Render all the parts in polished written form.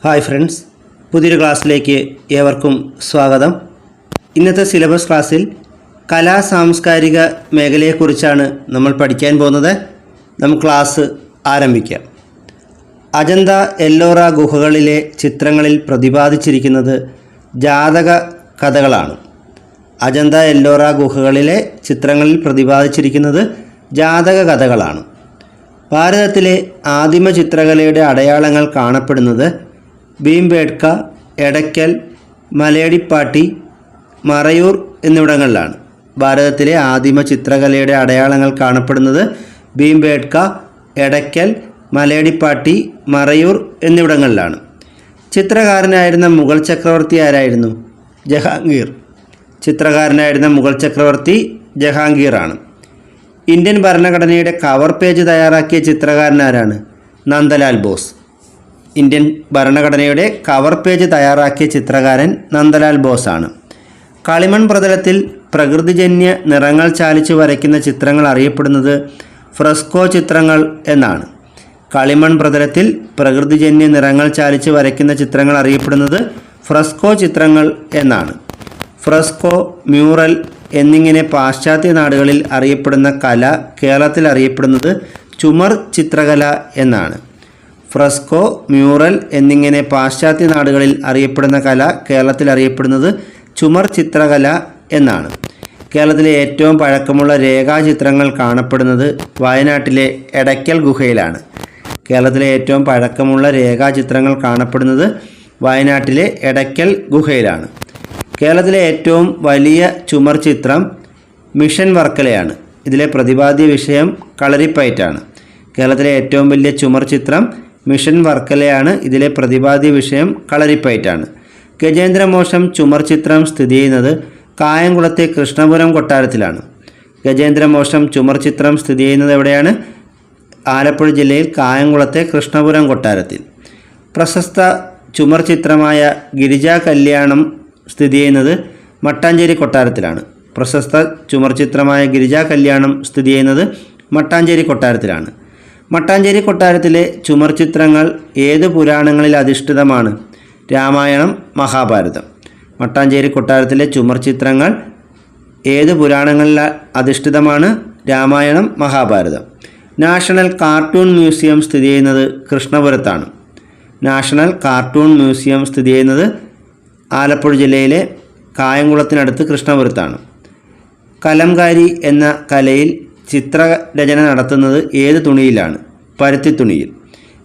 Hi friends, പുതിയൊരു ക്ലാസ്സിലേക്ക് ഏവർക്കും സ്വാഗതം. ഇന്നത്തെ സിലബസ് ക്ലാസ്സിൽ കലാ സാംസ്കാരിക മേഖലയെക്കുറിച്ചാണ് നമ്മൾ പഠിക്കാൻ പോകുന്നത്. നമുക്ക് ക്ലാസ് ആരംഭിക്കാം. അജന്ത എല്ലോറ ഗുഹകളിലെ ചിത്രങ്ങളിൽ പ്രതിപാദിച്ചിരിക്കുന്നത് ജാതക കഥകളാണ്. അജന്ത എല്ലോറ ഗുഹകളിലെ ചിത്രങ്ങളിൽ പ്രതിപാദിച്ചിരിക്കുന്നത് ജാതക കഥകളാണ്. ഭാരതത്തിലെ ആദിമ ചിത്രകലയുടെ അടയാളങ്ങൾ കാണപ്പെടുന്നത് ഭീംബേഡ്ക, എടയ്ക്കൽ, മലയടിപ്പാട്ടി, മറയൂർ എന്നിവിടങ്ങളിലാണ്. ഭാരതത്തിലെ ആദിമ ചിത്രകലയുടെ അടയാളങ്ങൾ കാണപ്പെടുന്നത് ഭീംബേഡ്ക, എടയ്ക്കൽ, മലയടിപ്പാട്ടി, മറയൂർ എന്നിവിടങ്ങളിലാണ്. ചിത്രകാരനായിരുന്ന മുഗൾ ചക്രവർത്തി ആരായിരുന്നു? ജഹാംഗീർ. ചിത്രകാരനായിരുന്ന മുഗൾ ചക്രവർത്തി ജഹാംഗീറാണ്. ഇന്ത്യൻ ഭരണഘടനയുടെ കവർ പേജ് തയ്യാറാക്കിയ ചിത്രകാരനാരാണ്? നന്ദലാൽ ബോസ്. ഇന്ത്യൻ ഭരണഘടനയുടെ കവർ പേജ് തയ്യാറാക്കിയ ചിത്രകാരൻ നന്ദലാൽ ബോസാണ്. കളിമൺ പ്രതലത്തിൽ പ്രകൃതിജന്യ നിറങ്ങൾ ചാലിച്ച് വരയ്ക്കുന്ന ചിത്രങ്ങൾ അറിയപ്പെടുന്നത് ഫ്രെസ്കോ ചിത്രങ്ങൾ എന്നാണ്. കളിമൺ പ്രതലത്തിൽ പ്രകൃതിജന്യ നിറങ്ങൾ ചാലിച്ച് വരയ്ക്കുന്ന ചിത്രങ്ങൾ അറിയപ്പെടുന്നത് ഫ്രെസ്കോ ചിത്രങ്ങൾ എന്നാണ്. ഫ്രെസ്കോ, മ്യൂറൽ എന്നിങ്ങനെ പാശ്ചാത്യ നാടുകളിൽ അറിയപ്പെടുന്ന കല കേരളത്തിൽ അറിയപ്പെടുന്നത് ചുമർ ചിത്രകല എന്നാണ്. ഫ്രെസ്കോ, മ്യൂറൽ എന്നിങ്ങനെ പാശ്ചാത്യ നാടുകളിൽ അറിയപ്പെടുന്ന കല കേരളത്തിൽ അറിയപ്പെടുന്നത് ചുമർ ചിത്രകല എന്നാണ്. കേരളത്തിലെ ഏറ്റവും പഴക്കമുള്ള രേഖാചിത്രങ്ങൾ കാണപ്പെടുന്നത് വയനാട്ടിലെ എടയ്ക്കൽ ഗുഹയിലാണ്. കേരളത്തിലെ ഏറ്റവും പഴക്കമുള്ള രേഖാചിത്രങ്ങൾ കാണപ്പെടുന്നത് വയനാട്ടിലെ എടയ്ക്കൽ ഗുഹയിലാണ്. കേരളത്തിലെ ഏറ്റവും വലിയ ചുമർ ചിത്രം മിഷൻ വർക്കലയാണ്. ഇതിലെ പ്രതിപാദ്യ വിഷയം കളരിപ്പയറ്റാണ്. കേരളത്തിലെ ഏറ്റവും വലിയ ചുമർ ചിത്രം മിഷൻ വർക്കലയാണ്. ഇതിലെ പ്രതിപാദ്യ വിഷയം കളരിപ്പയറ്റാണ്. ഗജേന്ദ്രമോക്ഷം ചുമർ ചിത്രം സ്ഥിതി ചെയ്യുന്നത് കായംകുളത്തെ കൃഷ്ണപുരം കൊട്ടാരത്തിലാണ്. ഗജേന്ദ്രമോക്ഷം ചുമർ ചിത്രം സ്ഥിതി ചെയ്യുന്നത് എവിടെയാണ്? ആലപ്പുഴ ജില്ലയിൽ കായംകുളത്തെ കൃഷ്ണപുരം കൊട്ടാരത്തിൽ. പ്രശസ്ത ചുമർ ചിത്രമായ ഗിരിജാ കല്യാണം സ്ഥിതി ചെയ്യുന്നത് മട്ടാഞ്ചേരി കൊട്ടാരത്തിലാണ്. പ്രശസ്ത ചുമർ ചിത്രമായ ഗിരിജാ കല്യാണം സ്ഥിതി ചെയ്യുന്നത് മട്ടാഞ്ചേരി കൊട്ടാരത്തിലാണ്. മട്ടാഞ്ചേരി കൊട്ടാരത്തിലെ ചുമർ ചിത്രങ്ങൾ ഏത് പുരാണങ്ങളിൽ അധിഷ്ഠിതമാണ്? രാമായണം, മഹാഭാരതം. മട്ടാഞ്ചേരി കൊട്ടാരത്തിലെ ചുമർ ചിത്രങ്ങൾ ഏത് പുരാണങ്ങളിൽ അധിഷ്ഠിതമാണ്? Ramayana, Mahabharata. National cartoon museum സ്ഥിതി ചെയ്യുന്നത് കൃഷ്ണപുരത്താണ്. നാഷണൽ കാർട്ടൂൺ മ്യൂസിയം സ്ഥിതി ചെയ്യുന്നത് ആലപ്പുഴ ജില്ലയിലെ കായംകുളത്തിനടുത്ത് കൃഷ്ണപുരത്താണ്. കലംകാരി എന്ന കലയിൽ ചിത്രരചന നടത്തുന്നത് ഏത് തുണിയിലാണ്? പരുത്തി തുണിയിൽ.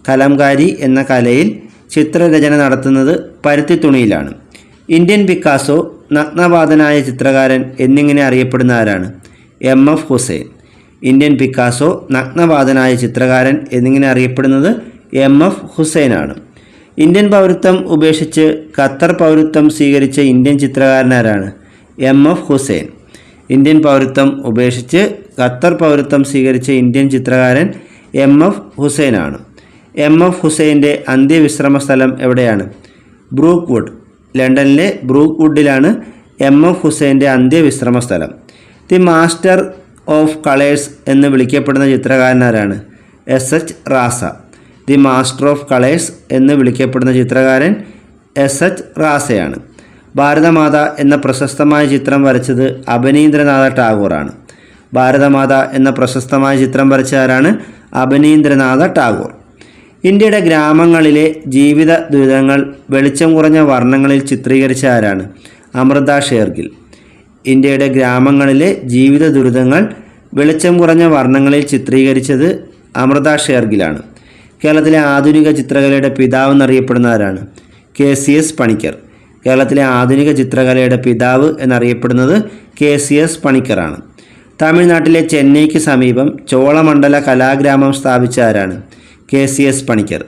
കലംകാരി എന്ന കലയിൽ ചിത്രരചന നടത്തുന്നത് പരുത്തി തുണിയിലാണ്. ഇന്ത്യൻ പിക്കാസോ, നഗ്നപാതനായ ചിത്രകാരൻ എന്നിങ്ങനെ അറിയപ്പെടുന്ന ആരാണ്? എം.എഫ്. ഹുസൈൻ. ഇന്ത്യൻ പിക്കാസോ, നഗ്നപാതനായ ചിത്രകാരൻ എന്നിങ്ങനെ അറിയപ്പെടുന്നത് എം.എഫ്. ഹുസൈനാണ്. ഇന്ത്യൻ പൗരത്വം ഉപേക്ഷിച്ച് ഖത്തർ പൗരത്വം സ്വീകരിച്ച ഇന്ത്യൻ ചിത്രകാരനാരാണ്? എം.എഫ്. ഹുസൈൻ. ഇന്ത്യൻ പൗരത്വം ഉപേക്ഷിച്ച് ഖത്തർ പൗരത്വം സ്വീകരിച്ച ഇന്ത്യൻ ചിത്രകാരൻ എം.എഫ്. ഹുസൈനാണ്. എം.എഫ്. ഹുസൈൻ്റെ അന്ത്യവിശ്രമ സ്ഥലം എവിടെയാണ്? Brookwood. ലണ്ടനിലെ ബ്രൂക്ക് വുഡിലാണ് എം.എഫ്. ഹുസൈൻ്റെ അന്ത്യവിശ്രമ സ്ഥലം. ദി മാസ്റ്റർ ഓഫ് കളേഴ്സ് എന്ന് വിളിക്കപ്പെടുന്ന ചിത്രകാരനാരാണ്? S H. Raza. The master of colours എന്ന് വിളിക്കപ്പെടുന്ന ചിത്രകാരൻ എസ്.എച്ച്. റാസയാണ്. ഭാരതമാത എന്ന പ്രശസ്തമായ ചിത്രം വരച്ചത് അബനീന്ദ്രനാഥ ടാഗോറാണ്. ഭാരതമാത എന്ന പ്രശസ്തമായ ചിത്രം വരച്ച ആരാണ്? അബനീന്ദ്രനാഥ ടാഗോർ. ഇന്ത്യയുടെ ഗ്രാമങ്ങളിലെ ജീവിത ദുരിതങ്ങൾ വെളിച്ചം കുറഞ്ഞ വർണ്ണങ്ങളിൽ ചിത്രീകരിച്ച ആരാണ്? അമൃത ഷേർഗിൽ. ഇന്ത്യയുടെ ഗ്രാമങ്ങളിലെ ജീവിത ദുരിതങ്ങൾ വെളിച്ചം കുറഞ്ഞ വർണ്ണങ്ങളിൽ ചിത്രീകരിച്ചത് അമൃത ഷേർഗിലാണ്. കേരളത്തിലെ ആധുനിക ചിത്രകലയുടെ പിതാവ് എന്നറിയപ്പെടുന്ന ആരാണ്? കെ.സി.എസ്. പണിക്കർ. കേരളത്തിലെ ആധുനിക ചിത്രകലയുടെ പിതാവ് എന്നറിയപ്പെടുന്നത് കെ.സി.എസ്. പണിക്കറാണ്. തമിഴ്നാട്ടിലെ ചെന്നൈക്ക് സമീപം ചോളമണ്ഡല കലാഗ്രാമം സ്ഥാപിച്ച ആരാണ്? കെ.സി.എസ്. പണിക്കർ.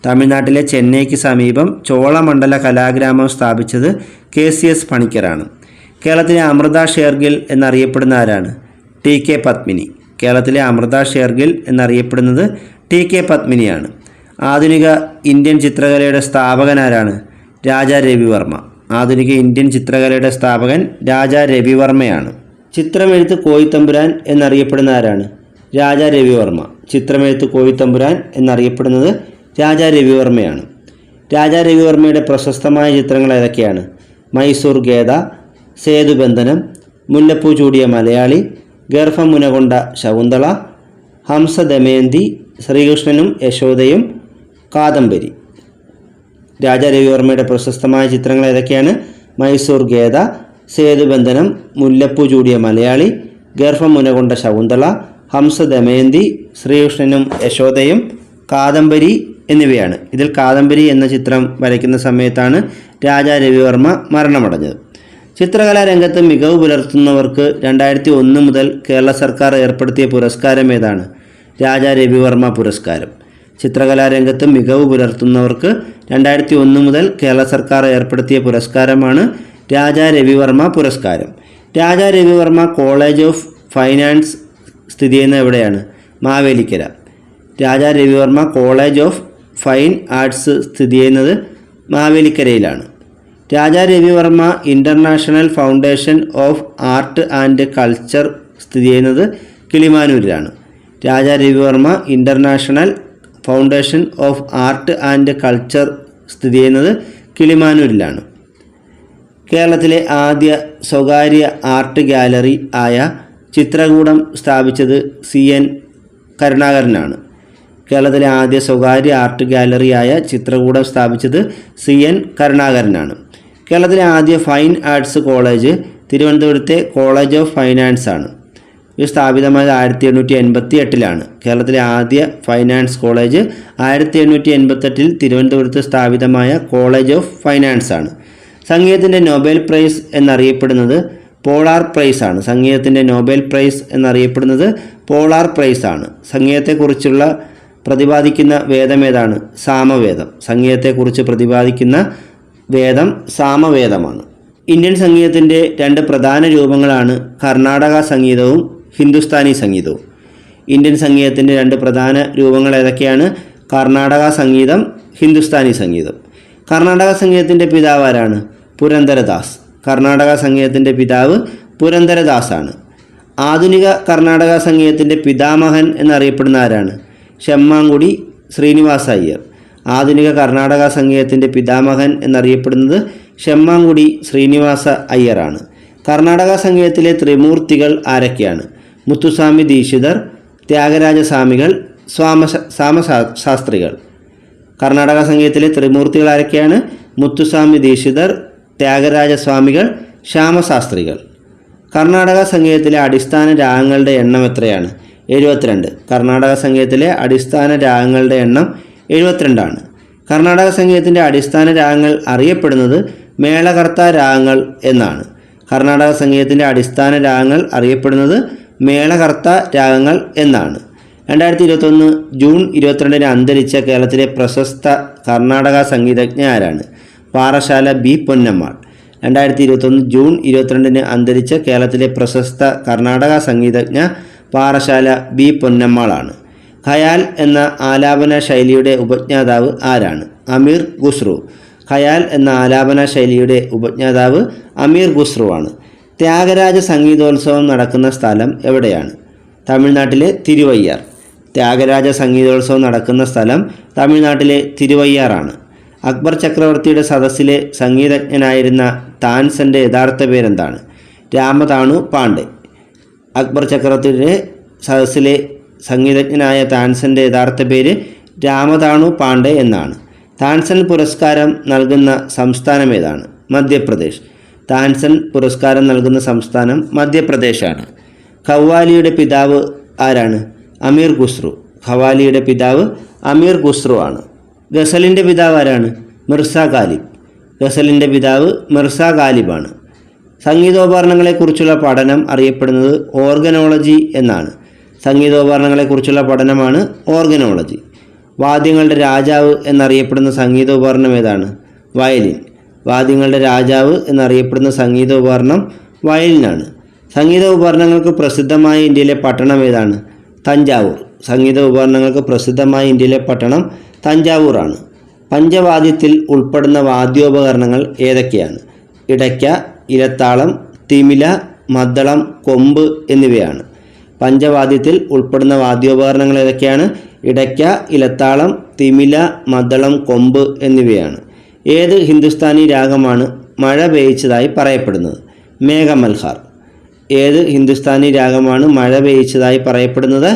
തമിഴ്നാട്ടിലെ ചെന്നൈക്ക് സമീപം ചോളമണ്ഡല കലാഗ്രാമം സ്ഥാപിച്ചത് കെ.സി.എസ്. പണിക്കറാണ്. കേരളത്തിലെ അമൃത ഷേർഗിൽ എന്നറിയപ്പെടുന്ന ആരാണ്? ടി.കെ. പത്മിനി. കേരളത്തിലെ അമൃത ഷേർഗിൽ എന്നറിയപ്പെടുന്നത് ടി.കെ. പത്മിനിയാണ്. ആധുനിക ഇന്ത്യൻ ചിത്രകലയുടെ സ്ഥാപകനാരാണ്? രാജാ രവിവർമ്മ. ആധുനിക ഇന്ത്യൻ ചിത്രകലയുടെ സ്ഥാപകൻ രാജാ രവിവർമ്മയാണ്. ചിത്രമെഴുത്ത് കോയിത്തമ്പുരാൻ എന്നറിയപ്പെടുന്ന ആരാണ്? രാജാ രവിവർമ്മ. ചിത്രമെഴുത്ത് കോയിത്തമ്പുരാൻ എന്നറിയപ്പെടുന്നത് രാജാ രവിവർമ്മയാണ്. രാജാ രവിവർമ്മയുടെ പ്രശസ്തമായ ചിത്രങ്ങൾ ഏതൊക്കെയാണ്? മൈസൂർ ഗേദ, സേതുബന്ധനം, മുല്ലപ്പൂ ചൂടിയ മലയാളി, ഗർഭമുനകൊണ്ട ശകുന്തള, ഹംസ ദമയന്തി, ശ്രീകൃഷ്ണനും യശോദയും, കാദംബരി. രാജാ രവിവർമ്മയുടെ പ്രശസ്തമായ ചിത്രങ്ങൾ ഏതൊക്കെയാണ്? മൈസൂർ ഗേദ, സേതുബന്ധനം, മുല്ലപ്പൂ ചൂടിയ മലയാളി, ഗർഭമുനകൊണ്ട ശകുന്തള, ഹംസ ദമയന്തി, ശ്രീകൃഷ്ണനും യശോദയും, കാദംബരി എന്നിവയാണ്. ഇതിൽ കാദംബരി എന്ന ചിത്രം വരയ്ക്കുന്ന സമയത്താണ് രാജാ രവിവർമ്മ മരണമടഞ്ഞത്. ചിത്രകലാരംഗത്ത് മികവ് പുലർത്തുന്നവർക്ക് 2001 മുതൽ കേരള സർക്കാർ ഏർപ്പെടുത്തിയ പുരസ്കാരം ഏതാണ്? രാജാ രവിവർമ്മ പുരസ്കാരം. ചിത്രകലാരംഗത്ത് മികവ് പുലർത്തുന്നവർക്ക് 2001 മുതൽ കേരള സർക്കാർ ഏർപ്പെടുത്തിയ പുരസ്കാരമാണ് രാജാ രവിവർമ്മ പുരസ്കാരം. Raja Ravi Varma college of finance സ്ഥിതി ചെയ്യുന്നത് എവിടെയാണ്? Mavelikara. Raja Ravi Varma college of fine arts സ്ഥിതി ചെയ്യുന്നത് മാവേലിക്കരയിലാണ്. Raja Ravi Varma international foundation of art and culture സ്ഥിതി ചെയ്യുന്നത് കിളിമാനൂരിലാണ്. Raja Ravi Varma international foundation of art and culture സ്ഥിതി ചെയ്യുന്നത് കിളിമാനൂരിലാണ്. കേരളത്തിലെ ആദ്യ സ്വകാര്യ ആർട്ട് ഗാലറി ആയ ചിത്രകൂടം സ്ഥാപിച്ചത് CN കരുണാകരനാണ്. കേരളത്തിലെ ആദ്യ സ്വകാര്യ ആർട്ട് ഗാലറിയായ ചിത്രകൂടം സ്ഥാപിച്ചത് CN കരുണാകരനാണ്. കേരളത്തിലെ ആദ്യ ഫൈൻ ആർട്സ് കോളേജ് തിരുവനന്തപുരത്തെ കോളേജ് ഓഫ് ഫൈനാൻസ് ആണ്. ഇത് സ്ഥാപിതമായത് 1888 കേരളത്തിലെ ആദ്യ ഫൈനാൻസ് കോളേജ് 1888 തിരുവനന്തപുരത്ത് സ്ഥാപിതമായ കോളേജ് ഓഫ് ഫൈനാൻസ് ആണ്. സംഗീതത്തിൻ്റെ നൊബേൽ പ്രൈസ് എന്നറിയപ്പെടുന്നത് പോളാർ പ്രൈസ് ആണ്. സംഗീതത്തിൻ്റെ നൊബേൽ പ്രൈസ് എന്നറിയപ്പെടുന്നത് പോളാർ പ്രൈസ് ആണ്. സംഗീതത്തെക്കുറിച്ചുള്ള പ്രതിപാദിക്കുന്ന വേദം ഏതാണ്? സാമവേദം. സംഗീതത്തെക്കുറിച്ച് പ്രതിപാദിക്കുന്ന വേദം സാമവേദമാണ്. ഇന്ത്യൻ സംഗീതത്തിൻ്റെ 2 പ്രധാന രൂപങ്ങളാണ് കർണാടക സംഗീതവും ഹിന്ദുസ്ഥാനി സംഗീതവും. ഇന്ത്യൻ സംഗീതത്തിൻ്റെ 2 പ്രധാന രൂപങ്ങൾ ഏതൊക്കെയാണ്? കർണാടക സംഗീതം, ഹിന്ദുസ്ഥാനി സംഗീതം. കർണാടക സംഗീതത്തിൻ്റെ പിതാവ് ആരാണ്? പുരന്ദരദാസ്. കർണാടക സംഗീതത്തിൻ്റെ പിതാവ് പുരന്ദരദാസാണ്. ആധുനിക കർണാടക സംഗീതത്തിൻ്റെ പിതാമഹൻ എന്നറിയപ്പെടുന്ന ആരാണ്? ശെമ്മാങ്കുടി ശ്രീനിവാസ അയ്യർ. ആധുനിക കർണാടക സംഗീതത്തിൻ്റെ പിതാമഹൻ എന്നറിയപ്പെടുന്നത് ശെമ്മാങ്കുടി ശ്രീനിവാസ അയ്യറാണ്. കർണാടക സംഗീതത്തിലെ ത്രിമൂർത്തികൾ ആരൊക്കെയാണ്? മുത്തുസ്വാമി ദീക്ഷിതർ, ത്യാഗരാജസ്വാമികൾ, സാമശാസ്ത്രികൾ. കർണാടക സംഗീതത്തിലെ ത്രിമൂർത്തികൾ ആരൊക്കെയാണ്? മുത്തുസ്വാമി ദീക്ഷിതർ, ത്യാഗരാജസ്വാമികൾ, ശ്യാമശാസ്ത്രികൾ. കർണാടക സംഗീതത്തിലെ അടിസ്ഥാന രാഗങ്ങളുടെ എണ്ണം എത്രയാണ്? 72. കർണാടക സംഗീതത്തിലെ അടിസ്ഥാന രാഗങ്ങളുടെ എണ്ണം 72 ആണ്. കർണാടക സംഗീതത്തിൻ്റെ അടിസ്ഥാന രാഗങ്ങൾ അറിയപ്പെടുന്നത് മേളകർത്ത രാഗങ്ങൾ എന്നാണ്. കർണാടക സംഗീതത്തിൻ്റെ അടിസ്ഥാന രാഗങ്ങൾ അറിയപ്പെടുന്നത് മേളകർത്ത രാഗങ്ങൾ എന്നാണ്. 2021 ജൂൺ 22 അന്തരിച്ച കേരളത്തിലെ പ്രശസ്ത കർണാടക സംഗീതജ്ഞ ആരാണ്? പാറശാല B. പൊന്നമ്മാൾ. 2021 ജൂൺ 22 അന്തരിച്ച കേരളത്തിലെ പ്രശസ്ത കർണാടക സംഗീതജ്ഞ പാറശാല B. പൊന്നമ്മാളാണ്. ഖയാൽ എന്ന ആലാപന ശൈലിയുടെ ഉപജ്ഞാതാവ് ആരാണ്? അമീർ ഖുസ്രു. ഖയാൽ എന്ന ആലാപന ശൈലിയുടെ ഉപജ്ഞാതാവ് അമീർ ഖുസ്രു ആണ്. ത്യാഗരാജ സംഗീതോത്സവം നടക്കുന്ന സ്ഥലം എവിടെയാണ്? തമിഴ്നാട്ടിലെ തിരുവയ്യാർ. ത്യാഗരാജ സംഗീതോത്സവം നടക്കുന്ന സ്ഥലം തമിഴ്നാട്ടിലെ തിരുവയ്യാറാണ്. അക്ബർ ചക്രവർത്തിയുടെ സദസ്സിലെ സംഗീതജ്ഞനായിരുന്ന താൻസൻ്റെ യഥാർത്ഥ പേരെന്താണ്? രാമതാണു പാണ്ഡെ. അക്ബർ ചക്രവർത്തിയുടെ സദസ്സിലെ സംഗീതജ്ഞനായ താൻസൻ്റെ യഥാർത്ഥ പേര് രാമതാണു പാണ്ഡെ എന്നാണ്. താൻസൻ പുരസ്കാരം നൽകുന്ന സംസ്ഥാനം ഏതാണ്? മധ്യപ്രദേശ്. താൻസൻ പുരസ്കാരം നൽകുന്ന സംസ്ഥാനം മധ്യപ്രദേശാണ്. ഖവാലിയുടെ പിതാവ് ആരാണ്? അമീർ ഖുസ്രു. ഖവാലിയുടെ പിതാവ് അമീർ ഖുസ്രു ആണ്. ഗസലിൻ്റെ പിതാവ് ആരാണ്? മിർസ ഗാലിബ്. ഗസലിൻ്റെ പിതാവ് മിർസ ഗാലിബാണ്. സംഗീതോപകരണങ്ങളെക്കുറിച്ചുള്ള പഠനം അറിയപ്പെടുന്നത് ഓർഗനോളജി എന്നാണ്. സംഗീതോപകരണങ്ങളെക്കുറിച്ചുള്ള പഠനമാണ് ഓർഗനോളജി. വാദ്യങ്ങളുടെ രാജാവ് എന്നറിയപ്പെടുന്ന സംഗീതോപകരണം ഏതാണ്? വയലിൻ. വാദ്യങ്ങളുടെ രാജാവ് എന്നറിയപ്പെടുന്ന സംഗീതോപകരണം വയലിനാണ്. സംഗീത ഉപകരണങ്ങൾക്ക് പ്രസിദ്ധമായ ഇന്ത്യയിലെ പട്ടണം ഏതാണ്? തഞ്ചാവൂർ. സംഗീത ഉപകരണങ്ങൾക്ക് പ്രസിദ്ധമായ ഇന്ത്യയിലെ പട്ടണം തഞ്ചാവൂറാണ്. പഞ്ചവാദ്യത്തിൽ ഉൾപ്പെടുന്ന വാദ്യോപകരണങ്ങൾ ഏതൊക്കെയാണ്? ഇടയ്ക്ക, ഇലത്താളം, തിമില, മദ്ദളം, കൊമ്പ് എന്നിവയാണ്. പഞ്ചവാദ്യത്തിൽ ഉൾപ്പെടുന്ന വാദ്യോപകരണങ്ങൾ ഏതൊക്കെയാണ്? ഇടയ്ക്ക, ഇലത്താളം, തിമില, മദ്ദളം, കൊമ്പ് എന്നിവയാണ്. ഏത് ഹിന്ദുസ്ഥാനി രാഗമാണ് മഴ പെയ്യിച്ചതായി പറയപ്പെടുന്നത്? മേഘമൽഹാർ. ഏത് ഹിന്ദുസ്ഥാനി രാഗമാണ് മഴ പെയ്യിച്ചതായി പറയപ്പെടുന്നത്?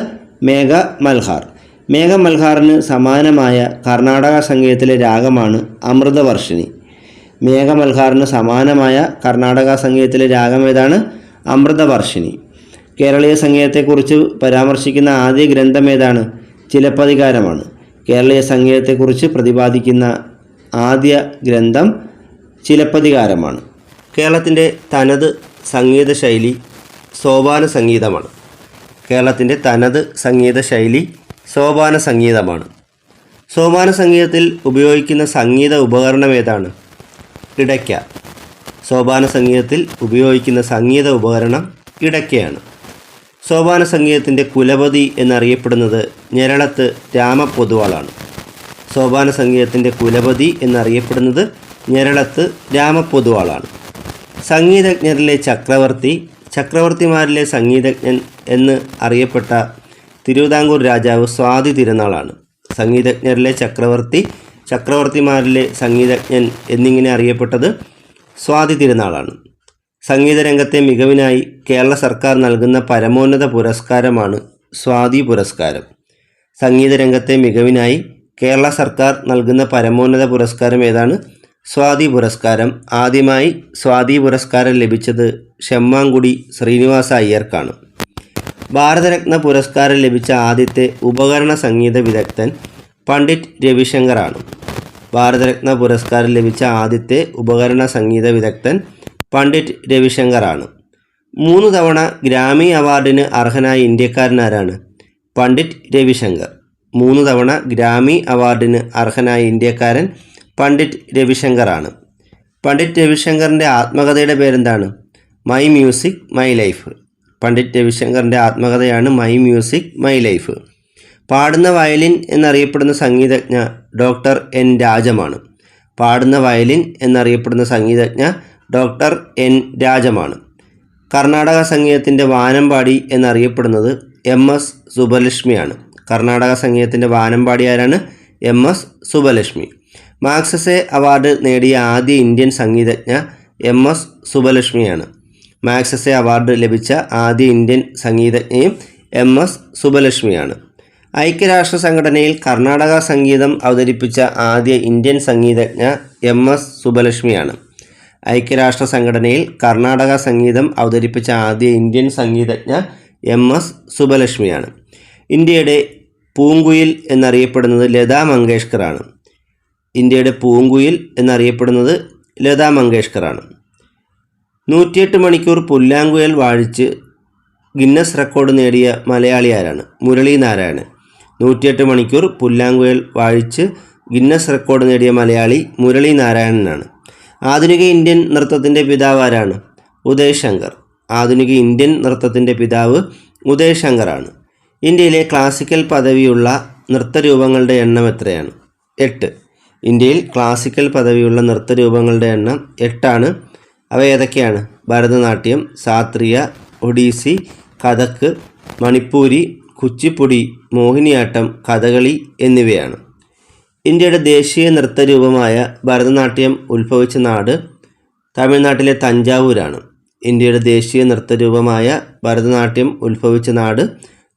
മേഘമൽഹാർ. മേഘമൽഹാറിന് സമാനമായ കർണാടക സംഗീതത്തിലെ രാഗമാണ് അമൃതവർഷിണി. മേഘമൽഹാറിന് സമാനമായ കർണാടക സംഗീതത്തിലെ രാഗം ഏതാണ്? അമൃതവർഷിണി. കേരളീയ സംഗീതത്തെക്കുറിച്ച് പരാമർശിക്കുന്ന ആദ്യ ഗ്രന്ഥം ഏതാണ്? ചിലപ്പതികാരമാണ്. കേരളീയ സംഗീതത്തെക്കുറിച്ച് പ്രതിപാദിക്കുന്ന ആദ്യ ഗ്രന്ഥം ചിലപ്പതികാരമാണ്. കേരളത്തിൻ്റെ തനത് സംഗീത ശൈലി സോപാന സംഗീതമാണ്. കേരളത്തിൻ്റെ തനത് സംഗീത ശൈലി സോപാന സംഗീതമാണ്. സോപാന സംഗീതത്തിൽ ഉപയോഗിക്കുന്ന സംഗീത ഉപകരണം ഏതാണ്? ഇടയ്ക്ക. സോപാന സംഗീതത്തിൽ ഉപയോഗിക്കുന്ന സംഗീത ഉപകരണം ഇടയ്ക്കയാണ്. സോപാന സംഗീതത്തിൻ്റെ കുലപതി എന്നറിയപ്പെടുന്നത് ഞെരളത്ത് രാമപൊതുവാളാണ്. സോപാന സംഗീതത്തിൻ്റെ കുലപതി എന്നറിയപ്പെടുന്നത് ഞെരളത്ത് രാമപൊതുവാളാണ്. സംഗീതജ്ഞരിലെ ചക്രവർത്തി, ചക്രവർത്തിമാരിലെ സംഗീതജ്ഞൻ എന്ന് അറിയപ്പെട്ട തിരുവിതാംകൂർ രാജാവ് സ്വാതി തിരുനാളാണ്. സംഗീതജ്ഞരിലെ ചക്രവർത്തി, ചക്രവർത്തിമാരിലെ സംഗീതജ്ഞൻ എന്നിങ്ങനെ അറിയപ്പെട്ടത് സ്വാതി തിരുനാളാണ്. സംഗീതരംഗത്തെ മികവിനായി കേരള സർക്കാർ നൽകുന്ന പരമോന്നത പുരസ്കാരമാണ് സ്വാതി പുരസ്കാരം. സംഗീതരംഗത്തെ മികവിനായി കേരള സർക്കാർ നൽകുന്ന പരമോന്നത പുരസ്കാരം ഏതാണ്? സ്വാതി പുരസ്കാരം. ആദ്യമായി സ്വാതി പുരസ്കാരം ലഭിച്ചത് ഷെമ്മാങ്കുടി ശ്രീനിവാസ അയ്യർക്കാണ്. ഭാരതരത്ന പുരസ്കാരം ലഭിച്ച ആദ്യത്തെ ഉപകരണ സംഗീത വിദഗ്ധൻ പണ്ഡിറ്റ് രവിശങ്കറാണ്. ഭാരതരത്ന പുരസ്കാരം ലഭിച്ച ആദ്യത്തെ ഉപകരണ സംഗീത വിദഗ്ധൻ പണ്ഡിറ്റ് രവിശങ്കറാണ്. 3 തവണ ഗ്രാമി അവാർഡിന് അർഹനായ ഇന്ത്യക്കാരനാരാണ്? പണ്ഡിറ്റ് രവിശങ്കർ. 3 തവണ ഗ്രാമി അവാർഡിന് അർഹനായ ഇന്ത്യക്കാരൻ പണ്ഡിറ്റ് രവിശങ്കറാണ്. പണ്ഡിറ്റ് രവിശങ്കറിൻ്റെ ആത്മകഥയുടെ പേരെന്താണ്? My music my life. Pandit രവിശങ്കറിൻ്റെ ആത്മകഥയാണ് മൈ മ്യൂസിക് മൈ ലൈഫ്. പാടുന്ന വയലിൻ എന്നറിയപ്പെടുന്ന സംഗീതജ്ഞ ഡോക്ടർ എൻ രാജമാണ്. പാടുന്ന വയലിൻ എന്നറിയപ്പെടുന്ന സംഗീതജ്ഞ ഡോക്ടർ എൻ രാജമാണ്. കർണാടക സംഗീതത്തിൻ്റെ വാനമ്പാടി എന്നറിയപ്പെടുന്നത് എം എസ് സുബ്ബലക്ഷ്മിയാണ്. കർണാടക സംഗീതത്തിൻ്റെ വാനമ്പാടി ആരാണ്? M S Subbulakshmi. Magsaysay award നേടിയ ആദ്യ ഇന്ത്യൻ സംഗീതജ്ഞ എം എസ് സുബ്ബലക്ഷ്മിയാണ്. മാഗ്സസെ അവാർഡ് ലഭിച്ച ആദ്യ ഇന്ത്യൻ സംഗീതജ്ഞയും എം എസ് സുബ്ബലക്ഷ്മിയാണ്. ഐക്യരാഷ്ട്ര സംഘടനയിൽ കർണാടക സംഗീതം അവതരിപ്പിച്ച ആദ്യ ഇന്ത്യൻ സംഗീതജ്ഞ എം എസ് സുബ്ബലക്ഷ്മിയാണ്. ഐക്യരാഷ്ട്ര സംഘടനയിൽ കർണാടക സംഗീതം അവതരിപ്പിച്ച ആദ്യ ഇന്ത്യൻ സംഗീതജ്ഞ എം എസ് സുബ്ബലക്ഷ്മിയാണ്. ഇന്ത്യയുടെ പൂങ്കുയിൽ എന്നറിയപ്പെടുന്നത് ലതാ മങ്കേഷ്കറാണ്. ഇന്ത്യയുടെ പൂങ്കുയിൽ എന്നറിയപ്പെടുന്നത് ലതാ മങ്കേഷ്കറാണ്. 108 മണിക്കൂർ പുല്ലാങ്കുഴൽ വാഴിച്ച് ഗിന്നസ് റെക്കോർഡ് നേടിയ മലയാളി ആരാണ്? മുരളി നാരായണൻ. 108 മണിക്കൂർ പുല്ലാങ്കുഴൽ വാഴിച്ച് ഗിന്നസ് റെക്കോർഡ് നേടിയ മലയാളി മുരളി നാരായണനാണ്. ആധുനിക ഇന്ത്യൻ നൃത്തത്തിൻ്റെ പിതാവ് ആരാണ്? ഉദയ് ശങ്കർ. ആധുനിക ഇന്ത്യൻ നൃത്തത്തിൻ്റെ പിതാവ് ഉദയ് ശങ്കറാണ്. ഇന്ത്യയിലെ ക്ലാസിക്കൽ പദവിയുള്ള നൃത്തരൂപങ്ങളുടെ എണ്ണം എത്രയാണ്? 8. ഇന്ത്യയിൽ ക്ലാസിക്കൽ പദവിയുള്ള നൃത്തരൂപങ്ങളുടെ എണ്ണം 8ആണ്. അവ ഏതൊക്കെയാണ്? ഭരതനാട്യം, സാത്രിയ, ഒഡീസി, കഥക്, മണിപ്പൂരി, കുച്ചിപ്പുടി, മോഹിനിയാട്ടം, കഥകളി എന്നിവയാണ്. ഇന്ത്യയുടെ ദേശീയ നൃത്തരൂപമായ ഭരതനാട്യം ഉത്ഭവിച്ച നാട് തമിഴ്നാട്ടിലെ തഞ്ചാവൂരാണ്. ഇന്ത്യയുടെ ദേശീയ നൃത്തരൂപമായ ഭരതനാട്യം ഉത്ഭവിച്ച നാട്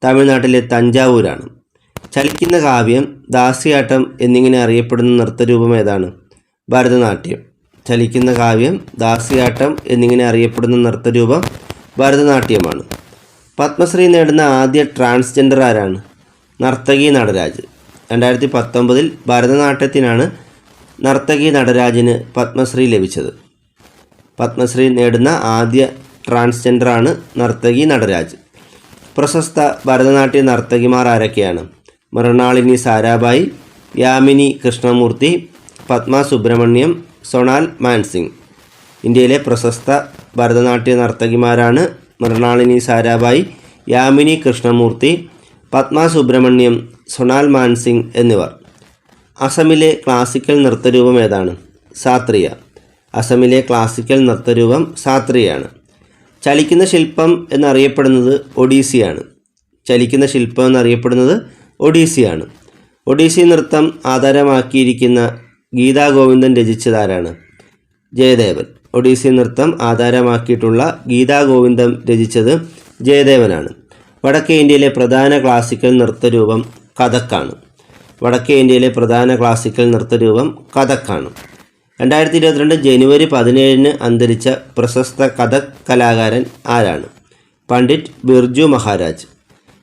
തമിഴ്നാട്ടിലെ തഞ്ചാവൂരാണ്. ചലിക്കുന്ന കാവ്യം, ദാസിയാട്ടം എന്നിങ്ങനെ അറിയപ്പെടുന്ന നൃത്തരൂപം ഏതാണ്? ഭരതനാട്യം. ചലിക്കുന്ന കാവ്യം, ദാസിയാട്ടം എന്നിങ്ങനെ അറിയപ്പെടുന്ന നൃത്തരൂപം ഭരതനാട്യമാണ്. പത്മശ്രീ നേടുന്ന ആദ്യ ട്രാൻസ്ജെൻഡർ ആരാണ്? നർത്തകി നടരാജ്. 2019 ഭരതനാട്യത്തിനാണ് നർത്തകി നടരാജിന് പത്മശ്രീ ലഭിച്ചത്. പത്മശ്രീ നേടുന്ന ആദ്യ ട്രാൻസ്ജെൻഡറാണ് നർത്തകി നടരാജ്. പ്രശസ്ത ഭരതനാട്യ നർത്തകിമാർ ആരൊക്കെയാണ്? മൃണാളിനി സാരാഭായ്, യാമിനി കൃഷ്ണമൂർത്തി, പത്മ സുബ്രഹ്മണ്യം, സൊണാൽ മാൻസിംഗ്. ഇന്ത്യയിലെ പ്രശസ്ത ഭരതനാട്യ നർത്തകിമാരാണ് മൃണാളിനി സാരാഭായ്, യാമിനി കൃഷ്ണമൂർത്തി, പത്മ സുബ്രഹ്മണ്യം, സൊണാൽ മാൻസിംഗ് എന്നിവർ. അസമിലെ ക്ലാസിക്കൽ നൃത്തരൂപം ഏതാണ്? സാത്രിയ. അസമിലെ ക്ലാസിക്കൽ നൃത്തരൂപം സാത്രിയാണ്. ചലിക്കുന്ന ശില്പം എന്നറിയപ്പെടുന്നത് ഒഡീസിയാണ്. ചലിക്കുന്ന ശില്പം എന്നറിയപ്പെടുന്നത് ഒഡീസിയാണ്. ഒഡീസി നൃത്തം ആധാരമാക്കിയിരിക്കുന്ന ഗീതാഗോവിന്ദൻ രചിച്ചതാരാണ്? ജയദേവൻ. ഒഡീസി നൃത്തം ആധാരമാക്കിയിട്ടുള്ള ഗീതാഗോവിന്ദം രചിച്ചത് ജയദേവനാണ്. വടക്കേ ഇന്ത്യയിലെ പ്രധാന ക്ലാസിക്കൽ നൃത്തരൂപം കഥക്കാണ്. വടക്കേ ഇന്ത്യയിലെ പ്രധാന ക്ലാസിക്കൽ നൃത്തരൂപം കഥക്കാണ്. 2022 ജനുവരി 17 അന്തരിച്ച പ്രശസ്ത കഥക് കലാകാരൻ ആരാണ്? പണ്ഡിറ്റ് ബിർജു മഹാരാജ്.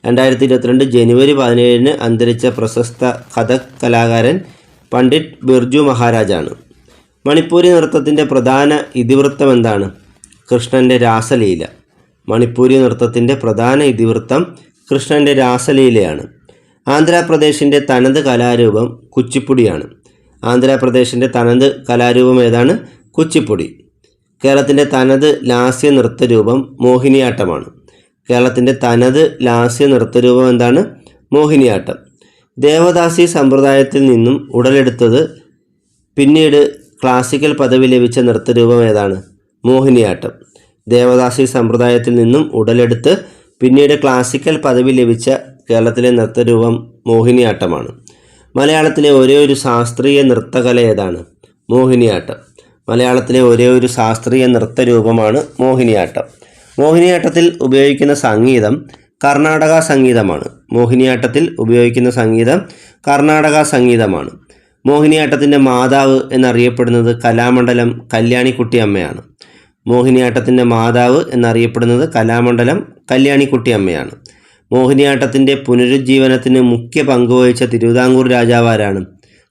2022 ജനുവരി 17 അന്തരിച്ച പ്രശസ്ത കഥക് കലാകാരൻ പണ്ഡിറ്റ് ബിർജു മഹാരാജാണ്. മണിപ്പൂരി നൃത്തത്തിൻ്റെ പ്രധാന ഇതിവൃത്തം എന്താണ്? കൃഷ്ണൻ്റെ രാസലീല. മണിപ്പൂരി നൃത്തത്തിൻ്റെ പ്രധാന ഇതിവൃത്തം കൃഷ്ണൻ്റെ രാസലീലയാണ്. ആന്ധ്രാപ്രദേശിൻ്റെ തനത് കലാരൂപം കുച്ചിപ്പുടിയാണ്. ആന്ധ്രാപ്രദേശിൻ്റെ തനത് കലാരൂപം ഏതാണ്? കുച്ചിപ്പുടി. കേരളത്തിൻ്റെ തനത് ലാസ്യ നൃത്തരൂപം മോഹിനിയാട്ടമാണ്. കേരളത്തിൻ്റെ തനത് ലാസ്യ നൃത്തരൂപം എന്താണ്? മോഹിനിയാട്ടം. ദേവദാസി സമ്പ്രദായത്തിൽ നിന്നും ഉടലെടുത്തത് പിന്നീട് ക്ലാസിക്കൽ പദവി ലഭിച്ച നൃത്തരൂപം ഏതാണ്? മോഹിനിയാട്ടം. ദേവദാസി സമ്പ്രദായത്തിൽ നിന്നും ഉടലെടുത്ത് പിന്നീട് ക്ലാസിക്കൽ പദവി ലഭിച്ച കേരളത്തിലെ നൃത്തരൂപം മോഹിനിയാട്ടമാണ്. മലയാളത്തിലെ ഒരേ ഒരു ശാസ്ത്രീയ നൃത്തകല ഏതാണ്? മോഹിനിയാട്ടം. മലയാളത്തിലെ ഒരേ ഒരു ശാസ്ത്രീയ നൃത്തരൂപമാണ് മോഹിനിയാട്ടം. മോഹിനിയാട്ടത്തിൽ ഉപയോഗിക്കുന്ന സംഗീതം കർണാടക സംഗീതമാണ്. മോഹിനിയാട്ടത്തിൽ ഉപയോഗിക്കുന്ന സംഗീതം കർണാടക സംഗീതമാണ്. മോഹിനിയാട്ടത്തിൻ്റെ മാതാവ് എന്നറിയപ്പെടുന്നത് കലാമണ്ഡലം കല്യാണിക്കുട്ടി അമ്മയാണ്. മോഹിനിയാട്ടത്തിൻ്റെ മാതാവ് എന്നറിയപ്പെടുന്നത് കലാമണ്ഡലം കല്യാണിക്കുട്ടി അമ്മയാണ്. മോഹിനിയാട്ടത്തിൻ്റെ പുനരുജ്ജീവനത്തിന് മുഖ്യ പങ്കുവഹിച്ച തിരുവിതാംകൂർ രാജാവാരാണ്?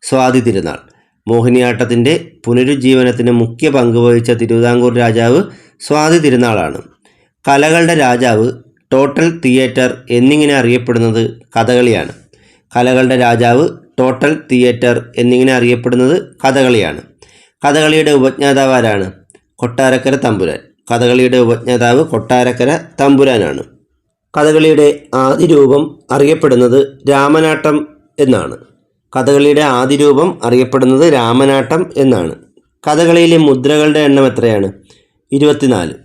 സ്വാതി തിരുനാൾ. മോഹിനിയാട്ടത്തിൻ്റെ പുനരുജ്ജീവനത്തിന് മുഖ്യ പങ്കുവഹിച്ച തിരുവിതാംകൂർ രാജാവ് സ്വാതി തിരുനാളാണ്. കലകളുടെ രാജാവ്, ടോട്ടൽ തിയേറ്റർ എന്നിങ്ങനെ അറിയപ്പെടുന്നത് കഥകളിയാണ്. കലകളുടെ രാജാവ്, ടോട്ടൽ തിയേറ്റർ എന്നിങ്ങനെ അറിയപ്പെടുന്നത് കഥകളിയാണ്. കഥകളിയുടെ ഉപജ്ഞാതാവ് ആരാണ്? കൊട്ടാരക്കര തമ്പുരാൻ. കഥകളിയുടെ ഉപജ്ഞാതാവ് കൊട്ടാരക്കര തമ്പുരാനാണ്. കഥകളിയുടെ ആദ്യ രൂപം അറിയപ്പെടുന്നത് രാമനാട്ടം എന്നാണ്. കഥകളിയുടെ ആദ്യ രൂപം അറിയപ്പെടുന്നത് രാമനാട്ടം എന്നാണ്. കഥകളിയിലെ മുദ്രകളുടെ എണ്ണം എത്രയാണ്? 24.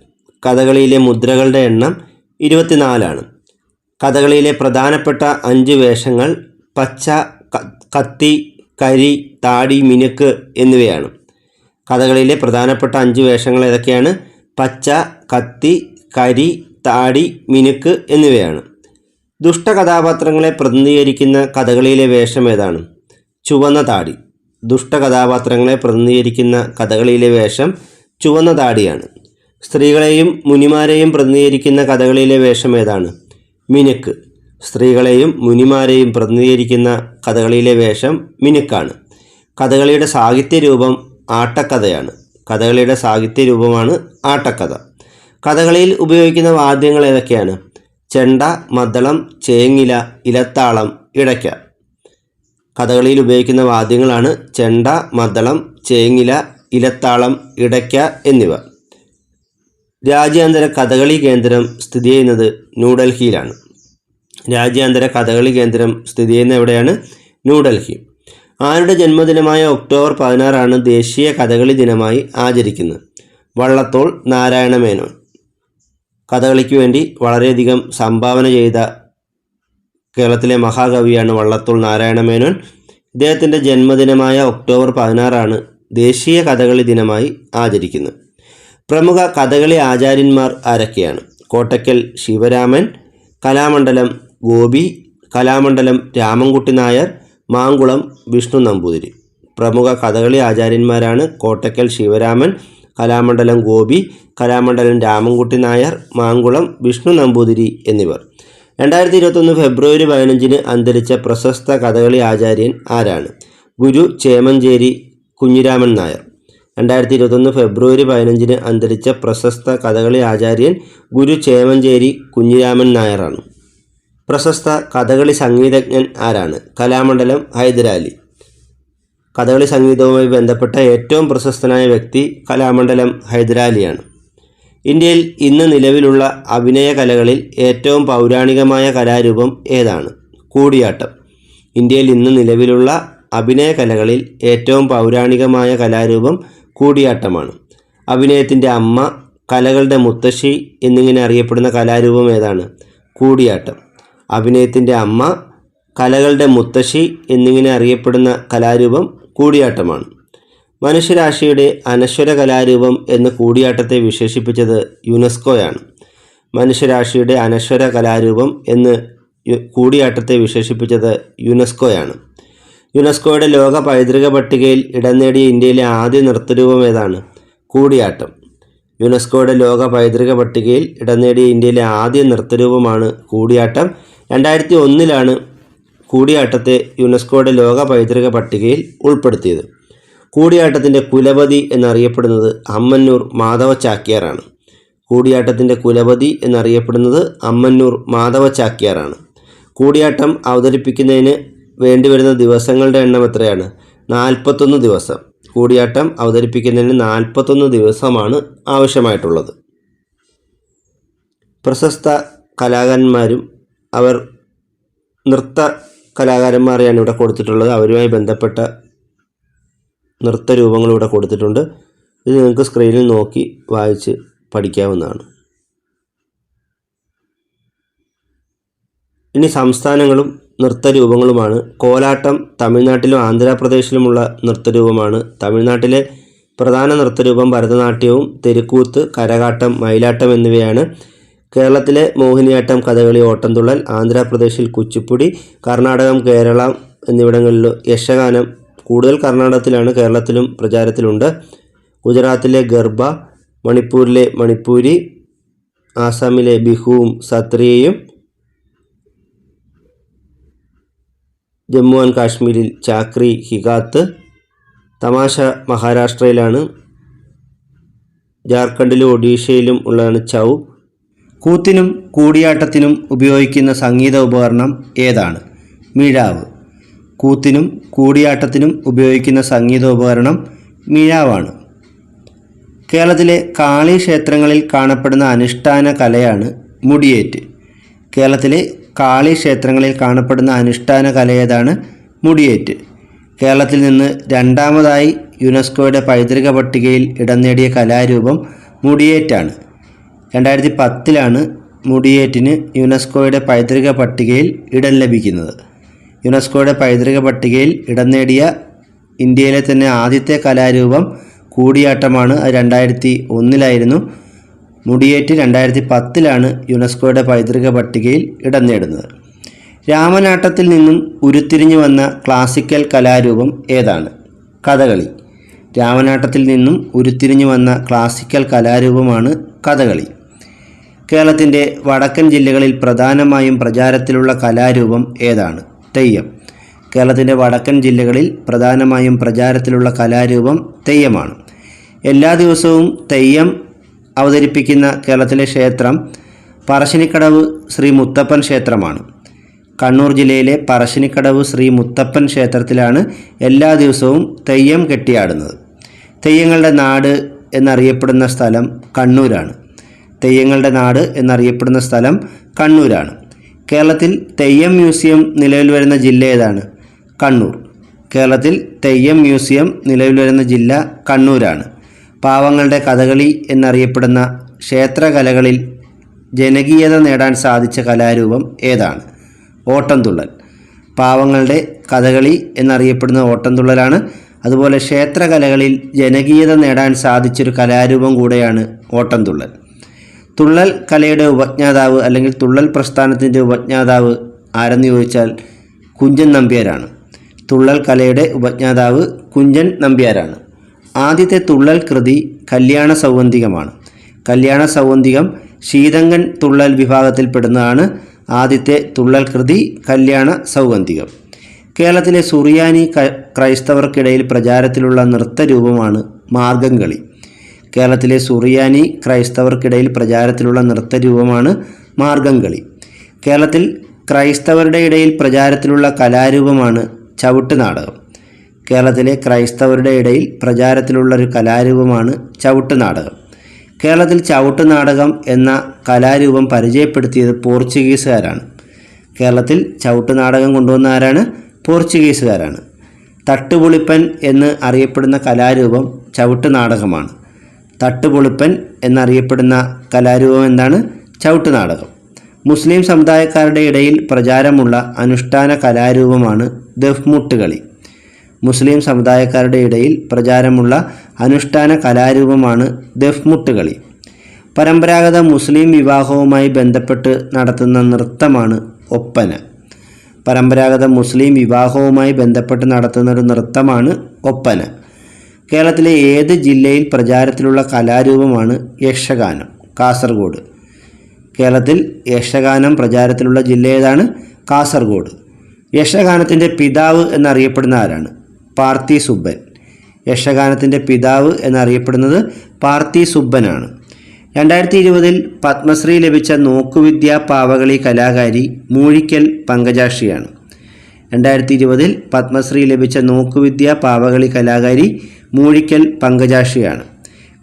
കഥകളിയിലെ മുദ്രകളുടെ എണ്ണം 24 കഥകളിയിലെ പ്രധാനപ്പെട്ട 5 വേഷങ്ങൾ പച്ച, കത്തി, കരി, താടി, മിനുക്ക് എന്നിവയാണ്. കഥകളിയിലെ പ്രധാനപ്പെട്ട 5 വേഷങ്ങൾ ഏതൊക്കെയാണ്? പച്ച, കത്തി, കരി, താടി, മിനുക്ക് എന്നിവയാണ്. ദുഷ്ടകഥാപാത്രങ്ങളെ പ്രതിനിധീകരിക്കുന്ന കഥകളിയിലെ വേഷം ഏതാണ്? ചുവന്ന താടി. ദുഷ്ടകഥാപാത്രങ്ങളെ പ്രതിനിധീകരിക്കുന്ന കഥകളിയിലെ വേഷം ചുവന്ന താടിയാണ്. സ്ത്രീകളെയും മുനിമാരെയും പ്രതിനിധീകരിക്കുന്ന കഥകളിയിലെ വേഷം ഏതാണ്? മിനുക്ക്. സ്ത്രീകളെയും മുനിമാരെയും പ്രതിനിധീകരിക്കുന്ന കഥകളിയിലെ വേഷം മിനുക്കാണ്. കഥകളിയുടെ സാഹിത്യരൂപം ആട്ടക്കഥയാണ്. കഥകളിയുടെ സാഹിത്യരൂപമാണ് ആട്ടക്കഥ. കഥകളിയിൽ ഉപയോഗിക്കുന്ന വാദ്യങ്ങൾ ഏതൊക്കെയാണ്? ചെണ്ട, മദ്ദളം, ചേങ്ങില, ഇലത്താളം, ഇടയ്ക്ക. കഥകളിയിൽ ഉപയോഗിക്കുന്ന വാദ്യങ്ങളാണ് ചെണ്ട, മദ്ദളം, ചേങ്ങില, ഇലത്താളം, ഇടയ്ക്ക എന്നിവ. രാജ്യാന്തര കഥകളി കേന്ദ്രം സ്ഥിതി ചെയ്യുന്നത് ന്യൂഡൽഹിയിലാണ്. രാജ്യാന്തര കഥകളി കേന്ദ്രം സ്ഥിതി ചെയ്യുന്ന എവിടെയാണ്? ന്യൂഡൽഹി. ആരുടെ ജന്മദിനമായ ഒക്ടോബർ 16 ദേശീയ കഥകളി ദിനമായി ആചരിക്കുന്നത്? വള്ളത്തോൾ നാരായണ മേനോൻ. കഥകളിക്ക് വേണ്ടി വളരെയധികം സംഭാവന ചെയ്ത കേരളത്തിലെ മഹാകവിയാണ് വള്ളത്തോൾ നാരായണ മേനോൻ. ഇദ്ദേഹത്തിൻ്റെ ജന്മദിനമായ ഒക്ടോബർ 16 ദേശീയ കഥകളി ദിനമായി ആചരിക്കുന്നത്. പ്രമുഖ കഥകളി ആചാര്യന്മാർ ആരൊക്കെയാണ്? കോട്ടയ്ക്കൽ ശിവരാമൻ, കലാമണ്ഡലം ഗോപി, കലാമണ്ഡലം രാമൻകുട്ടി നായർ, മാങ്കുളം വിഷ്ണു നമ്പൂതിരി. പ്രമുഖ കഥകളി ആചാര്യന്മാരാണ് കോട്ടയ്ക്കൽ ശിവരാമൻ, കലാമണ്ഡലം ഗോപി, കലാമണ്ഡലം രാമൻകുട്ടി നായർ, മാങ്കുളം വിഷ്ണു നമ്പൂതിരി എന്നിവർ. 2021 ഫെബ്രുവരി 15 അന്തരിച്ച പ്രശസ്ത കഥകളി ആചാര്യൻ ആരാണ്? ഗുരു ചേമഞ്ചേരി കുഞ്ഞിരാമൻ നായർ. 2021 ഫെബ്രുവരി 15 അന്തരിച്ച പ്രശസ്ത കഥകളി ആചാര്യൻ ഗുരു ചേമഞ്ചേരി കുഞ്ഞിരാമൻ നായരാണ്. പ്രശസ്ത കഥകളി സംഗീതജ്ഞൻ ആരാണ്? കലാമണ്ഡലം ഹൈദരാലി. കഥകളി സംഗീതവുമായി ബന്ധപ്പെട്ട ഏറ്റവും പ്രശസ്തനായ വ്യക്തി കലാമണ്ഡലം ഹൈദരാലിയാണ്. ഇന്ത്യയിൽ ഇന്ന് നിലവിലുള്ള അഭിനയ കലകളിൽ ഏറ്റവും പൗരാണികമായ കലാരൂപം ഏതാണ്? കൂടിയാട്ടം. ഇന്ത്യയിൽ ഇന്ന് നിലവിലുള്ള അഭിനയ കലകളിൽ ഏറ്റവും പൗരാണികമായ കലാരൂപം കൂടിയാട്ടമാണ്. അഭിനയത്തിൻ്റെ അമ്മ, കലകളുടെ മുത്തശ്ശി എന്നിങ്ങനെ അറിയപ്പെടുന്ന കലാരൂപം ഏതാണ്? കൂടിയാട്ടം. അഭിനയത്തിൻ്റെ അമ്മ, കലകളുടെ മുത്തശ്ശി എന്നിങ്ങനെ അറിയപ്പെടുന്ന കലാരൂപം കൂടിയാട്ടമാണ്. മനുഷ്യരാശിയുടെ അനശ്വര കലാരൂപം എന്ന് കൂടിയാട്ടത്തെ വിശേഷിപ്പിച്ചത് യുനെസ്കോയാണ്. മനുഷ്യരാശിയുടെ അനശ്വര കലാരൂപം എന്ന് കൂടിയാട്ടത്തെ വിശേഷിപ്പിച്ചത് യുനെസ്കോയാണ്. യുനെസ്കോയുടെ ലോക പൈതൃക പട്ടികയിൽ ഇടം നേടിയ ഇന്ത്യയിലെ ആദ്യ നൃത്തരൂപം ഏതാണ്? കൂടിയാട്ടം. യുനെസ്കോയുടെ ലോക പൈതൃക പട്ടികയിൽ ഇടം നേടിയ ഇന്ത്യയിലെ ആദ്യ നൃത്തരൂപമാണ് കൂടിയാട്ടം. 2001 കൂടിയാട്ടത്തെ യുനെസ്കോയുടെ ലോക പൈതൃക പട്ടികയിൽ ഉൾപ്പെടുത്തിയത്. കൂടിയാട്ടത്തിൻ്റെ കുലപതി എന്നറിയപ്പെടുന്നത് അമ്മന്നൂർ മാധവ ചാക്യാറാണ്. കൂടിയാട്ടത്തിൻ്റെ കുലപതി എന്നറിയപ്പെടുന്നത് അമ്മന്നൂർ മാധവ ചാക്യാറാണ്. കൂടിയാട്ടം അവതരിപ്പിക്കുന്നതിന് വേണ്ടിവരുന്ന ദിവസങ്ങളുടെ എണ്ണം എത്രയാണ്? 41 ദിവസം. കൂടിയാട്ടം അവതരിപ്പിക്കുന്നതിന് 41 ദിവസമാണ് ആവശ്യമായിട്ടുള്ളത്. പ്രശസ്ത കലാകാരന്മാരും അവർ നൃത്ത കലാകാരന്മാരെയാണ് ഇവിടെ കൊടുത്തിട്ടുള്ളത്. അവരുമായി ബന്ധപ്പെട്ട നൃത്തരൂപങ്ങൾ ഇവിടെ കൊടുത്തിട്ടുണ്ട്. ഇത് നിങ്ങൾക്ക് സ്ക്രീനിൽ നോക്കി വായിച്ച് പഠിക്കാവുന്നതാണ്. ഇനി സംസ്ഥാനങ്ങളും നൃത്തരൂപങ്ങളുമാണ്. കോലാട്ടം തമിഴ്നാട്ടിലും ആന്ധ്രാപ്രദേശിലുമുള്ള നൃത്തരൂപമാണ്. തമിഴ്നാട്ടിലെ പ്രധാന നൃത്തരൂപം ഭരതനാട്യവും തെരുക്കൂത്ത്, കരകാട്ടം, മയിലാട്ടം എന്നിവയാണ്. കേരളത്തിലെ മോഹിനിയാട്ടം, കഥകളി, ഓട്ടംതുള്ളൽ, ആന്ധ്രാപ്രദേശിൽ കുച്ചിപ്പുടി, കർണാടകം, കേരളം എന്നിവിടങ്ങളിൽ യക്ഷഗാനം കൂടുതൽ കർണാടകത്തിലാണ്, കേരളത്തിലും പ്രചാരത്തിലുണ്ട്. ഗുജറാത്തിലെ ഗർഭ, മണിപ്പൂരിലെ മണിപ്പൂരി, ആസാമിലെ ബിഹുവും സത്രിയയും, ജമ്മു ആൻഡ് കാശ്മീരിൽ ചാക്രി, ഹിഗാത്ത്, തമാശ മഹാരാഷ്ട്രയിലാണ്, ജാർഖണ്ഡിലും ഒഡീഷയിലും ഉള്ളതാണ് ഛൗ. കൂത്തിനും കൂടിയാട്ടത്തിനും ഉപയോഗിക്കുന്ന സംഗീത ഉപകരണം ഏതാണ്? മിഴാവ്. കൂത്തിനും കൂടിയാട്ടത്തിനും ഉപയോഗിക്കുന്ന സംഗീതോപകരണം മിഴാവാണ്. കേരളത്തിലെ കാളി ക്ഷേത്രങ്ങളിൽ കാണപ്പെടുന്ന അനുഷ്ഠാന കലയാണ് മുടിയേറ്റ്. കേരളത്തിലെ കാളി ക്ഷേത്രങ്ങളിൽ കാണപ്പെടുന്ന അനുഷ്ഠാന കല ഏതാണ്? മുടിയേറ്റ്. കേരളത്തിൽ നിന്ന് രണ്ടാമതായി യുനെസ്കോയുടെ പൈതൃക പട്ടികയിൽ ഇടം നേടിയ കലാരൂപം മുടിയേറ്റാണ്. 2010 മുടിയേറ്റിന് യുനെസ്കോയുടെ പൈതൃക പട്ടികയിൽ ഇടം ലഭിക്കുന്നത്. യുനെസ്കോയുടെ പൈതൃക പട്ടികയിൽ ഇടം നേടിയ ഇന്ത്യയിലെ തന്നെ ആദ്യത്തെ കലാരൂപം കൂടിയാട്ടമാണ്. അത് 2001 മുടിയേറ്റ് 2010 യുനെസ്കോയുടെ പൈതൃക പട്ടികയിൽ ഇടം നേടുന്നത്. രാമനാട്ടത്തിൽ നിന്നും ഉരുത്തിരിഞ്ഞു വന്ന ക്ലാസിക്കൽ കലാരൂപം ഏതാണ്? കഥകളി. രാമനാട്ടത്തിൽ നിന്നും ഉരുത്തിരിഞ്ഞു വന്ന ക്ലാസിക്കൽ കലാരൂപമാണ് കഥകളി. കേരളത്തിൻ്റെ വടക്കൻ ജില്ലകളിൽ പ്രധാനമായും പ്രചാരത്തിലുള്ള കലാരൂപം ഏതാണ്? തെയ്യം. കേരളത്തിൻ്റെ വടക്കൻ ജില്ലകളിൽ പ്രധാനമായും പ്രചാരത്തിലുള്ള കലാരൂപം തെയ്യമാണ്. എല്ലാ ദിവസവും തെയ്യം അവതരിപ്പിക്കുന്ന കേരളത്തിലെ ക്ഷേത്രം പറശ്ശിനിക്കടവ് ശ്രീ മുത്തപ്പൻ ക്ഷേത്രമാണ്. കണ്ണൂർ ജില്ലയിലെ പറശ്ശിനിക്കടവ് ശ്രീ മുത്തപ്പൻ ക്ഷേത്രത്തിലാണ് എല്ലാ ദിവസവും തെയ്യം കെട്ടിയാടുന്നത്. തെയ്യങ്ങളുടെ നാട് എന്നറിയപ്പെടുന്ന സ്ഥലം കണ്ണൂരാണ്. തെയ്യങ്ങളുടെ നാട് എന്നറിയപ്പെടുന്ന സ്ഥലം കണ്ണൂരാണ്. കേരളത്തിൽ തെയ്യം മ്യൂസിയം നിലവിൽ വരുന്ന ജില്ല ഏതാണ്? കണ്ണൂർ. കേരളത്തിൽ തെയ്യം മ്യൂസിയം നിലവിൽ വരുന്ന ജില്ല കണ്ണൂരാണ്. പാവങ്ങളുടെ കഥകളി എന്നറിയപ്പെടുന്ന ക്ഷേത്രകലകളിൽ ജനകീയത നേടാൻ സാധിച്ച കലാരൂപം ഏതാണ്? ഓട്ടംതുള്ളൽ. പാവങ്ങളുടെ കഥകളി എന്നറിയപ്പെടുന്ന ഓട്ടംതുള്ളലാണ്. അതുപോലെ ക്ഷേത്രകലകളിൽ ജനകീയത നേടാൻ സാധിച്ചൊരു കലാരൂപം കൂടെയാണ് ഓട്ടംതുള്ളൽ. തുള്ളൽ കലയുടെ ഉപജ്ഞാതാവ് അല്ലെങ്കിൽ തുള്ളൽ പ്രസ്ഥാനത്തിൻ്റെ ഉപജ്ഞാതാവ് ആരെന്ന് ചോദിച്ചാൽ കുഞ്ചൻ നമ്പ്യാരാണ്. തുള്ളൽ കലയുടെ ഉപജ്ഞാതാവ് കുഞ്ചൻ നമ്പ്യാരാണ്. ആദ്യത്തെ തുള്ളൽ കൃതി കല്യാണ സൗഗന്ധികമാണ്. കല്യാണ സൗഗന്ധികം ശീതങ്കൻ തുള്ളൽ വിഭാഗത്തിൽപ്പെടുന്നതാണ്. ആദ്യത്തെ തുള്ളൽ കൃതി കല്യാണ സൗഗന്ധികം. കേരളത്തിലെ സുറിയാനി ക്രൈസ്തവർക്കിടയിൽ പ്രചാരത്തിലുള്ള നൃത്തരൂപമാണ് മാർഗംകളി. കേരളത്തിലെ സുറിയാനി ക്രൈസ്തവർക്കിടയിൽ പ്രചാരത്തിലുള്ള നൃത്തരൂപമാണ് മാർഗംകളി. കേരളത്തിൽ ക്രൈസ്തവരുടെ ഇടയിൽ പ്രചാരത്തിലുള്ള കലാരൂപമാണ് ചവിട്ടുനാടകം. കേരളത്തിലെ ക്രൈസ്തവരുടെ ഇടയിൽ പ്രചാരത്തിലുള്ളൊരു കലാരൂപമാണ് ചവിട്ടുനാടകം. കേരളത്തിൽ ചവിട്ടുനാടകം എന്ന കലാരൂപം പരിചയപ്പെടുത്തിയത് പോർച്ചുഗീസുകാരാണ്. കേരളത്തിൽ ചവിട്ടുനാടകം കൊണ്ടുവന്ന ആരാണ്? പോർച്ചുഗീസുകാരാണ്. തട്ടുപൊളിപ്പൻ എന്ന് അറിയപ്പെടുന്ന കലാരൂപം ചവിട്ടുനാടകമാണ്. തട്ടുപൊളിപ്പൻ എന്നറിയപ്പെടുന്ന കലാരൂപം എന്താണ്? ചവിട്ടുനാടകം. മുസ്ലിം സമുദായക്കാരുടെ ഇടയിൽ പ്രചാരമുള്ള അനുഷ്ഠാന കലാരൂപമാണ് ദഫ്മുട്ട് കളി. മുസ്ലിം സമുദായക്കാരുടെ ഇടയിൽ പ്രചാരമുള്ള അനുഷ്ഠാന കലാരൂപമാണ് ദഫ്മുട്ട് കളി. പരമ്പരാഗത മുസ്ലിം വിവാഹവുമായി ബന്ധപ്പെട്ട് നടത്തുന്ന നൃത്തമാണ് ഒപ്പന. പരമ്പരാഗത മുസ്ലിം വിവാഹവുമായി ബന്ധപ്പെട്ട് നടത്തുന്ന ഒരു നൃത്തമാണ് ഒപ്പന. കേരളത്തിലെ ഏത് ജില്ലയിൽ പ്രചാരത്തിലുള്ള കലാരൂപമാണ് യക്ഷഗാനം? കാസർഗോഡ്. കേരളത്തിൽ യക്ഷഗാനം പ്രചാരത്തിലുള്ള ജില്ല ഏതാണ്? കാസർഗോഡ്. യക്ഷഗാനത്തിൻ്റെ പിതാവ് എന്നറിയപ്പെടുന്ന ആരാണ്? പാർത്തി സുബ്ബൻ. യക്ഷഗാനത്തിൻ്റെ പിതാവ് എന്നറിയപ്പെടുന്നത് പാർത്തി സുബ്ബനാണ്. 2020 പത്മശ്രീ ലഭിച്ച നോക്കുവിദ്യ പാവകളി കലാകാരി മൂഴിക്കൽ പങ്കജാക്ഷിയാണ്. 2020 പത്മശ്രീ ലഭിച്ച നോക്കുവിദ്യ പാവകളി കലാകാരി മൂഴിക്കൽ പങ്കജാക്ഷിയാണ്.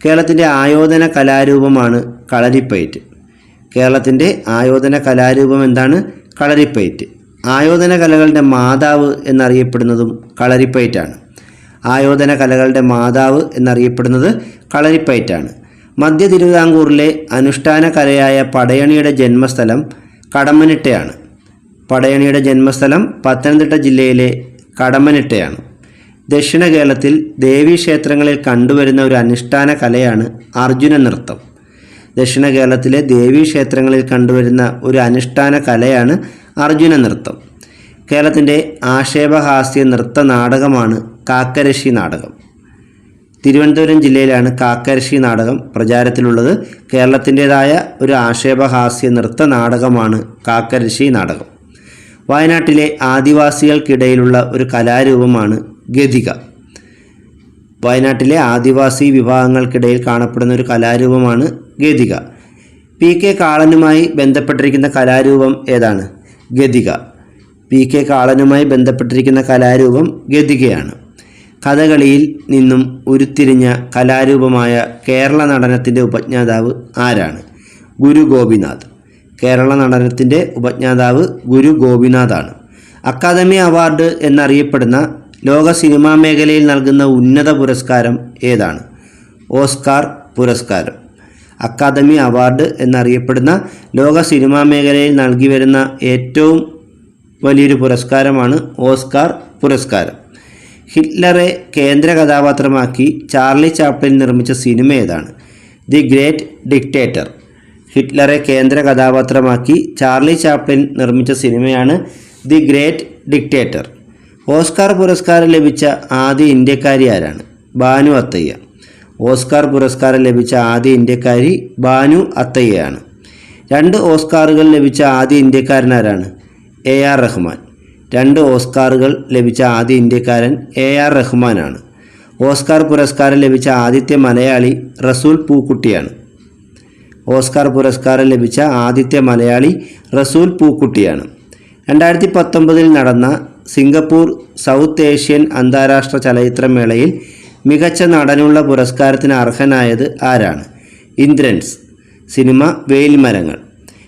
കേരളത്തിൻ്റെ ആയോധന കലാരൂപമാണ് കളരിപ്പയറ്റ്. കേരളത്തിൻ്റെ ആയോധന കലാരൂപം എന്താണ്? കളരിപ്പയറ്റ്. ആയോധന കലകളുടെ മാതാവ് എന്നറിയപ്പെടുന്നതും കളരിപ്പയറ്റാണ്. ആയോധന കലകളുടെ മാതാവ് എന്നറിയപ്പെടുന്നത് കളരിപ്പയറ്റാണ്. മധ്യ തിരുവിതാംകൂറിലെ അനുഷ്ഠാന കലയായ പടയണിയുടെ ജന്മസ്ഥലം കടമ്മനിട്ടയാണ്. പടയണിയുടെ ജന്മസ്ഥലം പത്തനംതിട്ട ജില്ലയിലെ കടമ്മനിട്ടയാണ്. ദക്ഷിണ കേരളത്തിൽ ദേവീക്ഷേത്രങ്ങളിൽ കണ്ടുവരുന്ന ഒരു അനുഷ്ഠാന കലയാണ് അർജുന നൃത്തം. ദക്ഷിണ കേരളത്തിലെ ദേവീക്ഷേത്രങ്ങളിൽ കണ്ടുവരുന്ന ഒരു അനുഷ്ഠാന കലയാണ് അർജുന നൃത്തം. കേരളത്തിൻ്റെ ആക്ഷേപഹാസ്യ നൃത്ത നാടകമാണ് കാക്കരശ്ശി നാടകം. തിരുവനന്തപുരം ജില്ലയിലാണ് കാക്കരശ്ശി നാടകം പ്രചാരത്തിലുള്ളത്. കേരളത്തിൻ്റെതായ ഒരു ആക്ഷേപഹാസ്യ നൃത്ത നാടകമാണ് കാക്കരശ്ശി നാടകം. വയനാട്ടിലെ ആദിവാസികൾക്കിടയിലുള്ള ഒരു കലാരൂപമാണ് ഗതിക. വയനാട്ടിലെ ആദിവാസി വിഭാഗങ്ങൾക്കിടയിൽ കാണപ്പെടുന്ന ഒരു കലാരൂപമാണ് ഗതിക. പി.കെ. കാളനുമായി ബന്ധപ്പെട്ടിരിക്കുന്ന കലാരൂപം ഏതാണ്? ഗതിക. പി.കെ. കാളനുമായി ബന്ധപ്പെട്ടിരിക്കുന്ന കലാരൂപം ഗതികയാണ്. കഥകളിയിൽ നിന്നും ഉരുത്തിരിഞ്ഞ കലാരൂപമായ കേരള നടനത്തിൻ്റെ ഉപജ്ഞാതാവ് ആരാണ്? ഗുരു ഗോപിനാഥ്. കേരള നടനത്തിൻ്റെ ഉപജ്ഞാതാവ് ഗുരു ഗോപിനാഥാണ്. അക്കാദമി അവാർഡ് എന്നറിയപ്പെടുന്ന ലോക സിനിമാ മേഖലയിൽ നൽകുന്ന ഉന്നത പുരസ്കാരം ഏതാണ്? ഓസ്കാർ പുരസ്കാരം. അക്കാദമി അവാർഡ് എന്നറിയപ്പെടുന്ന ലോക സിനിമാ മേഖലയിൽ നൽകി വരുന്ന ഏറ്റവും വലിയൊരു പുരസ്കാരമാണ് ഓസ്കാർ പുരസ്കാരം. ഹിറ്റ്ലറെ കേന്ദ്ര കഥാപാത്രമാക്കി ചാർലി ചാപ്ലിൻ നിർമ്മിച്ച സിനിമ ഏതാണ്? The great dictator. ഹിറ്റ്ലറെ കേന്ദ്ര കഥാപാത്രമാക്കി ചാർലി ചാപ്ലിൻ നിർമ്മിച്ച സിനിമയാണ് ദി ഗ്രേറ്റ് ഡിക്റ്റേറ്റർ. ഓസ്കാർ പുരസ്കാരം ലഭിച്ച ആദ്യ ഇന്ത്യക്കാരി ആരാണ്? ബാനു അത്തയ്യ. ഓസ്കാർ പുരസ്കാരം ലഭിച്ച ആദ്യ ഇന്ത്യക്കാരി ബാനു അത്തയ്യയാണ്. 2 ഓസ്കാറുകൾ ലഭിച്ച ആദ്യ ഇന്ത്യക്കാരനാരാണ്? എ.ആർ. റഹ്മാൻ. 2 ഓസ്കാറുകൾ ലഭിച്ച ആദ്യ ഇന്ത്യക്കാരൻ എ.ആർ. റഹ്മാനാണ്. ഓസ്കാർ പുരസ്കാരം ലഭിച്ച ആദ്യത്തെ മലയാളി റസൂൽ പൂക്കുട്ടിയാണ്. ഓസ്കാർ പുരസ്കാരം ലഭിച്ച ആദ്യത്തെ മലയാളി റസൂൽ പൂക്കുട്ടിയാണ്. 2019 നടന്ന സിംഗപ്പൂർ സൗത്ത് ഏഷ്യൻ അന്താരാഷ്ട്ര ചലച്ചിത്രമേളയിൽ മികച്ച നടനുള്ള പുരസ്കാരത്തിന് അർഹനായത് ആരാണ്? ഇന്ദ്രൻസ്. സിനിമ വെയിൽമരങ്ങൾ.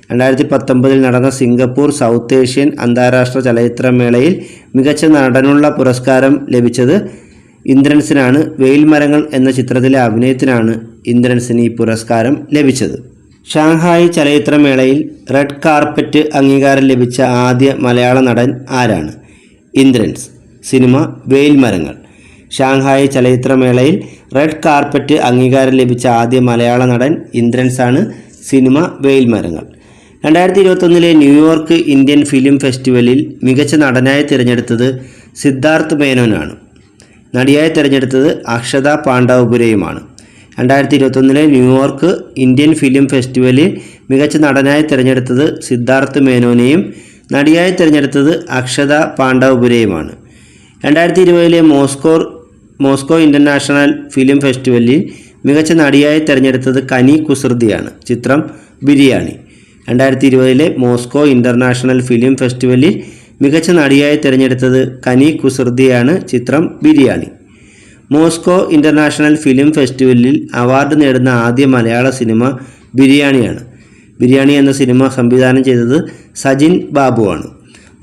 2019 നടന്ന സിംഗപ്പൂർ സൗത്ത് ഏഷ്യൻ അന്താരാഷ്ട്ര ചലച്ചിത്രമേളയിൽ മികച്ച നടനുള്ള പുരസ്കാരം ലഭിച്ചത് ഇന്ദ്രൻസിനാണ്. വെയിൽമരങ്ങൾ എന്ന ചിത്രത്തിലെ അഭിനയത്തിനാണ് ഇന്ദ്രൻസിന് ഈ പുരസ്കാരം ലഭിച്ചത്. ഷാങ്ഹായ് ചലച്ചിത്രമേളയിൽ റെഡ് കാർപ്പറ്റ് അംഗീകാരം ലഭിച്ച ആദ്യ മലയാള നടൻ ആരാണ്? ഇന്ദ്രൻസ്. സിനിമ വെയിൽമരങ്ങൾ. ഷാങ്ഹായ് ചലച്ചിത്രമേളയിൽ റെഡ് കാർപ്പറ്റ് അംഗീകാരം ലഭിച്ച ആദ്യ മലയാള നടൻ ഇന്ദ്രൻസാണ്. Cinema Veyilmarangal. 2021 New York Indian film ഫെസ്റ്റിവലിൽ മികച്ച നടനായി തിരഞ്ഞെടുത്തത് സിദ്ധാർത്ഥ് മേനോനാണ്. നടിയായി തിരഞ്ഞെടുത്തത് അക്ഷത പാണ്ഡവപുരയുമാണ്. 2021 ന്യൂയോർക്ക് ഇന്ത്യൻ ഫിലിം ഫെസ്റ്റിവലിൽ മികച്ച നടനായി തിരഞ്ഞെടുത്തത് സിദ്ധാർത്ഥ് മേനോനെയും നടിയായി തിരഞ്ഞെടുത്തത് അക്ഷത പാണ്ഡവപുരയുമാണ്. 2020 മോസ്കോ ഇൻ്റർനാഷണൽ ഫിലിം ഫെസ്റ്റിവലിൽ മികച്ച നടിയായി തിരഞ്ഞെടുത്തത് കനി കുസൃതിയാണ്. ചിത്രം ബിരിയാണി. 2020 മോസ്കോ ഇൻ്റർനാഷണൽ ഫിലിം ഫെസ്റ്റിവലിൽ മികച്ച നടിയായി തിരഞ്ഞെടുത്തത് കനി കുസൃതിയാണ്. ചിത്രം ബിരിയാണി. മോസ്കോ ഇൻ്റർനാഷണൽ ഫിലിം ഫെസ്റ്റിവലിൽ അവാർഡ് നേടുന്ന ആദ്യ മലയാള സിനിമ ബിരിയാണിയാണ്. ബിരിയാണി എന്ന സിനിമ സംവിധാനം ചെയ്തത് സജിൻ ബാബുവാണ്.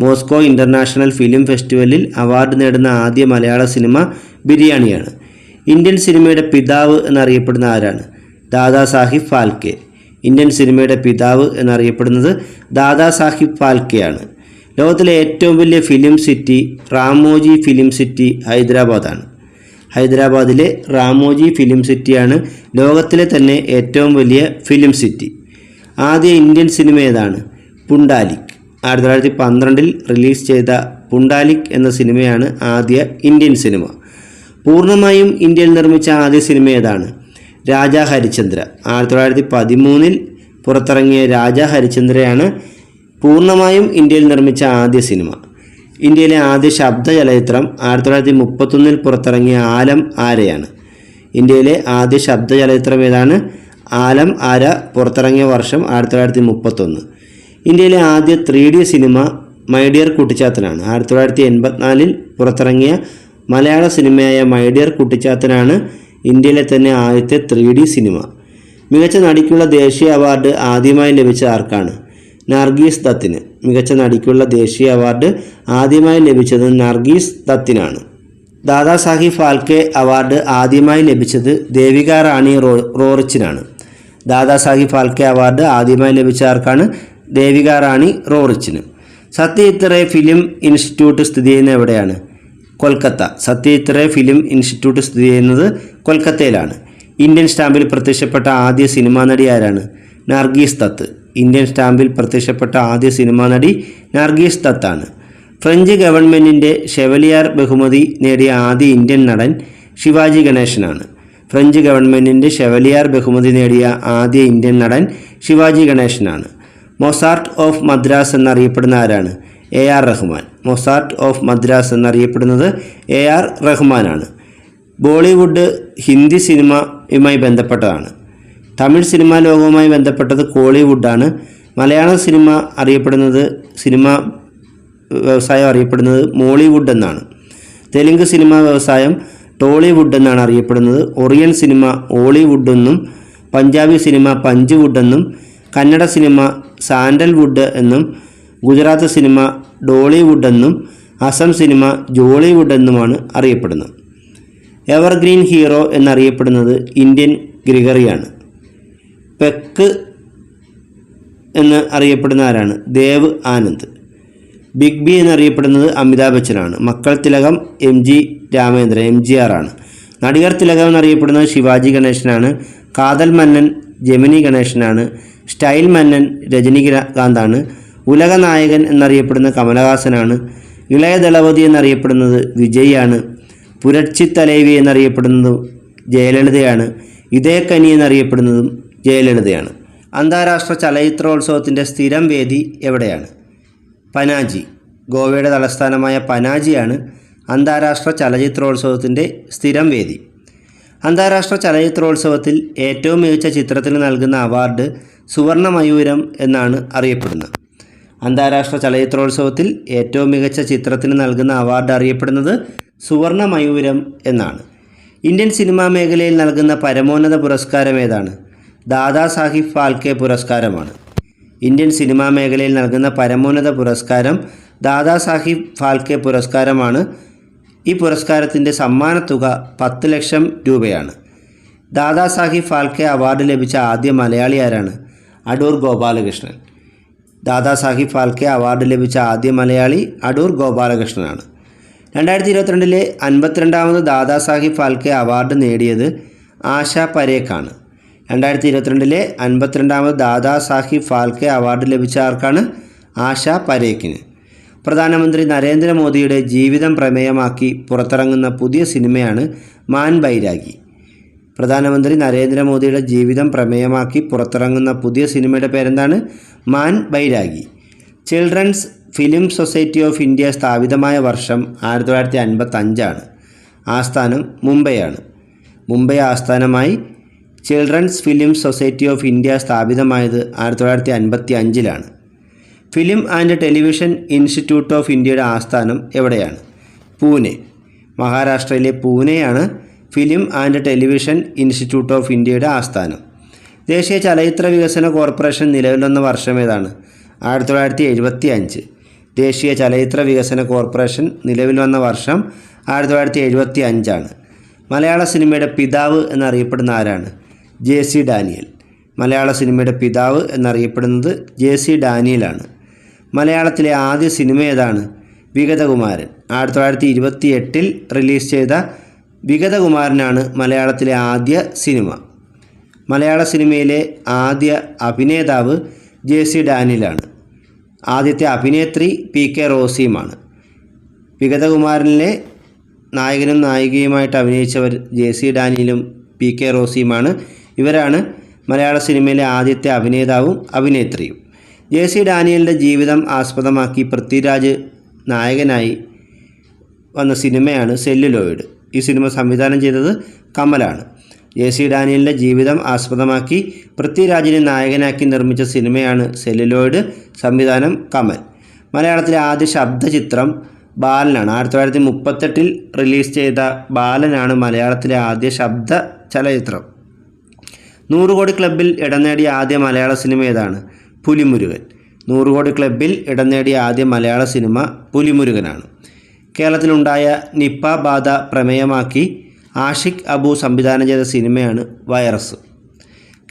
മോസ്കോ ഇൻ്റർനാഷണൽ ഫിലിം ഫെസ്റ്റിവലിൽ അവാർഡ് നേടുന്ന ആദ്യ മലയാള സിനിമ ബിരിയാണിയാണ്. ഇന്ത്യൻ സിനിമയുടെ പിതാവ് എന്നറിയപ്പെടുന്ന ആരാണ്? ദാദാ സാഹിബ് ഫാൽക്കെ. ഇന്ത്യൻ സിനിമയുടെ പിതാവ് എന്നറിയപ്പെടുന്നത് ദാദാ സാഹിബ് ഫാൽക്കെയാണ്. ലോകത്തിലെ ഏറ്റവും വലിയ film city Ramoji film city ഹൈദരാബാദാണ്. ഹൈദരാബാദിലെ റാമോജി ഫിലിം സിറ്റിയാണ് ലോകത്തിലെ തന്നെ ഏറ്റവും വലിയ ഫിലിം സിറ്റി. ആദ്യ ഇന്ത്യൻ സിനിമ ഏതാണ്? പുണ്ടാലിക്. 1912 റിലീസ് ചെയ്ത പുണ്ടാലിക് എന്ന സിനിമയാണ് ആദ്യ ഇന്ത്യൻ സിനിമ. പൂർണ്ണമായും ഇന്ത്യയിൽ നിർമ്മിച്ച ആദ്യ സിനിമ ഏതാണ്? രാജാ ഹരിചന്ദ്ര. 1913 പുറത്തിറങ്ങിയ രാജാ ഹരിചന്ദ്രയാണ് പൂർണ്ണമായും ഇന്ത്യയിൽ നിർമ്മിച്ച ആദ്യ സിനിമ. ഇന്ത്യയിലെ ആദ്യ ശബ്ദ ചലച്ചിത്രം 1931 പുറത്തിറങ്ങിയ ആലം ആരയാണ്. ഇന്ത്യയിലെ ആദ്യ ശബ്ദ ചലച്ചിത്രം ഏതാണ്? ആലം ആര പുറത്തിറങ്ങിയ വർഷം 1931. ഇന്ത്യയിലെ ആദ്യ 3D സിനിമ മൈ ഡിയർ കുട്ടിച്ചാത്തനാണ്. 1984 പുറത്തിറങ്ങിയ മലയാള സിനിമയായ മൈ ഡിയർ കുട്ടിച്ചാത്തനാണ് ഇന്ത്യയിലെ തന്നെ ആദ്യത്തെ 3D സിനിമ. മികച്ച നടിക്കുള്ള ദേശീയ അവാർഡ് ആദ്യമായി ലഭിച്ച ആർക്കാണ്? നർഗീസ് ദത്തിന്. മികച്ച നടിക്കുള്ള ദേശീയ അവാർഡ് ആദ്യമായി ലഭിച്ചത് നർഗീസ് ദത്തിനാണ്. ദാദാ സാഹിബ് ഫാൽക്കെ അവാർഡ് ആദ്യമായി ലഭിച്ചത് ദേവിക റാണി റോറിച്ചിനാണ്. ദാദാ സാഹിബ് ഫാൽക്കെ അവാർഡ് ആദ്യമായി ലഭിച്ച ആർക്കാണ്? ദേവിക റാണി റോറിച്ചിന്. സത്യജിത് റേ ഫിലിം ഇൻസ്റ്റിറ്റ്യൂട്ട് സ്ഥിതി ചെയ്യുന്നത് എവിടെയാണ്? കൊൽക്കത്ത. സത്യജിത് റേ ഫിലിം ഇൻസ്റ്റിറ്റ്യൂട്ട് സ്ഥിതി ചെയ്യുന്നത് കൊൽക്കത്തയിലാണ്. ഇന്ത്യൻ സ്റ്റാമ്പിൽ പ്രത്യക്ഷപ്പെട്ട ആദ്യ സിനിമാ നടി ആരാണ്? നർഗീസ് ദത്ത്. ഇന്ത്യൻ സ്റ്റാമ്പിൽ പ്രത്യക്ഷപ്പെട്ട ആദ്യ സിനിമാ നടി നർഗീസ് ദത്താണ്. ഫ്രഞ്ച് ഗവൺമെൻറ്റിൻ്റെ ഷെവലിയർ ബഹുമതി നേടിയ ആദ്യ ഇന്ത്യൻ നടൻ ശിവാജി ഗണേശനാണ്. ഫ്രഞ്ച് ഗവൺമെൻറ്റിൻ്റെ ഷെവലിയർ ബഹുമതി നേടിയ ആദ്യ ഇന്ത്യൻ നടൻ ശിവാജി ഗണേശനാണ്. മൊസാർട്ട് ഓഫ് മദ്രാസ് എന്നറിയപ്പെടുന്ന ആരാണ്? AR Rahman. Mozart of Madras എന്നറിയപ്പെടുന്നത് AR റഹ്മാനാണ്. ബോളിവുഡ് ഹിന്ദി സിനിമയുമായി ബന്ധപ്പെട്ടതാണ്. തമിഴ് സിനിമാ ലോകവുമായി ബന്ധപ്പെട്ടത് കോളിവുഡാണ്. മലയാളം സിനിമാ വ്യവസായം അറിയപ്പെടുന്നത് മോളിവുഡ് എന്നാണ്. തെലുങ്ക് സിനിമാ വ്യവസായം ടോളിവുഡ് എന്നാണ് അറിയപ്പെടുന്നത്. ഒറിയൻ സിനിമ ഓളിവുഡ് എന്നും, പഞ്ചാബി സിനിമ പഞ്ച്വുഡ് എന്നും, കന്നഡ സിനിമ സാൻഡൽവുഡ് എന്നും, ഗുജറാത്ത് സിനിമ ഡോളിവുഡ് എന്നും, അസം സിനിമ ജോളിവുഡ് എന്നുമാണ് അറിയപ്പെടുന്നത്. എവർഗ്രീൻ ഹീറോ എന്നറിയപ്പെടുന്നത് ഇന്ത്യൻ ഗ്രിഗറിയാണ്. പെക്ക് എന്ന് അറിയപ്പെടുന്ന ആരാണ്? ദേവ് ആനന്ദ്. ബിഗ് ബി എന്നറിയപ്പെടുന്നത് അമിതാഭ് ബച്ചനാണ്. മക്കൾ തിലകം MGR ആണ്. നടികർ തിലകം എന്നറിയപ്പെടുന്നത് ശിവാജി ഗണേശനാണ്. കാതൽ മന്നൻ ജെമിനി ഗണേശനാണ്. സ്റ്റൈൽ മന്നൻ രജനികാന്താണ്. ഉലക നായകൻ എന്നറിയപ്പെടുന്ന കമലഹാസനാണ്. ഇളയ ദളപതി എന്നറിയപ്പെടുന്നത് വിജയാണ്. പുരട്ചി തലൈവി എന്നറിയപ്പെടുന്നതും ജയലളിതയാണ്. ഇതേക്കനി എന്നറിയപ്പെടുന്നതും ജയലളിതയാണ്. അന്താരാഷ്ട്ര ചലച്ചിത്രോത്സവത്തിൻ്റെ സ്ഥിരം വേദി എവിടെയാണ്? പനാജി. ഗോവയുടെ തലസ്ഥാനമായ പനാജിയാണ് അന്താരാഷ്ട്ര ചലച്ചിത്രോത്സവത്തിൻ്റെ സ്ഥിരം വേദി. അന്താരാഷ്ട്ര ചലച്ചിത്രോത്സവത്തിൽ ഏറ്റവും മികച്ച ചിത്രത്തിന് നൽകുന്ന അവാർഡ് സുവർണ മയൂരം എന്നാണ് അറിയപ്പെടുന്നത്. അന്താരാഷ്ട്ര ചലച്ചിത്രോത്സവത്തിൽ ഏറ്റവും മികച്ച ചിത്രത്തിന് നൽകുന്ന അവാർഡ് അറിയപ്പെടുന്നത് സുവർണ മയൂരം എന്നാണ്. ഇന്ത്യൻ സിനിമാ മേഖലയിൽ നൽകുന്ന പരമോന്നത പുരസ്കാരം ഏതാണ്? ദാദാ സാഹിബ് ഫാൽക്കെ പുരസ്കാരമാണ്. ഇന്ത്യൻ സിനിമാ മേഖലയിൽ നൽകുന്ന പരമോന്നത പുരസ്കാരം ദാദാ സാഹിബ് ഫാൽക്കെ പുരസ്കാരമാണ്. ഈ പുരസ്കാരത്തിൻ്റെ സമ്മാനത്തുക 10 ലക്ഷം രൂപയാണ്. ദാദാ സാഹിബ് ഫാൽക്കെ അവാർഡ് ലഭിച്ച ആദ്യ മലയാളി ആരാണ്? അടൂർ ഗോപാലകൃഷ്ണൻ. ദാദാ സാഹിബ് ഫാൽക്കെ അവാർഡ് ലഭിച്ച ആദ്യ മലയാളി അടൂർ ഗോപാലകൃഷ്ണനാണ്. 2022 52ാമത് ദാദാ സാഹിബ് ഫാൽക്കെ അവാർഡ് നേടിയത് ആശ പരേഖാണ്. 2022 52ാമത് ദാദാ സാഹിബ് ഫാൽക്കെ അവാർഡ് ലഭിച്ച ആർക്കാണ്? ആശ പരേഖിന്. പ്രധാനമന്ത്രി നരേന്ദ്രമോദിയുടെ ജീവിതം പ്രമേയമാക്കി പുറത്തിറങ്ങുന്ന പുതിയ സിനിമയാണ് മാൻ ബൈരാഗി. പ്രധാനമന്ത്രി നരേന്ദ്രമോദിയുടെ ജീവിതം പ്രമേയമാക്കി പുറത്തിറങ്ങുന്ന പുതിയ സിനിമയുടെ പേരെന്താണ്? Man Bairagi. Children's film society of India സ്ഥാപിതമായ വർഷം 1955 ആസ്ഥാനം മുംബൈയാണ്. മുംബൈ ആസ്ഥാനമായി children's film society of India സ്ഥാപിതമായത് 1955 film and television institute of ഇന്ത്യയുടെ ആസ്ഥാനം എവിടെയാണ്? പൂനെ. മഹാരാഷ്ട്രയിലെ പൂനെയാണ് film and television institute of ഇന്ത്യയുടെ ആസ്ഥാനം. ദേശീയ ചലച്ചിത്ര വികസന കോർപ്പറേഷൻ നിലവിൽ വന്ന വർഷം ഏതാണ്? 1975. ദേശീയ ചലച്ചിത്ര വികസന കോർപ്പറേഷൻ നിലവിൽ വന്ന വർഷം 1975. മലയാള സിനിമയുടെ പിതാവ് എന്നറിയപ്പെടുന്ന ആരാണ്? JC Daniel. മലയാള സിനിമയുടെ പിതാവ് എന്നറിയപ്പെടുന്നത് JC ഡാനിയലാണ്. മലയാളത്തിലെ ആദ്യ സിനിമ ഏതാണ്? വിഗതകുമാരൻ. 1928 റിലീസ് ചെയ്ത വിഗതകുമാരനാണ് മലയാളത്തിലെ ആദ്യ സിനിമ. മലയാള സിനിമയിലെ ആദ്യ അഭിനേതാവ് JC ഡാനിയലാണ്. ആദ്യത്തെ അഭിനേത്രി PK റോസിയുമാണ്. വിഗതകുമാരനിലെ നായകനും നായികയുമായിട്ട് അഭിനയിച്ചവർ JC ഡാനിയലും PK റോസിയുമാണ്. ഇവരാണ് മലയാള സിനിമയിലെ ആദ്യത്തെ അഭിനേതാവും അഭിനേത്രിയും. JC ഡാനിയലിൻ്റെ ജീവിതം ആസ്പദമാക്കി പൃഥ്വിരാജ് നായകനായി വന്ന സിനിമയാണ് സെല്ലുലോയിഡ്. ഈ സിനിമ സംവിധാനം ചെയ്തത് കമലാണ്. JC ഡാനിയലിൻ്റെ ജീവിതം ആസ്പദമാക്കി പൃഥ്വിരാജിനെ നായകനാക്കി നിർമ്മിച്ച സിനിമയാണ് സെല്ലുലോയിഡ്, സംവിധാനം കമൽ. മലയാളത്തിലെ ആദ്യ ശബ്ദചിത്രം ബാലനാണ്. 1938 റിലീസ് ചെയ്ത ബാലനാണ് മലയാളത്തിലെ ആദ്യ ശബ്ദ ചലച്ചിത്രം. 100 കോടി ക്ലബ്ബിൽ ഇടം നേടിയ ആദ്യ മലയാള സിനിമ ഏതാണ്? പുലിമുരുകൻ. 100 കോടി ക്ലബ്ബിൽ ഇടം നേടിയ ആദ്യ മലയാള സിനിമ പുലിമുരുകനാണ്. കേരളത്തിലുണ്ടായ നിപ്പ ബാധ പ്രമേയമാക്കി ആഷിഖ് അബു സംവിധാനം ചെയ്ത സിനിമയാണ് വൈറസ്.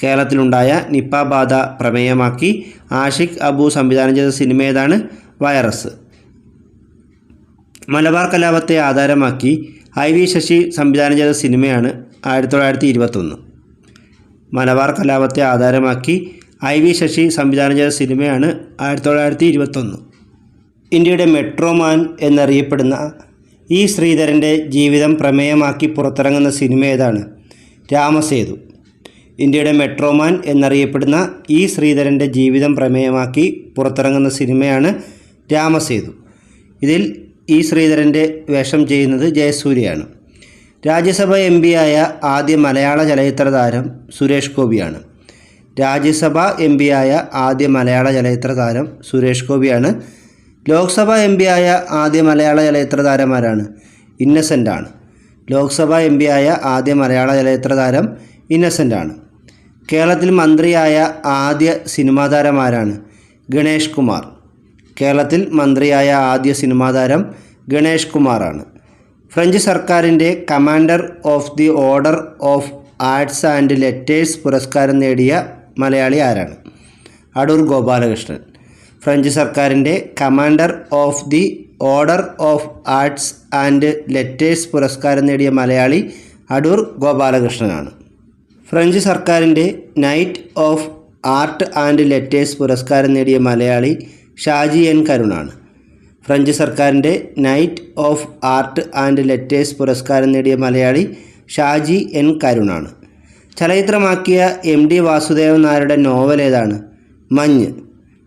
കേരളത്തിലുണ്ടായ നിപ്പ ബാധ പ്രമേയമാക്കി ആഷിഖ് അബു സംവിധാനം ചെയ്ത സിനിമ ഏതാണ്? വൈറസ്. മലബാർ കലാപത്തെ ആധാരമാക്കി IV ശശി സംവിധാനം ചെയ്ത സിനിമയാണ് 1921. മലബാർ കലാപത്തെ ആധാരമാക്കി IV ശശി സംവിധാനം ചെയ്ത സിനിമയാണ് 1921. ഇന്ത്യയുടെ മെട്രോമാൻ എന്നറിയപ്പെടുന്ന E. ശ്രീധരൻ്റെ ജീവിതം പ്രമേയമാക്കി പുറത്തിറങ്ങുന്ന സിനിമ ഏതാണ്? രാമസേതു. ഇന്ത്യയുടെ മെട്രോമാൻ എന്നറിയപ്പെടുന്ന E. ശ്രീധരൻ്റെ ജീവിതം പ്രമേയമാക്കി പുറത്തിറങ്ങുന്ന സിനിമയാണ് രാമസേതു. ഇതിൽ E. ശ്രീധരൻ്റെ വേഷം ചെയ്യുന്നത് ജയസൂര്യയാണ്. രാജ്യസഭ MP ആയ ആദ്യ മലയാള ചലച്ചിത്ര താരം സുരേഷ് ഗോപിയാണ്. രാജ്യസഭ MP ആയ ആദ്യ മലയാള ചലച്ചിത്ര താരം സുരേഷ് ഗോപിയാണ്. ലോക്സഭ MP ആയ ആദ്യ മലയാള ചലച്ചിത്ര താരമാരാണ്? ഇന്നസെൻ്റാണ്. ലോക്സഭ MP ആയ ആദ്യ മലയാള ചലച്ചിത്ര താരം ഇന്നസെൻ്റാണ്. കേരളത്തിൽ മന്ത്രിയായ ആദ്യ സിനിമാ താരമാരാണ്? ഗണേഷ് കുമാർ. കേരളത്തിൽ മന്ത്രിയായ ആദ്യ സിനിമാ താരം ഗണേഷ് കുമാറാണ്. ഫ്രഞ്ച് സർക്കാരിൻ്റെ commander of the order of arts and letters പുരസ്കാരം നേടിയ മലയാളി ആരാണ്? അടൂർ ഗോപാലകൃഷ്ണൻ. ഫ്രഞ്ച് സർക്കാരിൻ്റെ commander of the order of arts and letters പുരസ്കാരം നേടിയ മലയാളി അടൂർ ഗോപാലകൃഷ്ണനാണ്. ഫ്രഞ്ച് സർക്കാരിൻ്റെ knight of art and letters പുരസ്കാരം നേടിയ മലയാളി ഷാജി N. കരുണാണ്. ഫ്രഞ്ച് സർക്കാരിൻ്റെ knight of art and letters പുരസ്കാരം നേടിയ മലയാളി ഷാജി N. കരുണാണ്. ചലച്ചിത്രമാക്കിയ MD വാസുദേവൻ നായരുടെ നോവൽ ഏതാണ്? മഞ്ഞ്.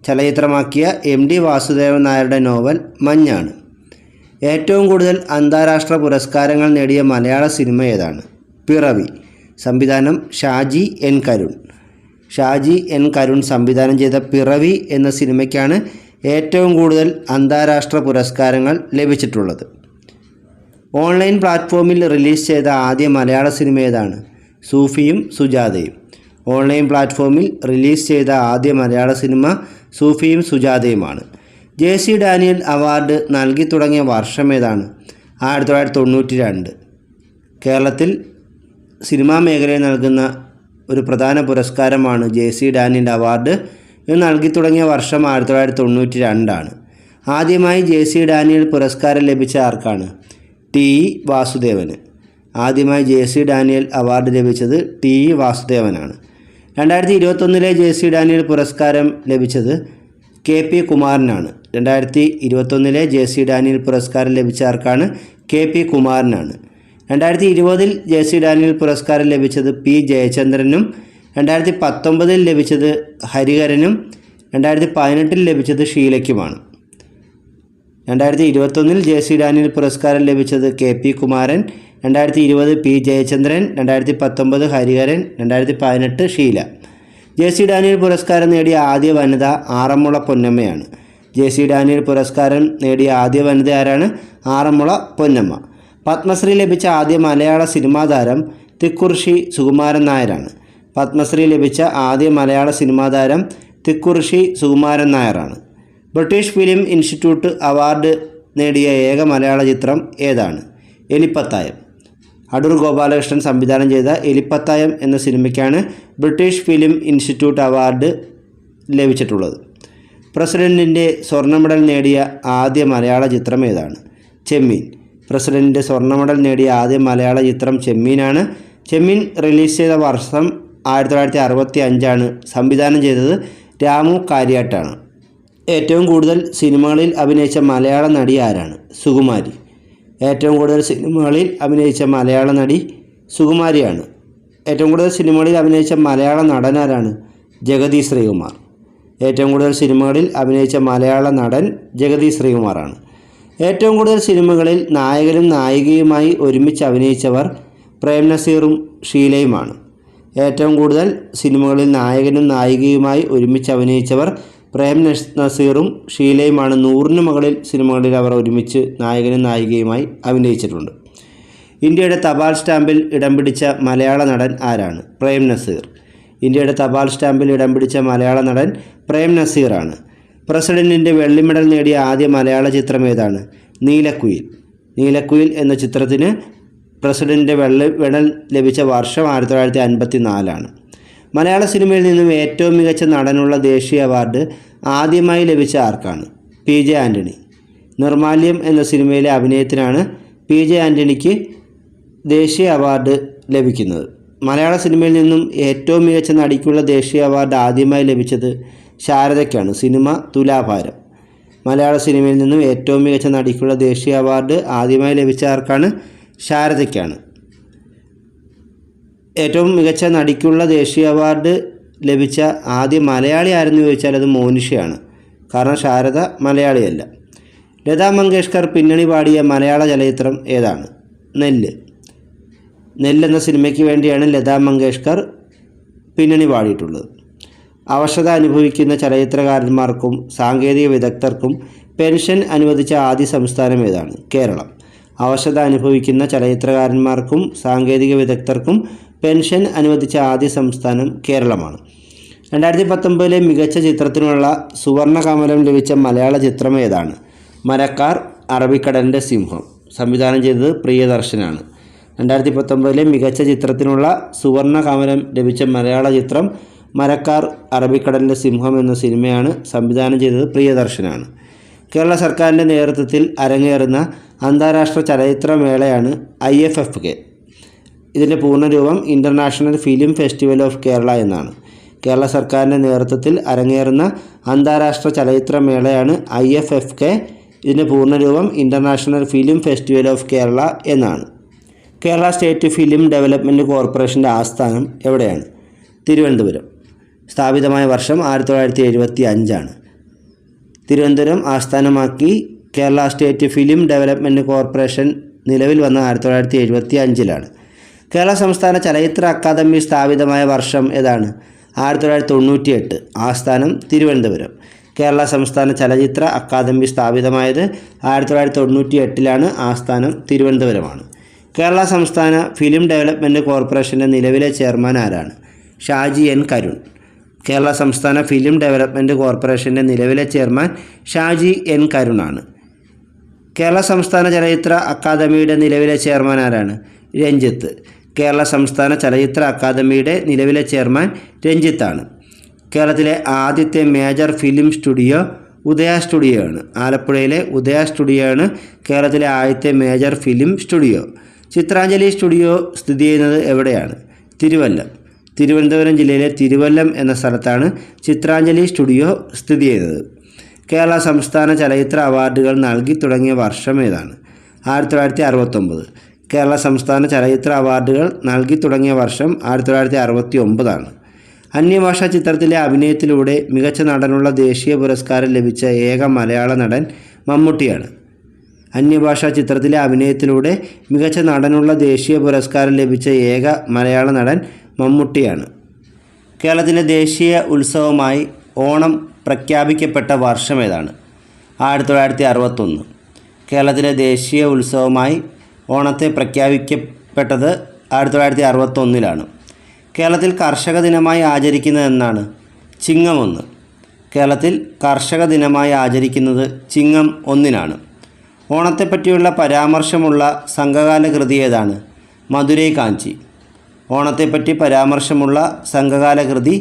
ചലച്ചിത്രമാക്കിയ MD വാസുദേവൻ നായരുടെ നോവൽ മഞ്ഞാണ്. ഏറ്റവും കൂടുതൽ അന്താരാഷ്ട്ര പുരസ്കാരങ്ങൾ നേടിയ മലയാള സിനിമ ഏതാണ്? പിറവി. സംവിധാനം ഷാജി N. കരുൺ. ഷാജി N. കരുൺ സംവിധാനം ചെയ്ത പിറവി എന്ന സിനിമയ്ക്കാണ് ഏറ്റവും കൂടുതൽ അന്താരാഷ്ട്ര പുരസ്കാരങ്ങൾ ലഭിച്ചിട്ടുള്ളത്. ഓൺലൈൻ പ്ലാറ്റ്ഫോമിൽ റിലീസ് ചെയ്ത ആദ്യ മലയാള സിനിമ ഏതാണ്? സൂഫിയും സുജാതയും. ഓൺലൈൻ പ്ലാറ്റ്ഫോമിൽ റിലീസ് ചെയ്ത ആദ്യ മലയാള സിനിമ സൂഫിയും സുജാതയുമാണ്. JC ഡാനിയൽ അവാർഡ് നൽകി തുടങ്ങിയ വർഷം ഏതാണ്? 1992. കേരളത്തിൽ സിനിമാ മേഖലയിൽ നൽകുന്ന ഒരു പ്രധാന പുരസ്കാരമാണ് JC ഡാനിയൽ അവാർഡ്. ഇത് നൽകി തുടങ്ങിയ വർഷം 1992 ആദ്യമായി JC ഡാനിയൽ പുരസ്കാരം ലഭിച്ച ആർക്കാണ്? TE വാസുദേവന്. ആദ്യമായി JC ഡാനിയൽ അവാർഡ് ലഭിച്ചത് TE വാസുദേവനാണ്. 2021 JC ഡാനിയൽ പുരസ്കാരം ലഭിച്ചത് KP കുമാറിനാണ്. 2021 JC ഡാനിയൽ പുരസ്കാരം ലഭിച്ച ആർക്കാണ്? KP കുമാറിനാണ്. 2020 JC ഡാനിയൽ പുരസ്കാരം ലഭിച്ചത് P ജയചന്ദ്രനും. 2019 ലഭിച്ചത് ഹരിഹരനും. 2018 ലഭിച്ചത് ഷീലയ്ക്കുമാണ്. 2021 JC ഡാനിയൽ പുരസ്കാരം ലഭിച്ചത് KP Kumaran, 2020 P Jayachandran, 2019 Hariharan, 2018 Sheela. JC Daniel പുരസ്കാരം നേടിയ ആദ്യ വനിത ആറന്മുള പൊന്നമ്മയാണ്. JC ഡാനിയൽ പുരസ്കാരം നേടിയ ആദ്യ വനിത ആരാണ്? ആറന്മുള പൊന്നമ്മ. പത്മശ്രീ ലഭിച്ച ആദ്യ മലയാള സിനിമാ താരം തിക്കുറിശ്ശി സുകുമാരൻ നായരാണ്. പത്മശ്രീ ലഭിച്ച ആദ്യ മലയാള സിനിമാ താരം തിക്കുറിശ്ശി സുകുമാരൻ നായരാണ്. ബ്രിട്ടീഷ് ഫിലിം ഇൻസ്റ്റിറ്റ്യൂട്ട് അവാർഡ് നേടിയ ഏക മലയാള ചിത്രം ഏതാണ്? എലിപ്പത്തായം. അടൂർ ഗോപാലകൃഷ്ണൻ സംവിധാനം ചെയ്ത എലിപ്പത്തായം എന്ന സിനിമയ്ക്കാണ് ബ്രിട്ടീഷ് ഫിലിം ഇൻസ്റ്റിറ്റ്യൂട്ട് അവാർഡ് ലഭിച്ചിട്ടുള്ളത്. പ്രസിഡൻറ്റിൻ്റെ സ്വർണ്ണ മെഡൽ നേടിയ ആദ്യ മലയാള ചിത്രം ഏതാണ്? ചെമ്മീൻ. പ്രസിഡൻറ്റിൻ്റെ സ്വർണ്ണ മെഡൽ നേടിയ ആദ്യ മലയാള ചിത്രം ചെമ്മീനാണ്. ചെമ്മീൻ റിലീസ് ചെയ്ത വർഷം 1965. സംവിധാനം ചെയ്തത് രാമു കാര്യാട്ടാണ്. ഏറ്റവും കൂടുതൽ സിനിമകളിൽ അഭിനയിച്ച മലയാള നടി ആരാണ്? സുകുമാരി. ഏറ്റവും കൂടുതൽ സിനിമകളിൽ അഭിനയിച്ച മലയാള നടി സുകുമാരിയാണ്. ഏറ്റവും കൂടുതൽ സിനിമകളിൽ അഭിനയിച്ച മലയാള നടനാരാണ്? ജഗതി ശ്രീകുമാർ. ഏറ്റവും കൂടുതൽ സിനിമകളിൽ അഭിനയിച്ച മലയാള നടൻ ജഗതി ശ്രീകുമാറാണ്. ഏറ്റവും കൂടുതൽ സിനിമകളിൽ നായകനും നായികയുമായി ഒരുമിച്ച് അഭിനയിച്ചവർ പ്രേം നസീറും ഷീലയുമാണ്. ഏറ്റവും കൂടുതൽ സിനിമകളിൽ നായകനും നായികയുമായി ഒരുമിച്ച് അഭിനയിച്ചവർ പ്രേം നസീറും ഷീലയുമാണ്. 100 മുകളിൽ സിനിമകളിൽ അവർ ഒരുമിച്ച് നായകനും നായികയുമായി അഭിനയിച്ചിട്ടുണ്ട്. ഇന്ത്യയുടെ തപാൽ സ്റ്റാമ്പിൽ ഇടം പിടിച്ച മലയാള നടൻ ആരാണ്? പ്രേം നസീർ. ഇന്ത്യയുടെ തപാൽ സ്റ്റാമ്പിൽ ഇടം പിടിച്ച മലയാള നടൻ പ്രേം നസീറാണ്. പ്രസിഡൻറ്റിൻ്റെ വെള്ളി മെഡൽ നേടിയ ആദ്യ മലയാള ചിത്രം ഏതാണ്? നീലക്കുയിൽ. നീലക്കുയിൽ എന്ന ചിത്രത്തിന് പ്രസിഡൻറ്റിൻ്റെ വെള്ളി മെഡൽ ലഭിച്ച വർഷം 1954. മലയാള സിനിമയിൽ നിന്നും ഏറ്റവും മികച്ച നടനുള്ള ദേശീയ അവാർഡ് ആദ്യമായി ലഭിച്ച ആർക്കാണ്? P J Antony. നിർമാല്യം എന്ന സിനിമയിലെ അഭിനയത്തിനാണ് പി ജെ ആൻ്റണിക്ക് ദേശീയ അവാർഡ് ലഭിക്കുന്നത്. മലയാള സിനിമയിൽ നിന്നും ഏറ്റവും മികച്ച നടിക്കുള്ള ദേശീയ അവാർഡ് ആദ്യമായി ലഭിച്ചത് ശാരദയ്ക്കാണ്. സിനിമ തുലാഭാരം. മലയാള സിനിമയിൽ നിന്നും ഏറ്റവും മികച്ച നടിക്കുള്ള ദേശീയ അവാർഡ് ആദ്യമായി ലഭിച്ച ആർക്കാണ്? ശാരദയ്ക്കാണ്. ഏറ്റവും മികച്ച നടിക്കുള്ള ദേശീയ അവാർഡ് ലഭിച്ച ആദ്യ മലയാളി ആരെന്ന് ചോദിച്ചാൽ അത് മോനിഷയാണ്. കാരണം ശാരദ മലയാളിയല്ല. ലതാ മങ്കേഷ്കർ പിന്നണി പാടിയ മലയാള ചലച്ചിത്രം ഏതാണ്? നെല്ല്. നെല്ല് എന്ന സിനിമയ്ക്ക് വേണ്ടിയാണ് ലതാ മങ്കേഷ്കർ പിന്നണി പാടിയിട്ടുള്ളത്. അവശത അനുഭവിക്കുന്ന ചലച്ചിത്രകാരന്മാർക്കും സാങ്കേതിക വിദഗ്ധർക്കും പെൻഷൻ അനുവദിച്ച ആദ്യ സംസ്ഥാനം ഏതാണ്? കേരളം. അവശത അനുഭവിക്കുന്ന ചലച്ചിത്രകാരന്മാർക്കും സാങ്കേതിക വിദഗ്ധർക്കും പെൻഷൻ അനുവദിച്ച ആദ്യ സംസ്ഥാനം കേരളമാണ്. 2019 മികച്ച ചിത്രത്തിനുള്ള സുവർണ കമലം ലഭിച്ച മലയാള ചിത്രം ഏതാണ്? മരക്കാർ, അറബിക്കടലിൻ്റെ സിംഹം. സംവിധാനം ചെയ്തത് പ്രിയദർശനാണ്. 2019 മികച്ച ചിത്രത്തിനുള്ള സുവർണ കമലം ലഭിച്ച മലയാള ചിത്രം മരക്കാർ, അറബിക്കടലിൻ്റെ സിംഹം എന്ന സിനിമയാണ്. സംവിധാനം ചെയ്തത് പ്രിയദർശനാണ്. കേരള സർക്കാരിൻ്റെ നേതൃത്വത്തിൽ അരങ്ങേറുന്ന അന്താരാഷ്ട്ര ചലച്ചിത്രമേളയാണ് IFFK. ഇതിൻ്റെ പൂർണ്ണരൂപം international film festival of Kerala എന്നാണ്. കേരള സർക്കാരിൻ്റെ നേതൃത്വത്തിൽ അരങ്ങേറുന്ന അന്താരാഷ്ട്ര ചലച്ചിത്രമേളയാണ് IFFK. ഇതിൻ്റെ പൂർണ്ണരൂപം international film festival of Kerala എന്നാണ്. കേരള സ്റ്റേറ്റ് ഫിലിം ഡെവലപ്മെൻറ്റ് കോർപ്പറേഷൻ്റെ ആസ്ഥാനം എവിടെയാണ്? തിരുവനന്തപുരം. സ്ഥാപിതമായ വർഷം 1975. തിരുവനന്തപുരം ആസ്ഥാനമാക്കി Kerala state film development corporation നിലവിൽ വന്ന 1975. കേരള സംസ്ഥാന ചലച്ചിത്ര അക്കാദമി സ്ഥാപിതമായ വർഷം ഏതാണ്? 1998. ആസ്ഥാനം തിരുവനന്തപുരം. കേരള സംസ്ഥാന ചലച്ചിത്ര അക്കാദമി സ്ഥാപിതമായത് 1998. ആസ്ഥാനം തിരുവനന്തപുരമാണ്. കേരള സംസ്ഥാന ഫിലിം ഡെവലപ്മെൻറ്റ് കോർപ്പറേഷൻ്റെ നിലവിലെ ചെയർമാൻ ആരാണ്? ഷാജി എൻ കരുൺ. കേരള സംസ്ഥാന ഫിലിം ഡെവലപ്മെൻറ്റ് കോർപ്പറേഷൻ്റെ നിലവിലെ ചെയർമാൻ ഷാജി എൻ കരുണാണ്. കേരള സംസ്ഥാന ചലച്ചിത്ര അക്കാദമിയുടെ നിലവിലെ ചെയർമാൻ ആരാണ്? രഞ്ജിത്ത്. കേരള സംസ്ഥാന ചലച്ചിത്ര അക്കാദമിയുടെ നിലവിലെ ചെയർമാൻ രഞ്ജിത്താണ്. കേരളത്തിലെ ആദ്യത്തെ മേജർ ഫിലിം സ്റ്റുഡിയോ ഉദയ സ്റ്റുഡിയോ ആണ്. ആലപ്പുഴയിലെ ഉദയ സ്റ്റുഡിയോ ആണ് കേരളത്തിലെ ആദ്യത്തെ major film studio. Chitranjali studio സ്ഥിതി ചെയ്യുന്നത് എവിടെയാണ്? തിരുവല്ലം. തിരുവനന്തപുരം ജില്ലയിലെ തിരുവല്ലം എന്ന സ്ഥലത്താണ് ചിത്രാഞ്ജലി സ്റ്റുഡിയോ സ്ഥിതി ചെയ്യുന്നത്. കേരള സംസ്ഥാന ചലച്ചിത്ര അവാർഡുകൾ നൽകി തുടങ്ങിയ വർഷം ഏതാണ്? 1969. കേരള സംസ്ഥാന ചലച്ചിത്ര അവാർഡുകൾ നൽകി തുടങ്ങിയ വർഷം 1969. അന്യഭാഷാ ചിത്രത്തിലെ അഭിനയത്തിലൂടെ മികച്ച നടനുള്ള ദേശീയ പുരസ്കാരം ലഭിച്ച ഏക മലയാള നടൻ മമ്മൂട്ടിയാണ്. അന്യഭാഷാ ചിത്രത്തിലെ അഭിനയത്തിലൂടെ മികച്ച നടനുള്ള ദേശീയ പുരസ്കാരം ലഭിച്ച ഏക മലയാള നടൻ മമ്മൂട്ടിയാണ്. കേരളത്തിലെ ദേശീയ ഉത്സവമായി ഓണം പ്രഖ്യാപിക്കപ്പെട്ട വർഷം ഏതാണ്? 1961. കേരളത്തിലെ ദേശീയ ഉത്സവമായി ഓണത്തെ പ്രഖ്യാപിക്കപ്പെട്ടത് 1961. കേരളത്തിൽ കർഷക ദിനമായി ആചരിക്കുന്നത് എന്നാണ്? ചിങ്ങം 1. കേരളത്തിൽ കർഷക ദിനമായി ആചരിക്കുന്നത് ചിങ്ങം 1-നാണ്. ഓണത്തെപ്പറ്റിയുള്ള പരാമർശമുള്ള സംഘകാല കൃതി ഏതാണ്? മധുരൈ കാഞ്ചി. ഓണത്തെപ്പറ്റി പരാമർശമുള്ള സംഘകാല കൃതി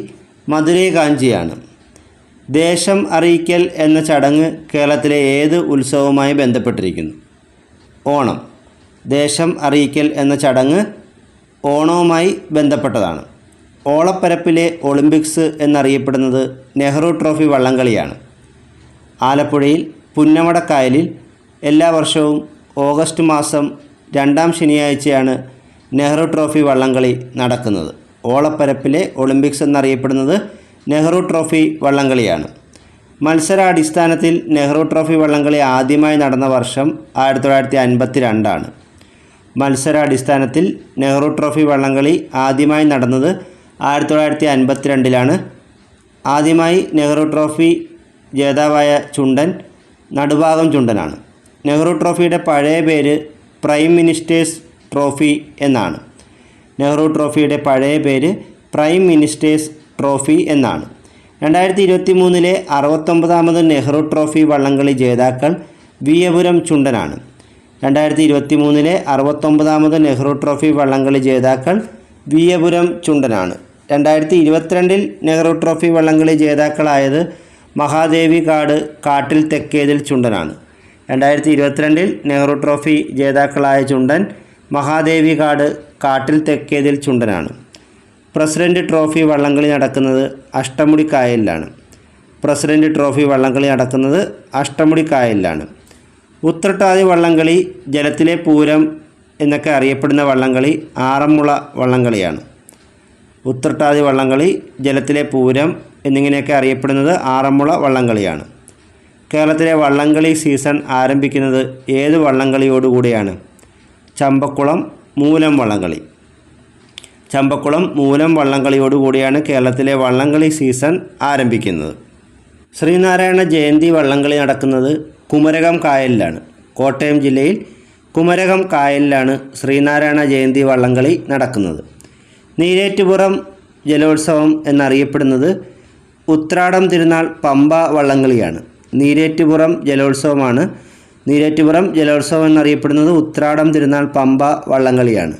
മധുരൈ കാഞ്ചിയാണ്. ദേശം അറിയിക്കൽ എന്ന ചടങ്ങ് കേരളത്തിലെ ഏത് ഉത്സവവുമായി ബന്ധപ്പെട്ടിരിക്കുന്നു? ഓണം. ദേശം അറിയിക്കൽ എന്ന ചടങ്ങ് ഓണവുമായി ബന്ധപ്പെട്ടതാണ്. ഓളപ്പരപ്പിലെ ഒളിമ്പിക്സ് എന്നറിയപ്പെടുന്നത് നെഹ്റു ട്രോഫി വള്ളംകളിയാണ്. ആലപ്പുഴയിൽ പുന്നമടക്കായലിൽ എല്ലാ വർഷവും ഓഗസ്റ്റ് മാസം 2-ാം ശനിയാഴ്ചയാണ് നെഹ്റു ട്രോഫി വള്ളംകളി നടക്കുന്നത്. ഓളപ്പരപ്പിലെ ഒളിമ്പിക്സ് എന്നറിയപ്പെടുന്നത് നെഹ്റു ട്രോഫി വള്ളംകളിയാണ്. മത്സരാടിസ്ഥാനത്തിൽ നെഹ്റു ട്രോഫി വള്ളംകളി ആദ്യമായി നടന്ന വർഷം 1952 മത്സരാടിസ്ഥാനത്തിൽ നെഹ്റു ട്രോഫി വള്ളംകളി ആദ്യമായി നടന്നത് 1952 ആദ്യമായി നെഹ്റു ട്രോഫി ജേതാവായ ചുണ്ടൻ നടുഭാഗം ചുണ്ടനാണ്. നെഹ്റു ട്രോഫിയുടെ പഴയ പേര് പ്രൈം മിനിസ്റ്റേഴ്സ് ട്രോഫി എന്നാണ്. നെഹ്റു ട്രോഫിയുടെ പഴയ പേര് പ്രൈം മിനിസ്റ്റേഴ്സ് ട്രോഫി എന്നാണ്. 2023 69ാമത് നെഹ്റു ട്രോഫി വള്ളംകളി ജേതാക്കൾ വിയപുരം ചുണ്ടനാണ്. 2023 69ാമത് നെഹ്റു ട്രോഫി വള്ളംകളി ജേതാക്കൾ വിയപുരം ചുണ്ടനാണ്. 2022 നെഹ്റു ട്രോഫി വള്ളംകളി ജേതാക്കളായത് മഹാദേവി കാട് കാട്ടിൽ തെക്കേതിൽ ചുണ്ടനാണ്. 2022 നെഹ്റു ട്രോഫി ജേതാക്കളായ ചുണ്ടൻ മഹാദേവി കാട് കാട്ടിൽ തെക്കേതിൽ ചുണ്ടനാണ്. പ്രസിഡന്റ് ട്രോഫി വള്ളംകളി നടക്കുന്നത് അഷ്ടമുടിക്കായലിലാണ്. പ്രസിഡന്റ് ട്രോഫി വള്ളംകളി നടക്കുന്നത് അഷ്ടമുടിക്കായലിലാണ്. ഉത്രട്ടാതി വള്ളംകളി, ജലത്തിലെ പൂരം എന്നൊക്കെ അറിയപ്പെടുന്ന വള്ളംകളി ആറന്മുള വള്ളംകളിയാണ്. ഉത്രട്ടാതി വള്ളംകളി, ജലത്തിലെ പൂരം എന്നിങ്ങനെയൊക്കെ അറിയപ്പെടുന്നത് ആറന്മുള വള്ളംകളിയാണ്. കേരളത്തിലെ വള്ളംകളി സീസൺ ആരംഭിക്കുന്നത് ഏത് വള്ളംകളിയോടുകൂടിയാണ്? ചമ്പക്കുളം മൂലം വള്ളംകളി. ചമ്പക്കുളം മൂലം വള്ളംകളിയോടുകൂടിയാണ് കേരളത്തിലെ വള്ളംകളി സീസൺ ആരംഭിക്കുന്നത്. ശ്രീനാരായണ ജയന്തി വള്ളംകളി നടക്കുന്നത് കുമരകം കായലിലാണ്. കോട്ടയം ജില്ലയിൽ കുമരകം കായലിലാണ് ശ്രീനാരായണ ജയന്തി വള്ളംകളി നടക്കുന്നത്. നീരേറ്റുപുറം ജലോത്സവം എന്നറിയപ്പെടുന്നത് ഉത്രാടം തിരുനാൾ പമ്പ വള്ളംകളിയാണ്. നീരേറ്റുപുറം ജലോത്സവമാണ്. നീരേറ്റുപുറം ജലോത്സവം എന്നറിയപ്പെടുന്നത് ഉത്രാടം തിരുനാൾ പമ്പ വള്ളംകളിയാണ്.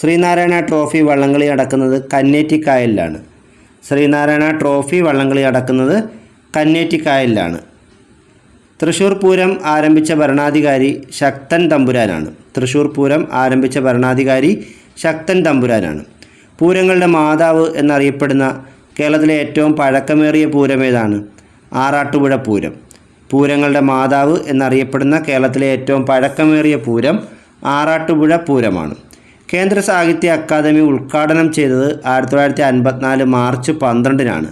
ശ്രീനാരായണ ട്രോഫി വള്ളംകളി നടക്കുന്നത് കന്നേറ്റിക്കായലിലാണ്. ശ്രീനാരായണ ട്രോഫി വള്ളംകളി നടക്കുന്നത് കന്നേറ്റിക്കായലിലാണ്. തൃശ്ശൂർ പൂരം ആരംഭിച്ച ഭരണാധികാരി ശക്തൻ തമ്പുരാനാണ്. തൃശ്ശൂർ പൂരം ആരംഭിച്ച ഭരണാധികാരി ശക്തൻ തമ്പുരാനാണ്. പൂരങ്ങളുടെ മാതാവ് എന്നറിയപ്പെടുന്ന കേരളത്തിലെ ഏറ്റവും പഴക്കമേറിയ പൂരമേതാണ്? ആറാട്ടുപുഴ പൂരം. പൂരങ്ങളുടെ മാതാവ് എന്നറിയപ്പെടുന്ന കേരളത്തിലെ ഏറ്റവും പഴക്കമേറിയ പൂരം ആറാട്ടുപുഴ പൂരമാണ്. കേന്ദ്ര സാഹിത്യ അക്കാദമി ഉദ്ഘാടനം ചെയ്തത് 1954 മാർച്ച് 12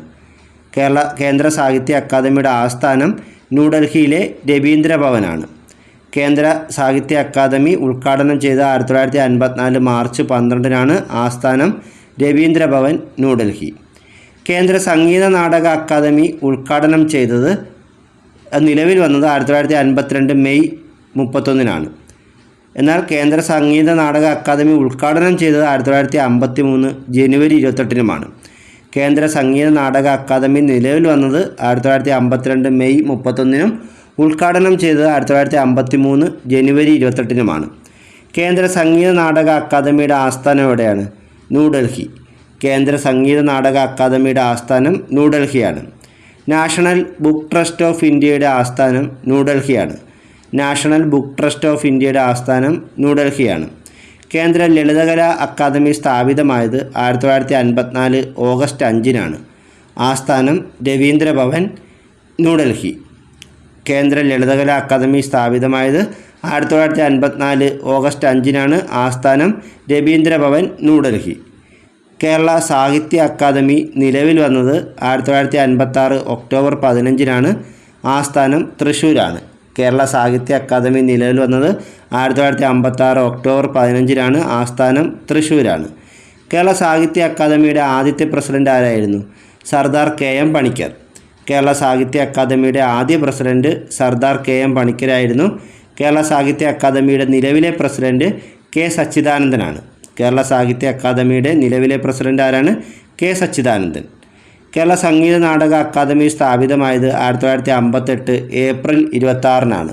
കേന്ദ്ര സാഹിത്യ അക്കാദമിയുടെ ആസ്ഥാനം ന്യൂഡൽഹിയിലെ രവീന്ദ്ര ഭവനാണ്. കേന്ദ്ര സാഹിത്യ അക്കാദമി ഉദ്ഘാടനം ചെയ്ത 1954 മാർച്ച് 12 ആസ്ഥാനം രവീന്ദ്ര ഭവൻ, ന്യൂഡൽഹി. കേന്ദ്ര സംഗീത നാടക അക്കാദമി ഉദ്ഘാടനം ചെയ്തത് നിലവിൽ വന്നത് 1952 മെയ് 31 എന്നാൽ കേന്ദ്ര സംഗീത നാടക അക്കാദമി ഉദ്ഘാടനം ചെയ്തത് 1953 ജനുവരി 28 കേന്ദ്ര സംഗീത നാടക അക്കാദമി നിലവിൽ വന്നത് 1952 മെയ് 31 ഉദ്ഘാടനം ചെയ്തത് 1953 ജനുവരി 28 കേന്ദ്ര സംഗീത നാടക അക്കാദമിയുടെ ആസ്ഥാനം എവിടെയാണ്? ന്യൂഡൽഹി. കേന്ദ്ര സംഗീത നാടക അക്കാദമിയുടെ ആസ്ഥാനം ന്യൂഡൽഹിയാണ്. നാഷണൽ ബുക്ക് ട്രസ്റ്റ് ഓഫ് ഇന്ത്യയുടെ ആസ്ഥാനം ന്യൂഡൽഹിയാണ്. നാഷണൽ ബുക്ക് ട്രസ്റ്റ് ഓഫ് ഇന്ത്യയുടെ ആസ്ഥാനം ന്യൂഡൽഹിയാണ്. കേന്ദ്ര ലളിതകലാ അക്കാദമി സ്ഥാപിതമായത് 1954 ഓഗസ്റ്റ് 5 ആസ്ഥാനം രവീന്ദ്ര ഭവൻ, ന്യൂഡൽഹി. കേന്ദ്ര ലളിതകലാ അക്കാദമി സ്ഥാപിതമായത് 1954 ഓഗസ്റ്റ് 5 ആസ്ഥാനം രവീന്ദ്ര ഭവൻ, ന്യൂഡൽഹി. കേരള സാഹിത്യ അക്കാദമി നിലവിൽ വന്നത് 1956 ഒക്ടോബർ 15 ആസ്ഥാനം തൃശ്ശൂരാണ്. കേരള സാഹിത്യ അക്കാദമി നിലവിൽ വന്നത് 1956 ഒക്ടോബർ 15 ആസ്ഥാനം തൃശ്ശൂരാണ്. കേരള സാഹിത്യ അക്കാദമിയുടെ ആദ്യത്തെ പ്രസിഡന്റ് ആരായിരുന്നു? സർദാർ KM പണിക്കർ. കേരള സാഹിത്യ അക്കാദമിയുടെ ആദ്യ പ്രസിഡന്റ് സർദാർ KM പണിക്കരായിരുന്നു. കേരള സാഹിത്യ അക്കാദമിയുടെ നിലവിലെ പ്രസിഡന്റ് K സച്ചിദാനന്ദനാണ്. കേരള സാഹിത്യ അക്കാദമിയുടെ നിലവിലെ പ്രസിഡന്റ് ആരാണ്? K സച്ചിദാനന്ദൻ. കേരള സംഗീത നാടക അക്കാദമി സ്ഥാപിതമായത് 1958 ഏപ്രിൽ 26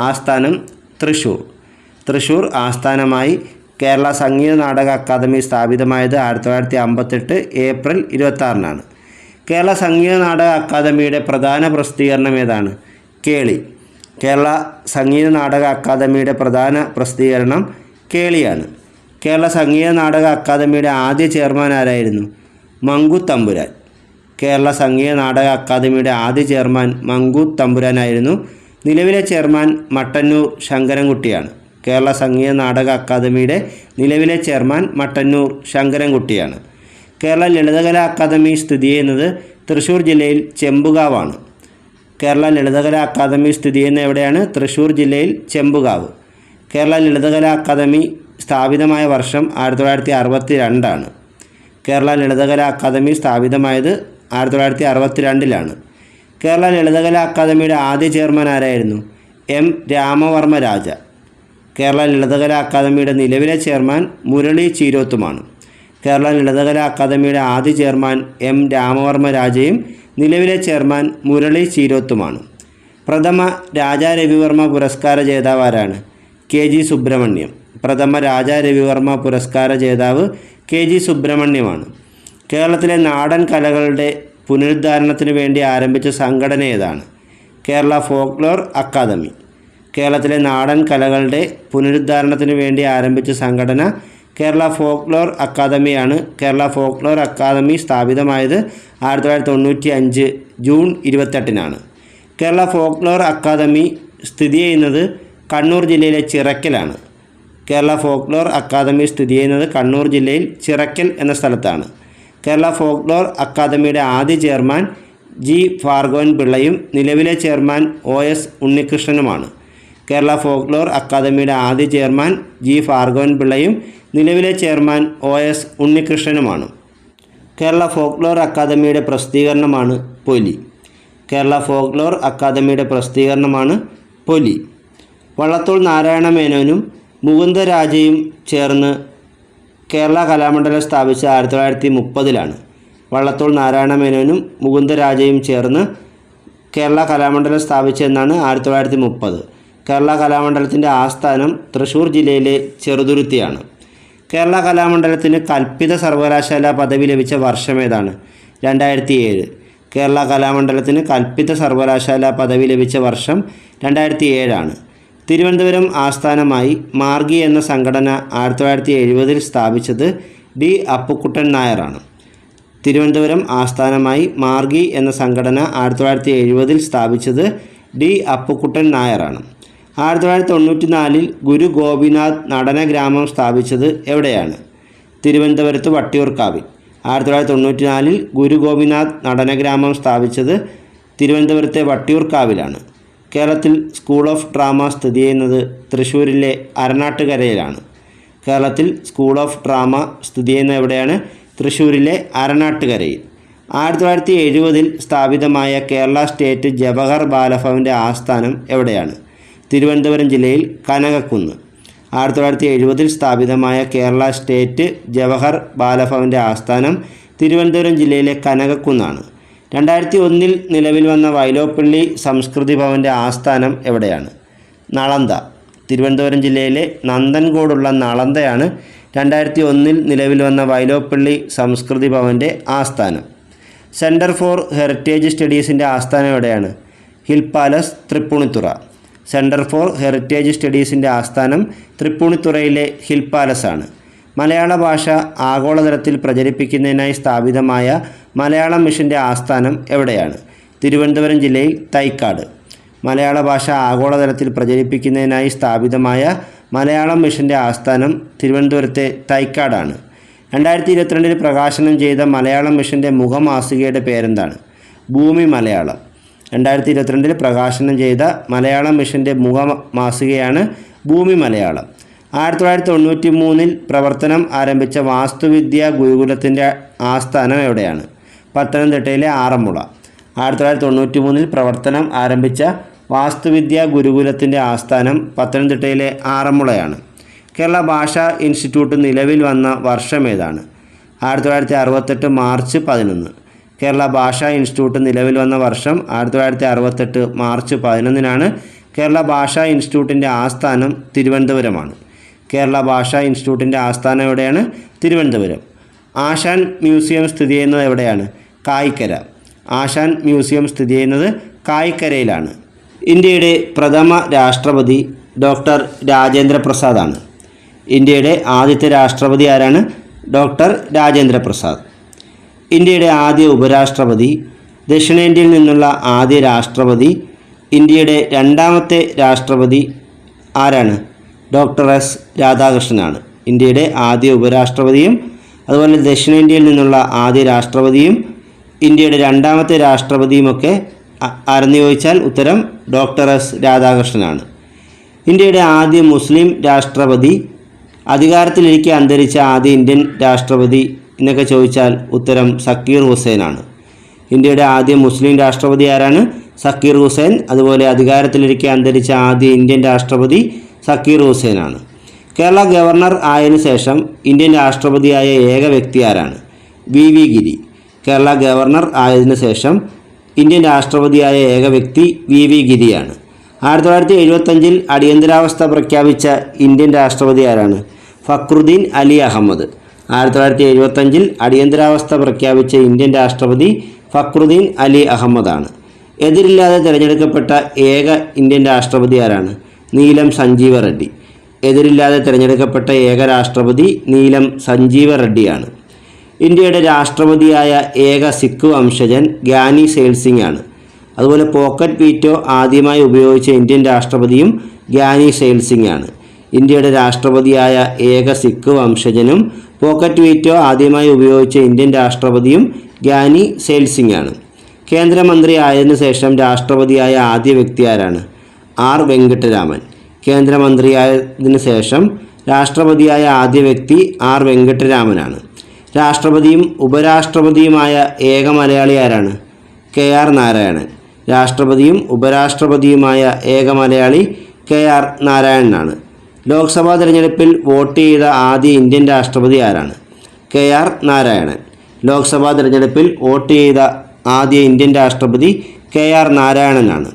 ആസ്ഥാനം തൃശ്ശൂർ. തൃശ്ശൂർ ആസ്ഥാനമായി കേരള സംഗീത നാടക അക്കാദമി സ്ഥാപിതമായത് 1958 ഏപ്രിൽ 26-നാണ്. കേരള സംഗീത നാടക അക്കാദമിയുടെ പ്രധാന പ്രസിദ്ധീകരണം ഏതാണ്? കേളി. കേരള സംഗീത നാടക അക്കാദമിയുടെ പ്രധാന പ്രസിദ്ധീകരണം കേളിയാണ്. കേരള സംഗീത നാടക അക്കാദമിയുടെ ആദ്യ ചെയർമാൻ ആരായിരുന്നു? മങ്കു തമ്പുരാൻ. കേരള സംഗീത നാടക അക്കാദമിയുടെ ആദ്യ ചെയർമാൻ മങ്കു തമ്പുരാനായിരുന്നു. നിലവിലെ ചെയർമാൻ മട്ടന്നൂർ ശങ്കരൻകുട്ടിയാണ്. കേരള സംഗീത നാടക അക്കാദമിയുടെ നിലവിലെ ചെയർമാൻ മട്ടന്നൂർ ശങ്കരൻകുട്ടിയാണ്. കേരള ലളിതകലാ അക്കാദമി സ്ഥിതി ചെയ്യുന്നത് തൃശ്ശൂർ ജില്ലയിൽ ചെമ്പുകാവാണ്. കേരള ലളിതകലാ അക്കാദമി സ്ഥിതി ചെയ്യുന്ന എവിടെയാണ്? തൃശ്ശൂർ ജില്ലയിൽ ചെമ്പുകാവ്. കേരള ലളിതകലാ അക്കാദമി സ്ഥാപിതമായ വർഷം 1962-ആണ്. കേരള ലളിതകലാ അക്കാദമി സ്ഥാപിതമായത് 1962-ലാണ്. കേരള ലളിതകലാ അക്കാദമിയുടെ ആദ്യ ചെയർമാൻ ആരായിരുന്നു? എം രാമവർമ്മ രാജ. കേരള ലളിതകലാ അക്കാദമിയുടെ നിലവിലെ ചെയർമാൻ മുരളി ചീരോത്തുമാണ്. കേരള ലളിതകലാ അക്കാദമിയുടെ ആദ്യ ചെയർമാൻ എം രാമവർമ്മ രാജയും നിലവിലെ ചെയർമാൻ മുരളി ചീരോത്തുമാണ്. പ്രഥമ രാജാ രവിവർമ്മ പുരസ്കാര ജേതാവ് ആരാണ്? K G Subramaniam. പ്രഥമ രാജാ രവിവർമ്മ പുരസ്കാര ജേതാവ് കെ ജി സുബ്രഹ്മണ്യമാണ്. കേരളത്തിലെ നാടൻ കലകളുടെ പുനരുദ്ധാരണത്തിന് വേണ്ടി ആരംഭിച്ച സംഘടന ഏതാണ്? Kerala folklore academy. കേരളത്തിലെ നാടൻ കലകളുടെ പുനരുദ്ധാരണത്തിന് വേണ്ടി ആരംഭിച്ച സംഘടന കേരള ഫോക്ലോർ അക്കാദമിയാണ്. കേരള ഫോക്ലോർ അക്കാദമി സ്ഥാപിതമായത് 1995 ജൂൺ 28-നാണ്. കേരള ഫോക്ലോർ അക്കാദമി സ്ഥിതി ചെയ്യുന്നത് കണ്ണൂർ ജില്ലയിലെ ചിറക്കലാണ്. കേരള ഫോക്ലോർ അക്കാദമി സ്ഥിതി ചെയ്യുന്നത് കണ്ണൂർ ജില്ലയിൽ ചിറക്കൽ എന്ന സ്ഥലത്താണ്. കേരള ഫോക്ലോർ അക്കാദമിയുടെ ആദ്യ ചെയർമാൻ ജി ഭാർഗവൻ പിള്ളയും നിലവിലെ ചെയർമാൻ OS ഉണ്ണികൃഷ്ണനുമാണ്. കേരള ഫോക്ലോർ അക്കാദമിയുടെ ആദ്യ ചെയർമാൻ ജി ഭാർഗവൻ പിള്ളയും നിലവിലെ ചെയർമാൻ OS ഉണ്ണികൃഷ്ണനുമാണ്. കേരള ഫോക്ലോർ അക്കാദമിയുടെ പ്രസിദ്ധീകരണമാണ് പൊലി. കേരള ഫോക്ലോർ അക്കാദമിയുടെ പ്രസിദ്ധീകരണമാണ് പൊലി. വള്ളത്തോൾ നാരായണ മേനോനും മുകുന്ദരാജയും ചേർന്ന് കേരള കലാമണ്ഡലം സ്ഥാപിച്ച 1930-ലാണ്. വള്ളത്തോൾ നാരായണ മേനോനും മുകുന്ദരാജയും ചേർന്ന് കേരള കലാമണ്ഡലം സ്ഥാപിച്ചതെന്നാണ് 1930. കേരള കലാമണ്ഡലത്തിൻ്റെ ആസ്ഥാനം തൃശ്ശൂർ ജില്ലയിലെ ചെറുതുരുത്തിയാണ്. കേരള കലാമണ്ഡലത്തിന് കൽപ്പിത സർവകലാശാല പദവി ലഭിച്ച വർഷം ഏതാണ്? 2007. കേരള കലാമണ്ഡലത്തിന് കൽപ്പിത സർവകലാശാല പദവി ലഭിച്ച വർഷം 2007-ആണ്. തിരുവനന്തപുരം ആസ്ഥാനമായി മാർഗി എന്ന സംഘടന 1970-ൽ സ്ഥാപിച്ചത് ഡി അപ്പുക്കുട്ടൻ നായരാണ്. തിരുവനന്തപുരം ആസ്ഥാനമായി മാർഗി എന്ന സംഘടന 1970-ൽ സ്ഥാപിച്ചത് ഡി അപ്പുക്കുട്ടൻ നായരാണ്. 1994-ൽ ഗുരു ഗോപിനാഥ് നടനഗ്രാമം സ്ഥാപിച്ചത് എവിടെയാണ്? തിരുവനന്തപുരത്ത് വട്ടിയൂർക്കാവിൽ. 1994-ൽ ഗുരു ഗോപിനാഥ് നടനഗ്രാമം സ്ഥാപിച്ചത് തിരുവനന്തപുരത്തെ വട്ടിയൂർക്കാവിലാണ്. കേരളത്തിൽ സ്കൂൾ ഓഫ് ഡ്രാമ സ്ഥിതി ചെയ്യുന്നത് തൃശ്ശൂരിലെ അരനാട്ടുകരയിലാണ്. കേരളത്തിൽ സ്കൂൾ ഓഫ് ഡ്രാമ സ്ഥിതി ചെയ്യുന്നത് എവിടെയാണ്? തൃശ്ശൂരിലെ അരനാട്ടുകരയിൽ. 1970-ൽ സ്ഥാപിതമായ കേരള സ്റ്റേറ്റ് ജവഹർ ബാലഭവൻ്റെ ആസ്ഥാനം എവിടെയാണ്? തിരുവനന്തപുരം ജില്ലയിൽ കനകക്കുന്ന്. 1970-ൽ സ്ഥാപിതമായ കേരള സ്റ്റേറ്റ് ജവഹർ ബാലഭവൻ്റെ ആസ്ഥാനം തിരുവനന്തപുരം ജില്ലയിലെ കനകക്കുന്നാണ്. 2001-ൽ നിലവിൽ വന്ന വൈലോപ്പിള്ളി സംസ്കൃതി ഭവൻ്റെ ആസ്ഥാനം എവിടെയാണ്? നളന്ദ. തിരുവനന്തപുരം ജില്ലയിലെ നന്ദൻകോടുള്ള നളന്ദയാണ് 2001-ൽ നിലവിൽ വന്ന വൈലോപ്പിള്ളി സംസ്കൃതി ഭവൻ്റെ ആസ്ഥാനം. സെൻറ്റർ ഫോർ ഹെറിറ്റേജ് സ്റ്റഡീസിൻ്റെ ആസ്ഥാനം എവിടെയാണ്? Hill palace, Tripunithura. Centre for heritage സ്റ്റഡീസിൻ്റെ ആസ്ഥാനം തൃപ്പൂണിത്തുറയിലെ ഹിൽ പാലസാണ്. മലയാള ഭാഷ ആഗോളതലത്തിൽ പ്രചരിപ്പിക്കുന്നതിനായി സ്ഥാപിതമായ മലയാളം മിഷൻ്റെ ആസ്ഥാനം എവിടെയാണ്? തിരുവനന്തപുരം ജില്ലയിൽ തൈക്കാട്. മലയാള ഭാഷ ആഗോളതലത്തിൽ പ്രചരിപ്പിക്കുന്നതിനായി സ്ഥാപിതമായ മലയാളം മിഷൻ്റെ ആസ്ഥാനം തിരുവനന്തപുരത്തെ തൈക്കാടാണ്. 2022-ൽ പ്രകാശനം ചെയ്ത മലയാളം മിഷൻ്റെ മുഖമാസികയുടെ പേരെന്താണ്? ഭൂമി മലയാളം. 2022-ൽ പ്രകാശനം ചെയ്ത മലയാളം മിഷൻ്റെ മുഖമാസികയാണ് ഭൂമി മലയാളം. 1993-ൽ പ്രവർത്തനം ആരംഭിച്ച വാസ്തുവിദ്യാ ഗുരുകുലത്തിൻ്റെ ആസ്ഥാനം എവിടെയാണ്? പത്തനംതിട്ടയിലെ ആറന്മുള. 1993-ൽ പ്രവർത്തനം ആരംഭിച്ച വാസ്തുവിദ്യാ ഗുരുകുലത്തിൻ്റെ ആസ്ഥാനം പത്തനംതിട്ടയിലെ ആറന്മുളയാണ്. കേരള ഭാഷാ ഇൻസ്റ്റിറ്റ്യൂട്ട് നിലവിൽ വന്ന വർഷം ഏതാണ്? 1968 മാർച്ച് 11. കേരള ഭാഷാ ഇൻസ്റ്റിറ്റ്യൂട്ട് നിലവിൽ വന്ന വർഷം 1968 മാർച്ച് 11-നാണ്. കേരള ഭാഷാ ഇൻസ്റ്റിറ്റ്യൂട്ടിൻ്റെ ആസ്ഥാനം തിരുവനന്തപുരമാണ്. കേരള ഭാഷാ ഇൻസ്റ്റിറ്റ്യൂട്ടിൻ്റെ ആസ്ഥാനം എവിടെയാണ്? തിരുവനന്തപുരം. ആശാൻ മ്യൂസിയം സ്ഥിതി ചെയ്യുന്നത് എവിടെയാണ്? കായിക്കര. ആശാൻ മ്യൂസിയം സ്ഥിതി ചെയ്യുന്നത് കായിക്കരയിലാണ്. ഇന്ത്യയുടെ പ്രഥമ രാഷ്ട്രപതി ഡോക്ടർ രാജേന്ദ്ര പ്രസാദാണ്. ഇന്ത്യയുടെ ആദ്യത്തെ രാഷ്ട്രപതി ആരാണ്? ഡോക്ടർ രാജേന്ദ്ര പ്രസാദ്. ഇന്ത്യയുടെ ആദ്യ ഉപരാഷ്ട്രപതി, ദക്ഷിണേന്ത്യയിൽ നിന്നുള്ള ആദ്യ രാഷ്ട്രപതി, ഇന്ത്യയുടെ രണ്ടാമത്തെ രാഷ്ട്രപതി ആരാണ്? ഡോക്ടർ എസ് രാധാകൃഷ്ണനാണ്. ഇന്ത്യയുടെ ആദ്യ ഉപരാഷ്ട്രപതിയും അതുപോലെ ദക്ഷിണേന്ത്യയിൽ നിന്നുള്ള ആദ്യ രാഷ്ട്രപതിയും ഇന്ത്യയുടെ രണ്ടാമത്തെ രാഷ്ട്രപതിയുമൊക്കെ ആരെന്ന് ചോദിച്ചാൽ ഉത്തരം ഡോക്ടർ എസ് രാധാകൃഷ്ണനാണ്. ഇന്ത്യയുടെ ആദ്യ മുസ്ലിം രാഷ്ട്രപതി, അധികാരത്തിലിരിക്കെ അന്തരിച്ച ആദ്യ ഇന്ത്യൻ രാഷ്ട്രപതി എന്നൊക്കെ ചോദിച്ചാൽ ഉത്തരം സക്കീർ ഹുസൈനാണ്. ഇന്ത്യയുടെ ആദ്യ മുസ്ലിം രാഷ്ട്രപതി ആരാണ്? സക്കീർ ഹുസൈൻ. അതുപോലെ അധികാരത്തിലിരിക്കെ അന്തരിച്ച ആദ്യ ഇന്ത്യൻ രാഷ്ട്രപതി സക്കീർ ഹുസൈനാണ്. കേരള ഗവർണർ ആയതിനു ശേഷം ഇന്ത്യൻ രാഷ്ട്രപതിയായ ഏക വ്യക്തി ആരാണ്? വി വി ഗിരി. കേരള ഗവർണർ ആയതിനു ശേഷം ഇന്ത്യൻ രാഷ്ട്രപതിയായ ഏക വ്യക്തി വി വി ഗിരിയാണ്. 1975 അടിയന്തരാവസ്ഥ പ്രഖ്യാപിച്ച ഇന്ത്യൻ രാഷ്ട്രപതി ആരാണ്? ഫക്രുദ്ദീൻ അലി അഹമ്മദ്. 1975 അടിയന്തരാവസ്ഥ പ്രഖ്യാപിച്ച ഇന്ത്യൻ രാഷ്ട്രപതി ഫക്രുദ്ദീൻ അലി അഹമ്മദാണ്. എതിരില്ലാതെ തിരഞ്ഞെടുക്കപ്പെട്ട ഏക ഇന്ത്യൻ രാഷ്ട്രപതി ആരാണ്? നീലം സഞ്ജീവ റെഡ്ഡി. എതിരില്ലാതെ തിരഞ്ഞെടുക്കപ്പെട്ട ഏക രാഷ്ട്രപതി നീലം സഞ്ജീവ റെഡ്ഡിയാണ്. ഇന്ത്യയുടെ രാഷ്ട്രപതിയായ ഏക സിഖ് വംശജൻ ഗ്യാനി സെയിൽ സിംഗ് ആണ്. അതുപോലെ പോക്കറ്റ് വീറ്റോ ആദ്യമായി ഉപയോഗിച്ച ഇന്ത്യൻ രാഷ്ട്രപതിയും ഗ്യാനി സെയിൽ സിംഗ് ആണ്. ഇന്ത്യയുടെ രാഷ്ട്രപതിയായ ഏക സിഖ് വംശജനും പോക്കറ്റ് വീറ്റോ ആദ്യമായി ഉപയോഗിച്ച ഇന്ത്യൻ രാഷ്ട്രപതിയും ഗ്യാനി സെയിൽ സിംഗ് ആണ്. കേന്ദ്രമന്ത്രി ആയതിനു ശേഷം രാഷ്ട്രപതിയായ ആദ്യ വ്യക്തി ആരാണ്? ആർ വെങ്കട്ടരാമൻ. കേന്ദ്രമന്ത്രിയായതിനു ശേഷം രാഷ്ട്രപതിയായ ആദ്യ വ്യക്തി ആർ വെങ്കട്ടരാമനാണ്. രാഷ്ട്രപതിയും ഉപരാഷ്ട്രപതിയുമായ ഏക മലയാളി ആരാണ്? K R Narayanan. രാഷ്ട്രപതിയും ഉപരാഷ്ട്രപതിയുമായ ഏക മലയാളി കെ ആർ നാരായണനാണ്. ലോക്സഭാ തിരഞ്ഞെടുപ്പിൽ വോട്ട് ചെയ്ത ആദ്യ ഇന്ത്യൻ രാഷ്ട്രപതി ആരാണ്? K R Narayanan. ലോക്സഭാ തിരഞ്ഞെടുപ്പിൽ വോട്ട് ചെയ്ത ആദ്യ ഇന്ത്യൻ രാഷ്ട്രപതി കെ ആർ നാരായണനാണ്.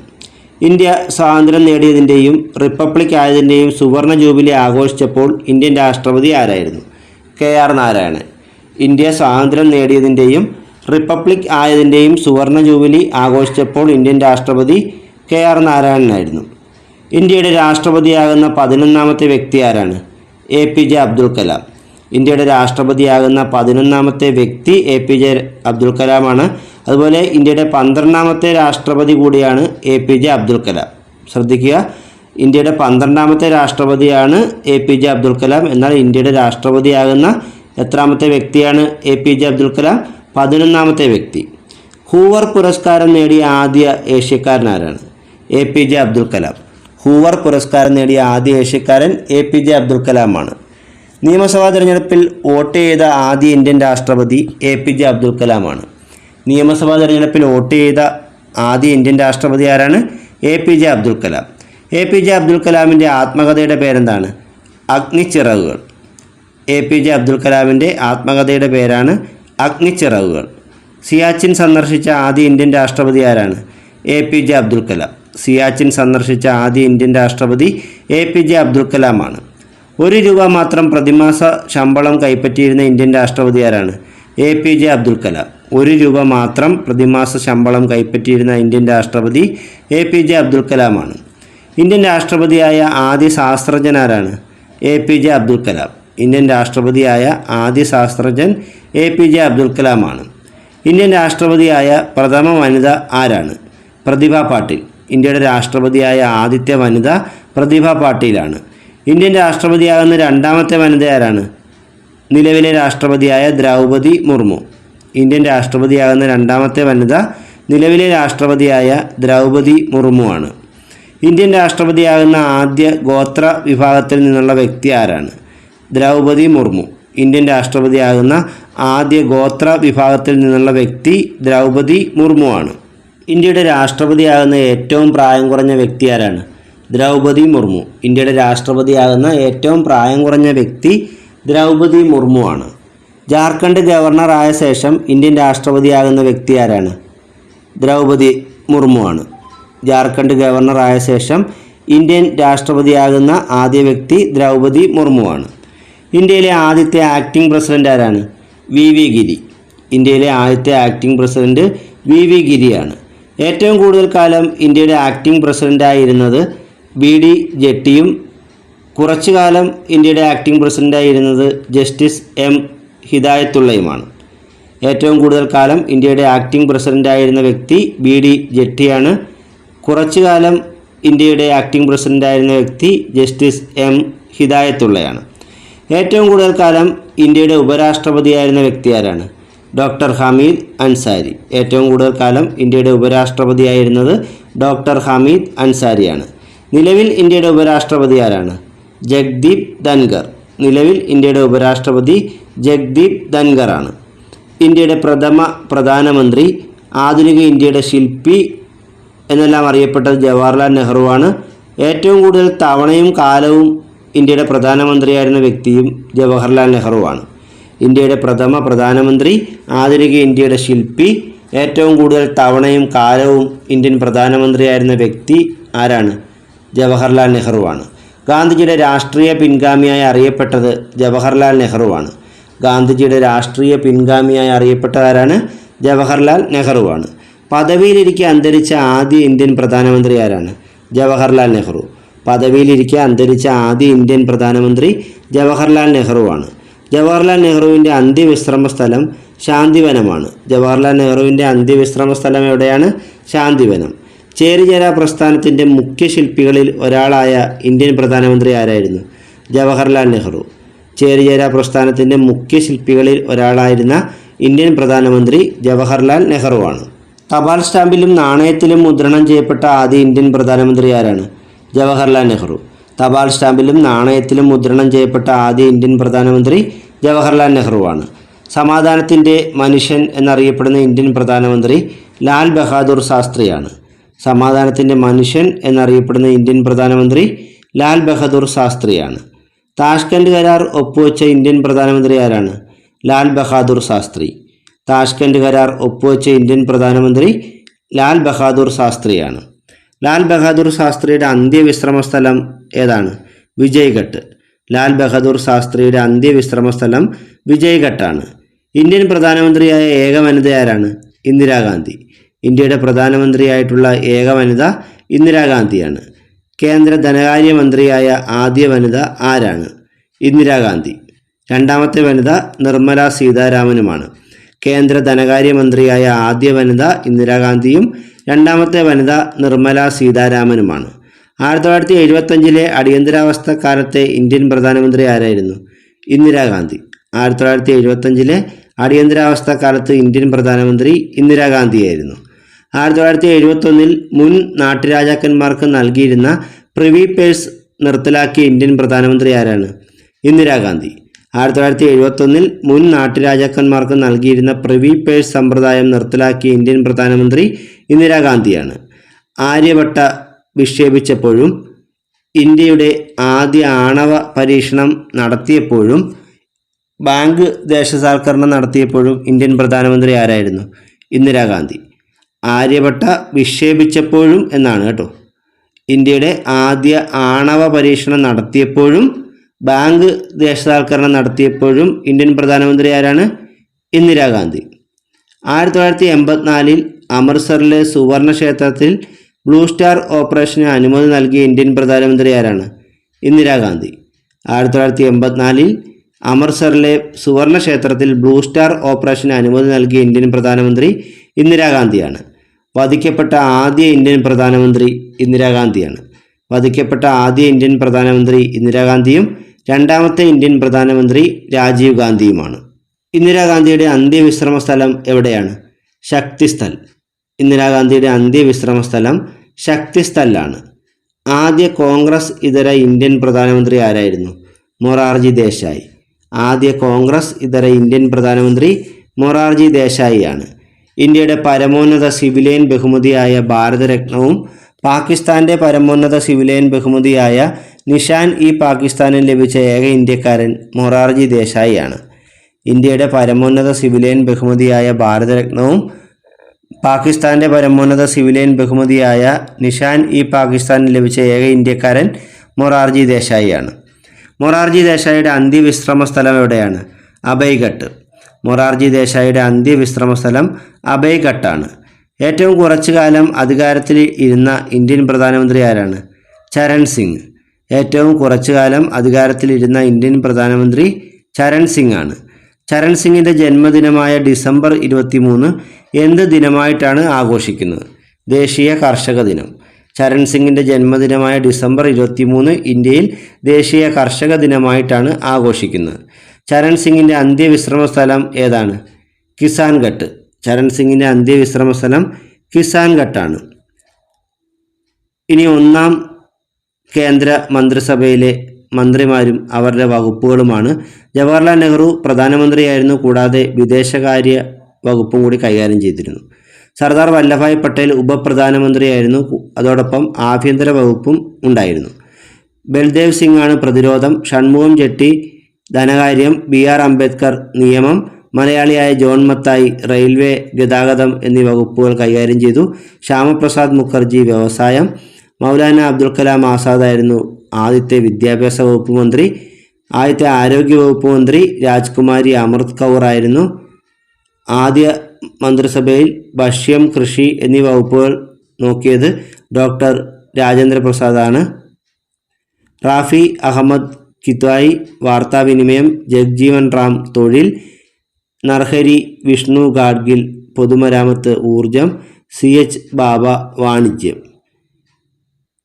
ഇന്ത്യ സ്വാതന്ത്ര്യം നേടിയതിൻ്റെയും റിപ്പബ്ലിക് ആയതിൻ്റെയും സുവർണ ജൂബിലി ആഘോഷിച്ചപ്പോൾ ഇന്ത്യൻ രാഷ്ട്രപതി ആരായിരുന്നു? K R Narayanan. ഇന്ത്യ സ്വാതന്ത്ര്യം നേടിയതിൻ്റെയും റിപ്പബ്ലിക് ആയതിൻ്റെയും സുവർണ ജൂബിലി ആഘോഷിച്ചപ്പോൾ ഇന്ത്യൻ രാഷ്ട്രപതി കെ ആർ നാരായണനായിരുന്നു. ഇന്ത്യയുടെ രാഷ്ട്രപതിയാകുന്ന 11ാമത്തെ വ്യക്തി ആരാണ്? A P J Abdul Kalam. ഇന്ത്യയുടെ രാഷ്ട്രപതിയാകുന്ന 11ാമത്തെ വ്യക്തി എ പി ജെ അബ്ദുൽ കലാമാണ്. അതുപോലെ ഇന്ത്യയുടെ 12ാമത്തെ രാഷ്ട്രപതി കൂടിയാണ് A P J Abdul Kalam. ശ്രദ്ധിക്കുക, ഇന്ത്യയുടെ 12ാമത്തെ രാഷ്ട്രപതിയാണ് A P J Abdul Kalam. എന്നാൽ ഇന്ത്യയുടെ രാഷ്ട്രപതിയാകുന്ന എത്രാമത്തെ വ്യക്തിയാണ് A P J Abdul Kalam? 11ാമത്തെ വ്യക്തി. ഹൂവർ പുരസ്കാരം നേടിയ ആദ്യ ഏഷ്യക്കാരനാരാണ്? A P J Abdul Kalam. Hoover പുരസ്കാരം നേടിയ ആദ്യ ഏഷ്യക്കാരൻ എ പി ജെ അബ്ദുൽ കലാമാണ്. നിയമസഭാ തിരഞ്ഞെടുപ്പിൽ വോട്ട് ചെയ്ത ആദ്യ ഇന്ത്യൻ രാഷ്ട്രപതി എ പി ജെ അബ്ദുൽ കലാമാണ്. നിയമസഭാ തിരഞ്ഞെടുപ്പിൽ വോട്ട് ചെയ്ത ആദ്യ ഇന്ത്യൻ രാഷ്ട്രപതി ആരാണ്? A P J Abdul Kalam. A P J Abdul കലാമിൻ്റെ ആത്മകഥയുടെ പേരെന്താണ്? അഗ്നിച്ചിറകുകൾ. എ പി ജെ അബ്ദുൽ കലാമിൻ്റെ ആത്മകഥയുടെ പേരാണ് അഗ്നിച്ചിറകുകൾ. സിയാച്ചിൻ സന്ദർശിച്ച ആദ്യ ഇന്ത്യൻ രാഷ്ട്രപതി ആരാണ്? A P J Abdul Kalam. Siachen സന്ദർശിച്ച ആദ്യ ഇന്ത്യൻ രാഷ്ട്രപതി എ പി ജെ അബ്ദുൽ കലാമാണ്. ₹1 മാത്രം പ്രതിമാസ ശമ്പളം കൈപ്പറ്റിയിരുന്ന ഇന്ത്യൻ രാഷ്ട്രപതി ആരാണ്? A P J Abdul Kalam. ₹1 മാത്രം പ്രതിമാസ ശമ്പളം കൈപ്പറ്റിയിരുന്ന ഇന്ത്യൻ രാഷ്ട്രപതി എ പി ജെ അബ്ദുൽ കലാമാണ്. ഇന്ത്യൻ രാഷ്ട്രപതിയായ ആദ്യ ശാസ്ത്രജ്ഞൻ ആരാണ്? A P J Abdul Kalam. Indian രാഷ്ട്രപതിയായ ആദ്യ ശാസ്ത്രജ്ഞൻ എ പി ജെ അബ്ദുൽ കലാമാണ്. ഇന്ത്യൻ രാഷ്ട്രപതിയായ പ്രഥമ വനിത ആരാണ്? പ്രതിഭ പാട്ടീൽ. ഇന്ത്യയുടെ രാഷ്ട്രപതിയായ ആദ്യത്തെ വനിത പ്രതിഭ പാട്ടീലാണ്. ഇന്ത്യൻ രാഷ്ട്രപതിയാകുന്ന രണ്ടാമത്തെ വനിത ആരാണ്? നിലവിലെ രാഷ്ട്രപതിയായ ദ്രൗപദി മുർമു. ഇന്ത്യൻ രാഷ്ട്രപതിയാകുന്ന രണ്ടാമത്തെ വനിത നിലവിലെ രാഷ്ട്രപതിയായ ദ്രൗപദി മുർമു ആണ്. ഇന്ത്യൻ രാഷ്ട്രപതിയാകുന്ന ആദ്യ ഗോത്ര വിഭാഗത്തിൽ നിന്നുള്ള വ്യക്തി ആരാണ്? ദ്രൗപദി മുർമു. ഇന്ത്യൻ രാഷ്ട്രപതിയാകുന്ന ആദ്യ ഗോത്ര വിഭാഗത്തിൽ നിന്നുള്ള വ്യക്തി ദ്രൗപദി മുർമു ആണ്. ഇന്ത്യയുടെ രാഷ്ട്രപതിയാകുന്ന ഏറ്റവും പ്രായം കുറഞ്ഞ വ്യക്തി ആരാണ്? ദ്രൗപദി മുർമു. ഇന്ത്യയുടെ രാഷ്ട്രപതിയാകുന്ന ഏറ്റവും പ്രായം കുറഞ്ഞ വ്യക്തി ദ്രൗപദി മുർമു ആണ്. ജാർഖണ്ഡ് ഗവർണർ ആയ ശേഷം ഇന്ത്യൻ രാഷ്ട്രപതിയാകുന്ന വ്യക്തി ആരാണ്? ദ്രൗപദി മുർമു ആണ്. ജാർഖണ്ഡ് ഗവർണർ ആയ ശേഷം ഇന്ത്യൻ രാഷ്ട്രപതിയാകുന്ന ആദ്യ വ്യക്തി ദ്രൗപദി മുർമുവാണ്. ഇന്ത്യയിലെ ആദ്യത്തെ ആക്ടിംഗ് പ്രസിഡന്റ് ആരാണ്? വി ഗിരി. ഇന്ത്യയിലെ ആദ്യത്തെ ആക്ടിംഗ് പ്രസിഡന്റ് വി ഗിരിയാണ്. ഏറ്റവും കൂടുതൽ കാലം ഇന്ത്യയുടെ ആക്ടിംഗ് പ്രസിഡന്റായിരുന്നത് BD ജെട്ടിയും കുറച്ചു കാലം ഇന്ത്യയുടെ ആക്ടിംഗ് പ്രസിഡന്റായിരുന്നത് ജസ്റ്റിസ് M ഹിദായത്തുള്ളയുമാണ്. ഏറ്റവും കൂടുതൽ കാലം ഇന്ത്യയുടെ ആക്ടിംഗ് പ്രസിഡന്റായിരുന്ന വ്യക്തി BD ജെട്ടിയാണ്. കുറച്ചു കാലം ഇന്ത്യയുടെ ആക്ടിംഗ് പ്രസിഡന്റായിരുന്ന വ്യക്തി ജസ്റ്റിസ് M ഹിദായത്തുള്ളയാണ്. ഏറ്റവും കൂടുതൽ കാലം ഇന്ത്യയുടെ ഉപരാഷ്ട്രപതിയായിരുന്ന വ്യക്തി ആരാണ്? ഡോക്ടർ ഹമീദ് അൻസാരി. ഏറ്റവും കൂടുതൽ കാലം ഇന്ത്യയുടെ ഉപരാഷ്ട്രപതിയായിരുന്നത് ഡോക്ടർ ഹമീദ് അൻസാരിയാണ്. നിലവിൽ ഇന്ത്യയുടെ ഉപരാഷ്ട്രപതി ആരാണ്? ജഗ്ദീപ് ധൻഖർ. നിലവിൽ ഇന്ത്യയുടെ ഉപരാഷ്ട്രപതി ജഗ്ദീപ് ധൻഖറാണ്. ഇന്ത്യയുടെ പ്രഥമ പ്രധാനമന്ത്രി, ആധുനിക ഇന്ത്യയുടെ ശില്പി എന്നെല്ലാം അറിയപ്പെട്ടത് ജവഹർലാൽ നെഹ്റുവാണ്. ഏറ്റവും കൂടുതൽ തവണയും കാലവും ഇന്ത്യയുടെ പ്രധാനമന്ത്രിയായിരുന്ന വ്യക്തിയും ജവഹർലാൽ നെഹ്റുവാണ്. ഇന്ത്യയുടെ പ്രഥമ പ്രധാനമന്ത്രി, ആധുനിക ഇന്ത്യയുടെ ശില്പി, ഏറ്റവും കൂടുതൽ തവണയും കാലവും ഇന്ത്യൻ പ്രധാനമന്ത്രിയായിരുന്ന വ്യക്തി ആരാണ്? ജവഹർലാൽ നെഹ്റുവാണ്. ഗാന്ധിജിയുടെ രാഷ്ട്രീയ പിൻഗാമിയായി അറിയപ്പെട്ടത് ജവഹർലാൽ നെഹ്റുവാണ്. ഗാന്ധിജിയുടെ രാഷ്ട്രീയ പിൻഗാമിയായി അറിയപ്പെട്ടതാരാണ്? ജവഹർലാൽ നെഹ്റുവാണ്. പദവിയിലിരിക്കെ അന്തരിച്ച ആദ്യ ഇന്ത്യൻ പ്രധാനമന്ത്രി ആരാണ്? ജവഹർലാൽ നെഹ്റു. പദവിയിലിരിക്കെ അന്തരിച്ച ആദ്യ ഇന്ത്യൻ പ്രധാനമന്ത്രി ജവഹർലാൽ നെഹ്റുവാണ്. ജവഹർലാൽ നെഹ്റുവിൻ്റെ അന്ത്യവിശ്രമ സ്ഥലം ശാന്തിവനമാണ്. ജവഹർലാൽ നെഹ്റുവിൻ്റെ അന്ത്യവിശ്രമ സ്ഥലം എവിടെയാണ്? ശാന്തിവനം. ചേരിചേര പ്രസ്ഥാനത്തിൻ്റെ മുഖ്യ ശില്പികളിൽ ഒരാളായ ഇന്ത്യൻ പ്രധാനമന്ത്രി ആരായിരുന്നു? ജവഹർലാൽ നെഹ്റു. ചേരിചേര പ്രസ്ഥാനത്തിൻ്റെ മുഖ്യ ശില്പികളിൽ ഒരാളായിരുന്ന ഇന്ത്യൻ പ്രധാനമന്ത്രി ജവഹർലാൽ നെഹ്റുവാണ്. തപാൽ സ്റ്റാമ്പിലും നാണയത്തിലും മുദ്രണം ചെയ്യപ്പെട്ട ആദ്യ ഇന്ത്യൻ പ്രധാനമന്ത്രി ആരാണ്? ജവഹർലാൽ നെഹ്റു. തപാൽ സ്റ്റാമ്പിലും നാണയത്തിലും മുദ്രണം ചെയ്യപ്പെട്ട ആദ്യ ഇന്ത്യൻ പ്രധാനമന്ത്രി ജവഹർലാൽ നെഹ്റുവാണ്. സമാധാനത്തിൻ്റെ മനുഷ്യൻ എന്നറിയപ്പെടുന്ന ഇന്ത്യൻ പ്രധാനമന്ത്രി ലാൽ ബഹാദൂർ ശാസ്ത്രിയാണ്. സമാധാനത്തിൻ്റെ മനുഷ്യൻ എന്നറിയപ്പെടുന്ന ഇന്ത്യൻ പ്രധാനമന്ത്രി ലാൽ ബഹാദൂർ ശാസ്ത്രിയാണ്. താഷ്കൻഡ് കരാർ ഒപ്പുവെച്ച ഇന്ത്യൻ പ്രധാനമന്ത്രി ആരാണ്? ലാൽ ബഹാദൂർ ശാസ്ത്രി. താഷ്കൻഡ് കരാർ ഒപ്പുവെച്ച ഇന്ത്യൻ പ്രധാനമന്ത്രി ലാൽ ബഹാദൂർ ശാസ്ത്രിയാണ്. ലാൽ ബഹാദൂർ ശാസ്ത്രിയുടെ അന്ത്യവിശ്രമ സ്ഥലം ഏതാണ്? വിജയ്ഘട്ട്. ലാൽ ബഹാദൂർ ശാസ്ത്രിയുടെ അന്ത്യവിശ്രമ സ്ഥലം വിജയ്ഘട്ടാണ്. ഇന്ത്യൻ പ്രധാനമന്ത്രിയായ ഏക വനിത ആരാണ്? ഇന്ദിരാഗാന്ധി. ഇന്ത്യയുടെ പ്രധാനമന്ത്രിയായിട്ടുള്ള ഏക വനിത ഇന്ദിരാഗാന്ധിയാണ്. കേന്ദ്ര ധനകാര്യമന്ത്രിയായ ആദ്യ വനിത ആരാണ്? ഇന്ദിരാഗാന്ധി. രണ്ടാമത്തെ വനിത നിർമ്മല സീതാരാമനുമാണ്. കേന്ദ്ര ധനകാര്യമന്ത്രിയായ ആദ്യ വനിത ഇന്ദിരാഗാന്ധിയും രണ്ടാമത്തെ വനിത നിർമ്മല സീതാരാമനുമാണ്. 1975 അടിയന്തരാവസ്ഥ കാലത്തെ ഇന്ത്യൻ പ്രധാനമന്ത്രി ആരായിരുന്നു? ഇന്ദിരാഗാന്ധി. 1975 അടിയന്തരാവസ്ഥ കാലത്ത് ഇന്ത്യൻ പ്രധാനമന്ത്രി ഇന്ദിരാഗാന്ധിയായിരുന്നു. 1971 മുൻ നാട്ടുരാജാക്കന്മാർക്ക് നൽകിയിരുന്ന പ്രിവി പേഴ്സ് നിർത്തലാക്കിയ ഇന്ത്യൻ പ്രധാനമന്ത്രി ആരാണ്? ഇന്ദിരാഗാന്ധി. 1971 മുൻ നാട്ടുരാജാക്കന്മാർക്ക് നൽകിയിരുന്ന പ്രിവി പേഴ്സ് സമ്പ്രദായം നിർത്തലാക്കിയ ഇന്ത്യൻ പ്രധാനമന്ത്രി ഇന്ദിരാഗാന്ധിയാണ്. ആര്യഭട്ട വിക്ഷേപിച്ചപ്പോഴും ഇന്ത്യയുടെ ആദ്യ ആണവ പരീക്ഷണം നടത്തിയപ്പോഴും ബാങ്ക് ദേശസാൽക്കരണം നടത്തിയപ്പോഴും ഇന്ത്യൻ പ്രധാനമന്ത്രി ആരായിരുന്നു? ഇന്ദിരാഗാന്ധി. ആര്യഭട്ട വിക്ഷേപിച്ചപ്പോഴും എന്നാണ് കേട്ടോ. ഇന്ത്യയുടെ ആദ്യ ആണവ പരീക്ഷണം നടത്തിയപ്പോഴും ബാങ്ക് ദേശസാൽക്കരണം നടത്തിയപ്പോഴും ഇന്ത്യൻ പ്രധാനമന്ത്രി ആരാണ്? ഇന്ദിരാഗാന്ധി. 1984 അമൃത്സറിലെ സുവർണ ക്ഷേത്രത്തിൽ ബ്ലൂ സ്റ്റാർ ഓപ്പറേഷന് അനുമതി നൽകിയ ഇന്ത്യൻ പ്രധാനമന്ത്രി ആരാണ്? ഇന്ദിരാഗാന്ധി. 1984 അമൃത്സറിലെ സുവർണ ക്ഷേത്രത്തിൽ ബ്ലൂ സ്റ്റാർ ഓപ്പറേഷന് അനുമതി നൽകിയ ഇന്ത്യൻ പ്രധാനമന്ത്രി ഇന്ദിരാഗാന്ധിയാണ്. വധിക്കപ്പെട്ട ആദ്യ ഇന്ത്യൻ പ്രധാനമന്ത്രി ഇന്ദിരാഗാന്ധിയാണ്. വധിക്കപ്പെട്ട ആദ്യ ഇന്ത്യൻ പ്രധാനമന്ത്രി ഇന്ദിരാഗാന്ധിയും രണ്ടാമത്തെ ഇന്ത്യൻ പ്രധാനമന്ത്രി രാജീവ് ഗാന്ധിയുമാണ്. ഇന്ദിരാഗാന്ധിയുടെ അന്ത്യവിശ്രമ സ്ഥലം എവിടെയാണ്? ശക്തിസ്ഥൽ. ഇന്ദിരാഗാന്ധിയുടെ അന്ത്യവിശ്രമ സ്ഥലം ശക്തിസ്ഥലാണ്. ആദ്യ കോൺഗ്രസ് ഇതര ഇന്ത്യൻ പ്രധാനമന്ത്രി ആരായിരുന്നു? മൊറാർജി ദേശായി. ആദ്യ കോൺഗ്രസ് ഇതര ഇന്ത്യൻ പ്രധാനമന്ത്രി മൊറാർജി ദേശായിയാണ്. ഇന്ത്യയുടെ പരമോന്നത സിവിലിയൻ ബഹുമതിയായ ഭാരതരത്നവും പാകിസ്ഥാൻ്റെ പരമോന്നത സിവിലിയൻ ബഹുമതിയായ നിഷാൻ-ഇ-പാകിസ്ഥാനും ലഭിച്ച ഏക ഇന്ത്യക്കാരൻ മൊറാർജി ദേശായിയാണ്. ഇന്ത്യയുടെ പരമോന്നത സിവിലിയൻ ബഹുമതിയായ ഭാരതരത്നവും പാകിസ്ഥാൻ്റെ പരമോന്നത സിവിലിയൻ ബഹുമതിയായ നിഷാൻ-ഇ-പാകിസ്ഥാന് ലഭിച്ച ഏക ഇന്ത്യക്കാരൻ മൊറാർജി ദേശായിയാണ്. മൊറാർജി ദേശായിയുടെ അന്ത്യവിശ്രമ സ്ഥലം എവിടെയാണ്? അഭയ്ഘട്ട്. മൊറാർജി ദേശായിയുടെ അന്ത്യവിശ്രമ സ്ഥലം അഭയ്ഘട്ടാണ്. ഏറ്റവും കുറച്ചു കാലം അധികാരത്തിൽ ഇരുന്ന ഇന്ത്യൻ പ്രധാനമന്ത്രി ആരാണ്? ചരൺ സിംഗ്. ഏറ്റവും കുറച്ചു കാലം അധികാരത്തിലിരുന്ന ഇന്ത്യൻ പ്രധാനമന്ത്രി ചരൺ സിംഗ് ആണ്. ചരൺ സിംഗിൻ്റെ ജന്മദിനമായ ഡിസംബർ 23 എന്ത് ദിനമായിട്ടാണ് ആഘോഷിക്കുന്നത്? ദേശീയ കർഷക ദിനം. ചരൺ സിംഗിൻ്റെ ജന്മദിനമായ ഡിസംബർ 23 ഇന്ത്യയിൽ ദേശീയ കർഷക ദിനമായിട്ടാണ് ആഘോഷിക്കുന്നത്. ചരൺ സിംഗിൻ്റെ അന്ത്യവിശ്രമ സ്ഥലം ഏതാണ്? കിസാൻഘട്ട്. ചരൺ സിംഗിൻ്റെ അന്ത്യവിശ്രമ സ്ഥലം കിസാൻഘട്ടാണ്. ഇനി ഒന്നാം കേന്ദ്ര മന്ത്രിസഭയിലെ മന്ത്രിമാരും അവരുടെ വകുപ്പുകളുമാണ്. ജവഹർലാൽ നെഹ്റു പ്രധാനമന്ത്രിയായിരുന്നു, കൂടാതെ വിദേശകാര്യ വകുപ്പും കൂടി കൈകാര്യം ചെയ്തിരുന്നു. സർദാർ വല്ലഭായ് പട്ടേൽ ഉപപ്രധാനമന്ത്രിയായിരുന്നു, അതോടൊപ്പം ആഭ്യന്തര വകുപ്പും ഉണ്ടായിരുന്നു. ബൽദേവ് സിംഗ് ആണ് പ്രതിരോധം, ഷൺമുഖം ചെട്ടി ധനകാര്യം, BR അംബേദ്കർ നിയമം, മലയാളിയായ ജോൺ മത്തായി റെയിൽവേ ഗതാഗതം എന്നീ വകുപ്പുകൾ കൈകാര്യം ചെയ്തു. ശ്യാമപ്രസാദ് മുഖർജി വ്യവസായം, മൗലാന അബ്ദുൽ കലാം ആസാദ് ആയിരുന്നു ആദ്യത്തെ വിദ്യാഭ്യാസ വകുപ്പ് മന്ത്രി. ആദ്യത്തെ ആരോഗ്യ വകുപ്പ് മന്ത്രി രാജ്കുമാരി അമൃത് കൗർ ആയിരുന്നു. ആദ്യ മന്ത്രിസഭയിൽ ഭക്ഷ്യം, കൃഷി എന്നീ വകുപ്പുകൾ നോക്കിയത് ഡോക്ടർ രാജേന്ദ്ര പ്രസാദാണ്. റാഫി അഹമ്മദ് കിത്വായി വാർത്താവിനിമയം, ജഗ്ജീവൻ റാം തൊഴിൽ, നർഹരി വിഷ്ണു ഗാഡ്ഗിൽ പൊതുമരാമത്ത് ഊർജം, CH ബാബ വാണിജ്യം.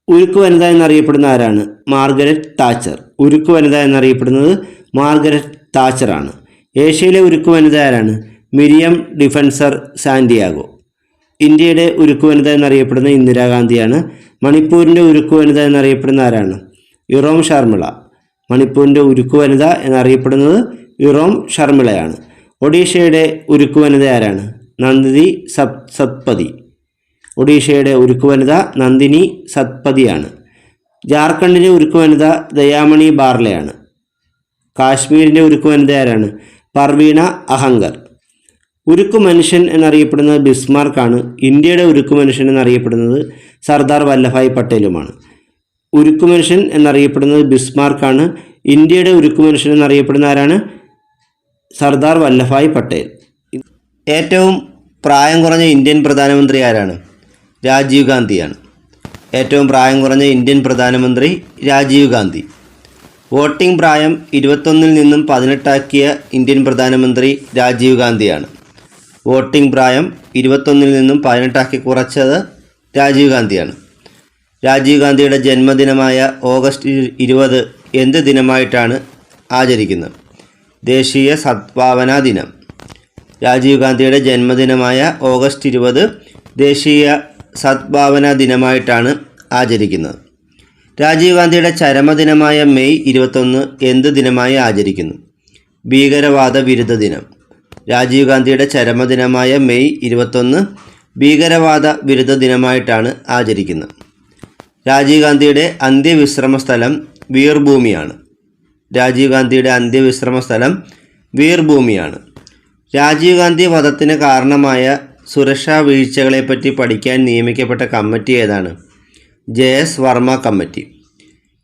ഉരുക്കു വനിത എന്നറിയപ്പെടുന്ന ആരാണ്? Margaret Thatcher. ഉരുക്കു വനിത എന്നറിയപ്പെടുന്നത് മാർഗരറ്റ് താച്ചറാണ്. ഏഷ്യയിലെ ഉരുക്കു വനിത ആരാണ്? Miriam Defensor Santiago. ഇന്ത്യയുടെ ഉരുക്കു വനിത എന്നറിയപ്പെടുന്ന ഇന്ദിരാഗാന്ധിയാണ്. മണിപ്പൂരിൻ്റെ ഉരുക്കു വനിത എന്നറിയപ്പെടുന്ന ആരാണ്? ഇറോം ഷർമിള. മണിപ്പൂരിൻ്റെ ഉരുക്കു വനിത എന്നറിയപ്പെടുന്നത് ഇറോം ഷർമിളയാണ്. ഒഡീഷയുടെ ഉരുക്കു വനിത ആരാണ്? നന്ദിനി സത്പതി. ഒഡീഷയുടെ ഉരുക്കു വനിത നന്ദിനി സത്പതിയാണ്. ജാർഖണ്ഡിൻ്റെ ഉരുക്കു വനിത ദയാമണി ബാർലയാണ്. കാശ്മീരിൻ്റെ ഉരുക്കു വനിത ആരാണ്? പർവീണ അഹങ്കർ. ഉരുക്കു മനുഷ്യൻ എന്നറിയപ്പെടുന്നത് ബിസ്മാർക്കാണ്. ഇന്ത്യയുടെ ഉരുക്കു മനുഷ്യൻ എന്നറിയപ്പെടുന്നത് സർദാർ വല്ലഭായ് പട്ടേലുമാണ്. ഉരുക്കു മനുഷ്യൻ എന്നറിയപ്പെടുന്നത് ബിസ്മാർക്കാണ്. ഇന്ത്യയുടെ ഉരുക്കു മനുഷ്യൻ എന്നറിയപ്പെടുന്ന ആരാണ്? സർദാർ വല്ലഭായ് പട്ടേൽ. ഏറ്റവും പ്രായം കുറഞ്ഞ ഇന്ത്യൻ പ്രധാനമന്ത്രി ആരാണ്? രാജീവ് ഗാന്ധിയാണ്. ഏറ്റവും പ്രായം കുറഞ്ഞ ഇന്ത്യൻ പ്രധാനമന്ത്രി രാജീവ് ഗാന്ധി. വോട്ടിംഗ് പ്രായം 21 നിന്നും 18 ഇന്ത്യൻ പ്രധാനമന്ത്രി രാജീവ് ഗാന്ധിയാണ്. വോട്ടിംഗ് പ്രായം 21 നിന്നും 18 കുറച്ചത് രാജീവ് ഗാന്ധിയാണ്. രാജീവ് ഗാന്ധിയുടെ ജന്മദിനമായ ഓഗസ്റ്റ് 20 എന്ത് ദിനമായിട്ടാണ് ആചരിക്കുന്നത്? ദേശീയ സദ്ഭാവനാ ദിനം. രാജീവ് ഗാന്ധിയുടെ ജന്മദിനമായ ഓഗസ്റ്റ് 20 ദേശീയ സദ്ഭാവനാ ദിനമായിട്ടാണ് ആചരിക്കുന്നത്. രാജീവ് ഗാന്ധിയുടെ ചരമദിനമായ മെയ് 21 എന്ത് ദിനമായി ആചരിക്കുന്നു? ഭീകരവാദ വിരുദ്ധ ദിനം. രാജീവ് ഗാന്ധിയുടെ ചരമദിനമായ മെയ് 21 ഭീകരവാദ വിരുദ്ധ ദിനമായിട്ടാണ് ആചരിക്കുന്നത്. രാജീവ് ഗാന്ധിയുടെ അന്ത്യവിശ്രമ സ്ഥലം വീർഭൂമിയാണ്. രാജീവ് ഗാന്ധിയുടെ അന്ത്യവിശ്രമ സ്ഥലം വീർഭൂമിയാണ്. രാജീവ് ഗാന്ധി വധത്തിന് കാരണമായ സുരക്ഷാ വീഴ്ചകളെപ്പറ്റി പഠിക്കാൻ നിയമിക്കപ്പെട്ട കമ്മിറ്റി ഏതാണ്? JS Varma committee.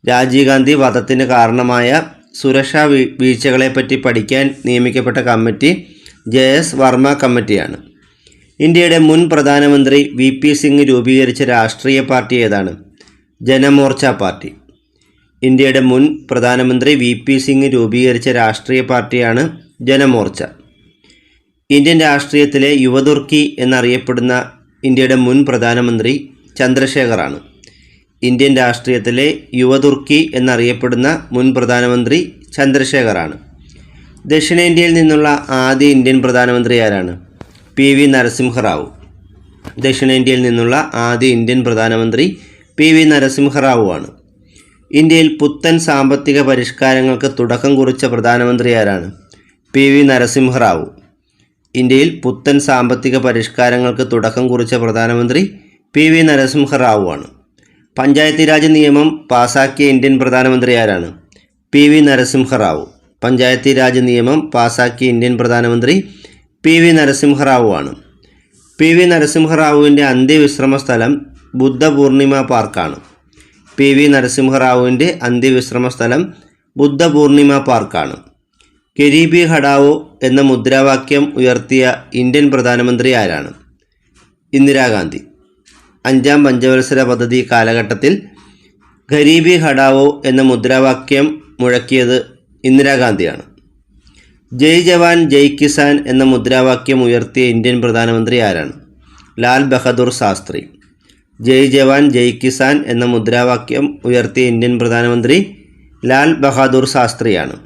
രാജീവ് ഗാന്ധി വധത്തിന് കാരണമായ സുരക്ഷാ വീഴ്ചകളെപ്പറ്റി പഠിക്കാൻ നിയമിക്കപ്പെട്ട കമ്മിറ്റി JS വർമ്മ കമ്മിറ്റിയാണ്. ഇന്ത്യയുടെ മുൻ പ്രധാനമന്ത്രി VP സിംഗ് രൂപീകരിച്ച രാഷ്ട്രീയ പാർട്ടി ഏതാണ്? ജനമോർച്ച പാർട്ടി. ഇന്ത്യയുടെ മുൻ പ്രധാനമന്ത്രി VP സിംഗ് രൂപീകരിച്ച രാഷ്ട്രീയ പാർട്ടിയാണ് ജനമോർച്ച. ഇന്ത്യൻ രാഷ്ട്രീയത്തിലെ യുവതുർക്കി എന്നറിയപ്പെടുന്ന ഇന്ത്യയുടെ മുൻ പ്രധാനമന്ത്രി ചന്ദ്രശേഖറാണ്. ഇന്ത്യൻ രാഷ്ട്രീയത്തിലെ യുവതുർക്കി എന്നറിയപ്പെടുന്ന മുൻ പ്രധാനമന്ത്രി ചന്ദ്രശേഖറാണ്. ദക്ഷിണേന്ത്യയിൽ നിന്നുള്ള ആദ്യ ഇന്ത്യൻ പ്രധാനമന്ത്രി ആരാണ്? PV നരസിംഹറാവു. ദക്ഷിണേന്ത്യയിൽ നിന്നുള്ള ആദ്യ ഇന്ത്യൻ പ്രധാനമന്ത്രി PV നരസിംഹറാവു ആണ്. ഇന്ത്യയിൽ പുത്തൻ സാമ്പത്തിക പരിഷ്കാരങ്ങൾക്ക് തുടക്കം കുറിച്ച പ്രധാനമന്ത്രി ആരാണ്? PV നരസിംഹറാവു. ഇന്ത്യയിൽ പുത്തൻ സാമ്പത്തിക പരിഷ്കാരങ്ങൾക്ക് തുടക്കം കുറിച്ച പ്രധാനമന്ത്രി PV നരസിംഹറാവു ആണ്. പഞ്ചായത്തി രാജ് നിയമം പാസാക്കിയ ഇന്ത്യൻ പ്രധാനമന്ത്രി ആരാണ്? PV നരസിംഹറാവു. പഞ്ചായത്തി രാജ് നിയമം പാസാക്കിയ ഇന്ത്യൻ പ്രധാനമന്ത്രി PV നരസിംഹറാവു ആണ്. PV നരസിംഹറാവുവിൻ്റെ അന്ത്യവിശ്രമ സ്ഥലം ബുദ്ധപൂർണിമ പാർക്കാണ്. PV നരസിംഹറാവുവിൻ്റെ അന്ത്യവിശ്രമ സ്ഥലം ബുദ്ധപൂർണിമ പാർക്കാണ്. ഗരീബി ഹഠാവോ എന്ന മുദ്രാവാക്യം ഉയർത്തിയ ഇന്ത്യൻ പ്രധാനമന്ത്രി ആരാണ്? ഇന്ദിരാഗാന്ധി. 5ാം പഞ്ചവത്സര പദ്ധതി കാലഘട്ടത്തിൽ ഗരീബി ഹഠാവോ എന്ന മുദ്രാവാക്യം മുഴക്കിയത് ഇന്ദിരാഗാന്ധിയാണ്. ജയ് ജവാൻ ജയ് കിസാൻ എന്ന മുദ്രാവാക്യം ഉയർത്തിയ ഇന്ത്യൻ പ്രധാനമന്ത്രി ആരാണ്? ലാൽ ബഹദൂർ ശാസ്ത്രി. ജയ് ജവാൻ ജയ് കിസാൻ എന്ന മുദ്രാവാക്യം ഉയർത്തിയ ഇന്ത്യൻ പ്രധാനമന്ത്രി ലാൽ ബഹാദൂർ ശാസ്ത്രിയാണ്.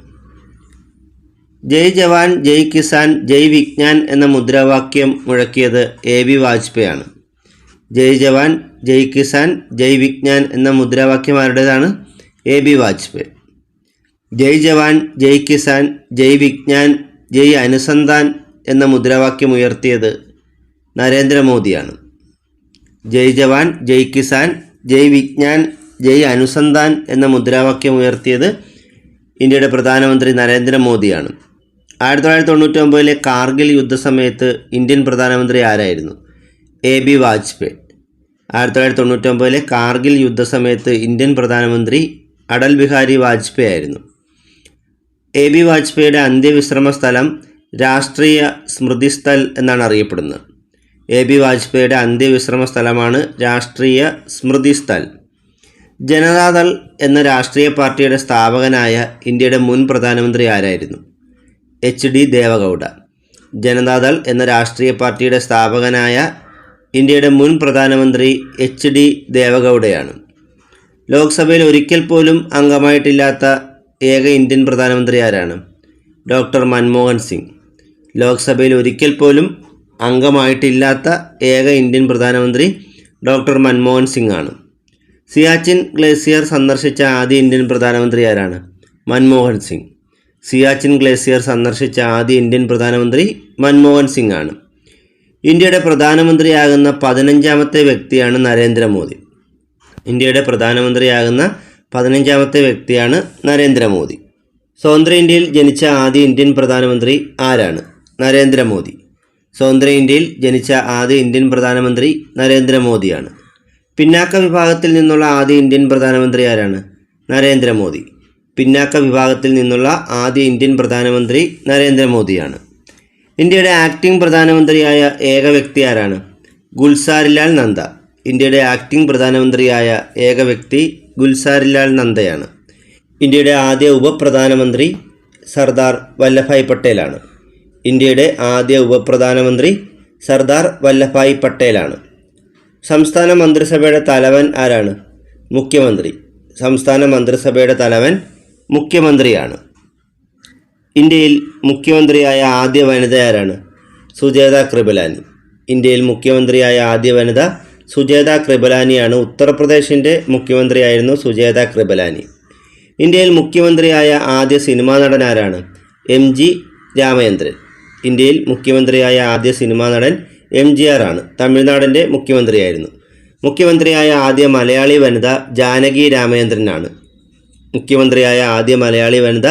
ജയ് ജവാൻ ജയ് കിസാൻ ജയ് വിജ്ഞാൻ എന്ന മുദ്രാവാക്യം മുഴക്കിയത് AB വാജ്പേയി ആണ്. ജയ് ജവാൻ ജയ് കിസാൻ ജയ് വിജ്ഞാൻ എന്ന മുദ്രാവാക്യം ആരുടേതാണ്? AB വാജ്പേയി. ജയ് ജവാൻ ജയ് കിസാൻ ജയ് വിജ്ഞാൻ ജയ് അനുസന്ധാൻ എന്ന മുദ്രാവാക്യം ഉയർത്തിയത് നരേന്ദ്രമോദിയാണ്. ജയ് ജവാൻ ജയ് കിസാൻ ജയ് വിജ്ഞാൻ ജയ് അനുസന്ധാൻ എന്ന മുദ്രാവാക്യം ഉയർത്തിയത് ഇന്ത്യയുടെ പ്രധാനമന്ത്രി നരേന്ദ്രമോദിയാണ്. 1999 കാർഗിൽ യുദ്ധസമയത്ത് ഇന്ത്യൻ പ്രധാനമന്ത്രി ആരായിരുന്നു? AB വാജ്പേയി. 1999 കാർഗിൽ യുദ്ധസമയത്ത് ഇന്ത്യൻ പ്രധാനമന്ത്രി അടൽ ബിഹാരി വാജ്പേയി ആയിരുന്നു. AB വാജ്പേയിയുടെ അന്ത്യവിശ്രമ സ്ഥലം രാഷ്ട്രീയ സ്മൃതിസ്ഥൽ എന്നാണ് അറിയപ്പെടുന്നത്. AB വാജ്പേയിയുടെ അന്ത്യവിശ്രമ സ്ഥലമാണ് രാഷ്ട്രീയ സ്മൃതിസ്ഥൽ. ജനതാദൾ എന്ന രാഷ്ട്രീയ പാർട്ടിയുടെ സ്ഥാപകനായ ഇന്ത്യയുടെ മുൻ പ്രധാനമന്ത്രി ആരായിരുന്നു? HD ദേവഗൗഡ. ജനതാദൾ എന്ന രാഷ്ട്രീയ പാർട്ടിയുടെ സ്ഥാപകനായ ഇന്ത്യയുടെ മുൻ പ്രധാനമന്ത്രി HD ദേവഗൗഡയാണ്. ലോക്സഭയിൽ ഒരിക്കൽ പോലും അംഗമായിട്ടില്ലാത്ത ഏക ഇന്ത്യൻ പ്രധാനമന്ത്രി ആരാണ്? ഡോക്ടർ മൻമോഹൻ സിംഗ്. ലോക്സഭയിൽ ഒരിക്കൽ പോലും അംഗമായിട്ടില്ലാത്ത ഏക ഇന്ത്യൻ പ്രധാനമന്ത്രി ഡോക്ടർ മൻമോഹൻ സിംഗ് ആണ്. സിയാച്ചിൻ ഗ്ലേസിയർ സന്ദർശിച്ച ആദ്യ ഇന്ത്യൻ പ്രധാനമന്ത്രി ആരാണ്? മൻമോഹൻ സിംഗ്. സിയാച്ചിൻ ഗ്ലേസിയർ സന്ദർശിച്ച ആദ്യ ഇന്ത്യൻ പ്രധാനമന്ത്രി മൻമോഹൻ സിംഗ് ആണ്. ഇന്ത്യയുടെ പ്രധാനമന്ത്രിയാകുന്ന 15ാമത്തെ വ്യക്തിയാണ് നരേന്ദ്രമോദി. ഇന്ത്യയുടെ പ്രധാനമന്ത്രിയാകുന്ന 15ാമത്തെ വ്യക്തിയാണ് നരേന്ദ്രമോദി. സ്വതന്ത്ര ഇന്ത്യയിൽ ജനിച്ച ആദ്യ ഇന്ത്യൻ പ്രധാനമന്ത്രി ആരാണ്? നരേന്ദ്രമോദി. സ്വതന്ത്ര ഇന്ത്യയിൽ ജനിച്ച ആദ്യ ഇന്ത്യൻ പ്രധാനമന്ത്രി നരേന്ദ്രമോദിയാണ്. പിന്നാക്ക വിഭാഗത്തിൽ നിന്നുള്ള ആദ്യ ഇന്ത്യൻ പ്രധാനമന്ത്രി ആരാണ്? നരേന്ദ്രമോദി. പിന്നാക്ക വിഭാഗത്തിൽ നിന്നുള്ള ആദ്യ ഇന്ത്യൻ പ്രധാനമന്ത്രി നരേന്ദ്രമോദിയാണ്. ഇന്ത്യയുടെ ആക്ടിംഗ് പ്രധാനമന്ത്രിയായ ഏക വ്യക്തി ആരാണ്? ഗുൽസാരിലാൽ നന്ദ. ഇന്ത്യയുടെ ആക്ടിംഗ് പ്രധാനമന്ത്രിയായ ഏക വ്യക്തി ഗുൽസാരിലാൽ നന്ദയാണ്. ഇന്ത്യയുടെ ആദ്യ ഉപപ്രധാനമന്ത്രി സർദാർ വല്ലഭായ് പട്ടേലാണ്. ഇന്ത്യയുടെ ആദ്യ ഉപപ്രധാനമന്ത്രി സർദാർ വല്ലഭായ് പട്ടേലാണ്. സംസ്ഥാന മന്ത്രിസഭയുടെ തലവൻ ആരാണ്? മുഖ്യമന്ത്രി. സംസ്ഥാന മന്ത്രിസഭയുടെ തലവൻ മുഖ്യമന്ത്രിയാണ്. ഇന്ത്യയിൽ മുഖ്യമന്ത്രിയായ ആദ്യ വനിത ആരാണ്? സുജേത കൃപലാനി. ഇന്ത്യയിൽ മുഖ്യമന്ത്രിയായ ആദ്യ വനിത സുജേത കൃപലാനിയാണ്. ഉത്തർപ്രദേശിൻ്റെ മുഖ്യമന്ത്രിയായിരുന്നു സുജേത കൃപലാനി. ഇന്ത്യയിൽ മുഖ്യമന്ത്രിയായ ആദ്യ സിനിമാ നടൻ ആരാണ്? MG രാമചന്ദ്രൻ. ഇന്ത്യയിൽ മുഖ്യമന്ത്രിയായ ആദ്യ സിനിമാ നടൻ MGR ആണ്. തമിഴ്നാടിൻ്റെ മുഖ്യമന്ത്രിയായിരുന്നു. മുഖ്യമന്ത്രിയായ ആദ്യ മലയാളി വനിത ജാനകി രാമചന്ദ്രനാണ്. മുഖ്യമന്ത്രിയായ ആദ്യ മലയാളി വനിത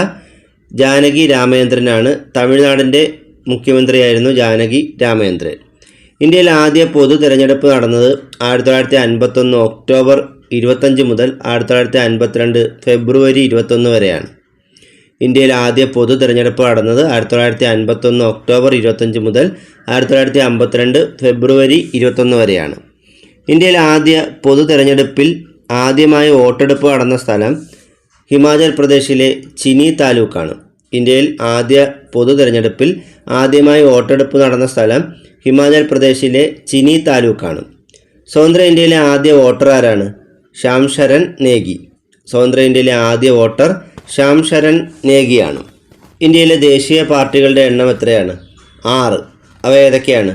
ജാനകി രാമചന്ദ്രനാണ്. തമിഴ്നാടിൻ്റെ മുഖ്യമന്ത്രിയായിരുന്നു ജാനകി രാമചന്ദ്രൻ. ഇന്ത്യയിൽ ആദ്യ പൊതു തിരഞ്ഞെടുപ്പ് നടന്നത് 1951 ഒക്ടോബർ 25 മുതൽ 1952 ഫെബ്രുവരി 21 വരെയാണ്. ഇന്ത്യയിൽ ആദ്യ പൊതു തിരഞ്ഞെടുപ്പ് നടന്നത് 1951 ഒക്ടോബർ 25 മുതൽ 1952 ഫെബ്രുവരി 21 വരെയാണ്. ഇന്ത്യയിൽ ആദ്യ പൊതു തിരഞ്ഞെടുപ്പിൽ ആദ്യമായി വോട്ടെടുപ്പ് നടന്ന സ്ഥലം ഹിമാചൽ പ്രദേശിലെ ചിനി താലൂക്കാണ്. ഇന്ത്യയിൽ ആദ്യ പൊതു തിരഞ്ഞെടുപ്പിൽ ആദ്യമായി വോട്ടെടുപ്പ് നടന്ന സ്ഥലം ഹിമാചൽ പ്രദേശിലെ ചിനി താലൂക്കാണ്. സ്വതന്ത്ര ഇന്ത്യയിലെ ആദ്യ വോട്ടർ ആരാണ്? ശ്യാം ശരൺ നേഗി. സ്വതന്ത്ര ഇന്ത്യയിലെ ആദ്യ വോട്ടർ ശ്യാം ശരൺ നേഗിയാണ്. ഇന്ത്യയിലെ ദേശീയ പാർട്ടികളുടെ എണ്ണം എത്രയാണ്? 6. അവ ഏതൊക്കെയാണ്?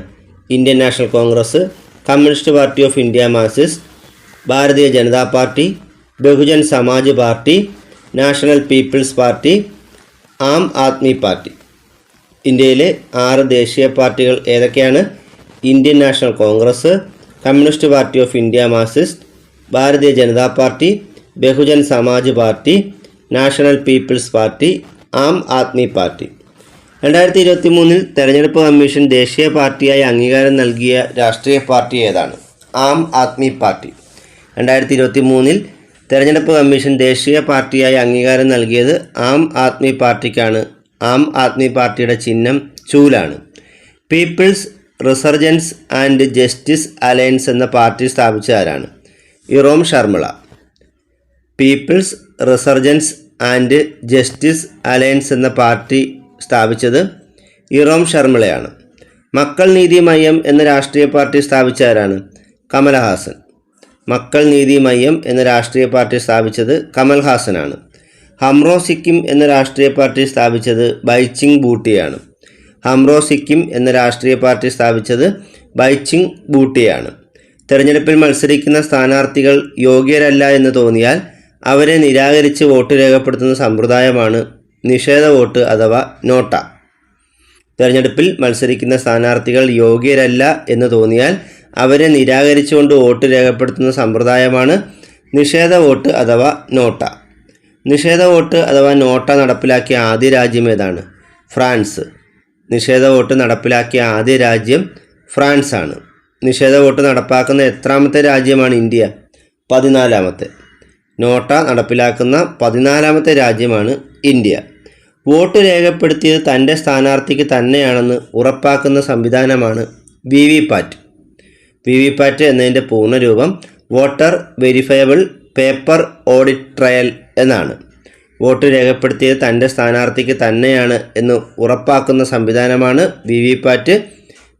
Indian national congress, communist party of India Marxist, Bharatiya Janata party, Bahujan Samaj party, national people's party, Aam Aadmi party. ഇന്ത്യയിലെ 6 ദേശീയ പാർട്ടികൾ ഏതൊക്കെയാണ്? Indian national congress, communist party of India Marxist, Bharatiya Janata party, Bahujan Samaj party, national people's party, Aam Aadmi party. 2023 തെരഞ്ഞെടുപ്പ് കമ്മീഷൻ ദേശീയ പാർട്ടിയായി അംഗീകാരം നൽകിയ രാഷ്ട്രീയ പാർട്ടി ഏതാണ്? ആം ആദ്മി പാർട്ടി. 2023 തെരഞ്ഞെടുപ്പ് കമ്മീഷൻ ദേശീയ പാർട്ടിയായി അംഗീകാരം നൽകിയത് ആം ആദ്മി പാർട്ടിക്കാണ്. ആം ആദ്മി പാർട്ടിയുടെ ചിഹ്നം ചൂലാണ്. People's resurgence and justice alliance എന്ന പാർട്ടി സ്ഥാപിച്ച ആരാണ്? Irom Sharmila. People's resurgence and justice alliance എന്ന പാർട്ടി സ്ഥാപിച്ചത് ഇറോം ശർമിളയാണ്. മക്കൾ നീതി മയ്യം എന്ന രാഷ്ട്രീയ പാർട്ടി സ്ഥാപിച്ച ആരാണ്? കമൽഹാസൻ. മക്കൾ നീതി മയ്യം എന്ന രാഷ്ട്രീയ പാർട്ടി സ്ഥാപിച്ചത് കമൽഹാസനാണ്. ഹംറോ സിക്കിം എന്ന രാഷ്ട്രീയ പാർട്ടി സ്ഥാപിച്ചത് ബൈച്ചിങ് ബൂട്ടിയാണ്. ഹംറോ സിക്കിം എന്ന രാഷ്ട്രീയ പാർട്ടി സ്ഥാപിച്ചത് ബൈച്ചിങ് ബൂട്ടിയാണ്. തെരഞ്ഞെടുപ്പിൽ മത്സരിക്കുന്ന സ്ഥാനാർത്ഥികൾ യോഗ്യരല്ല എന്ന് തോന്നിയാൽ അവരെ നിരാകരിച്ച് വോട്ട് രേഖപ്പെടുത്തുന്ന സമ്പ്രദായമാണ് നിഷേധ വോട്ട് അഥവാ നോട്ട. തെരഞ്ഞെടുപ്പിൽ മത്സരിക്കുന്ന സ്ഥാനാർത്ഥികൾ യോഗ്യരല്ല എന്ന് തോന്നിയാൽ അവരെ നിരാകരിച്ചുകൊണ്ട് വോട്ട് രേഖപ്പെടുത്തുന്ന സമ്പ്രദായമാണ് നിഷേധ വോട്ട് അഥവാ നോട്ട. നിഷേധ വോട്ട് അഥവാ നോട്ട നടപ്പിലാക്കിയ ആദ്യ രാജ്യം ഏതാണ്? ഫ്രാൻസ്. നിഷേധ വോട്ട് നടപ്പിലാക്കിയ ആദ്യ രാജ്യം ഫ്രാൻസ് ആണ്. നിഷേധ വോട്ട് നടപ്പാക്കുന്ന എത്രാമത്തെ രാജ്യമാണ് ഇന്ത്യ? 14ാമത്തെ. നോട്ട നടപ്പിലാക്കുന്ന 14ാമത്തെ രാജ്യമാണ് ഇന്ത്യ. വോട്ട് രേഖപ്പെടുത്തിയത് തൻ്റെ സ്ഥാനാർത്ഥിക്ക് തന്നെയാണെന്ന് ഉറപ്പാക്കുന്ന സംവിധാനമാണ് V V PAT. V V PAT എന്നതിൻ്റെ പൂർണ്ണരൂപം voter verifiable paper audit trail എന്നാണ്. വോട്ട് രേഖപ്പെടുത്തിയത് തൻ്റെ സ്ഥാനാർത്ഥിക്ക് തന്നെയാണ് എന്ന് ഉറപ്പാക്കുന്ന സംവിധാനമാണ് V V PAT.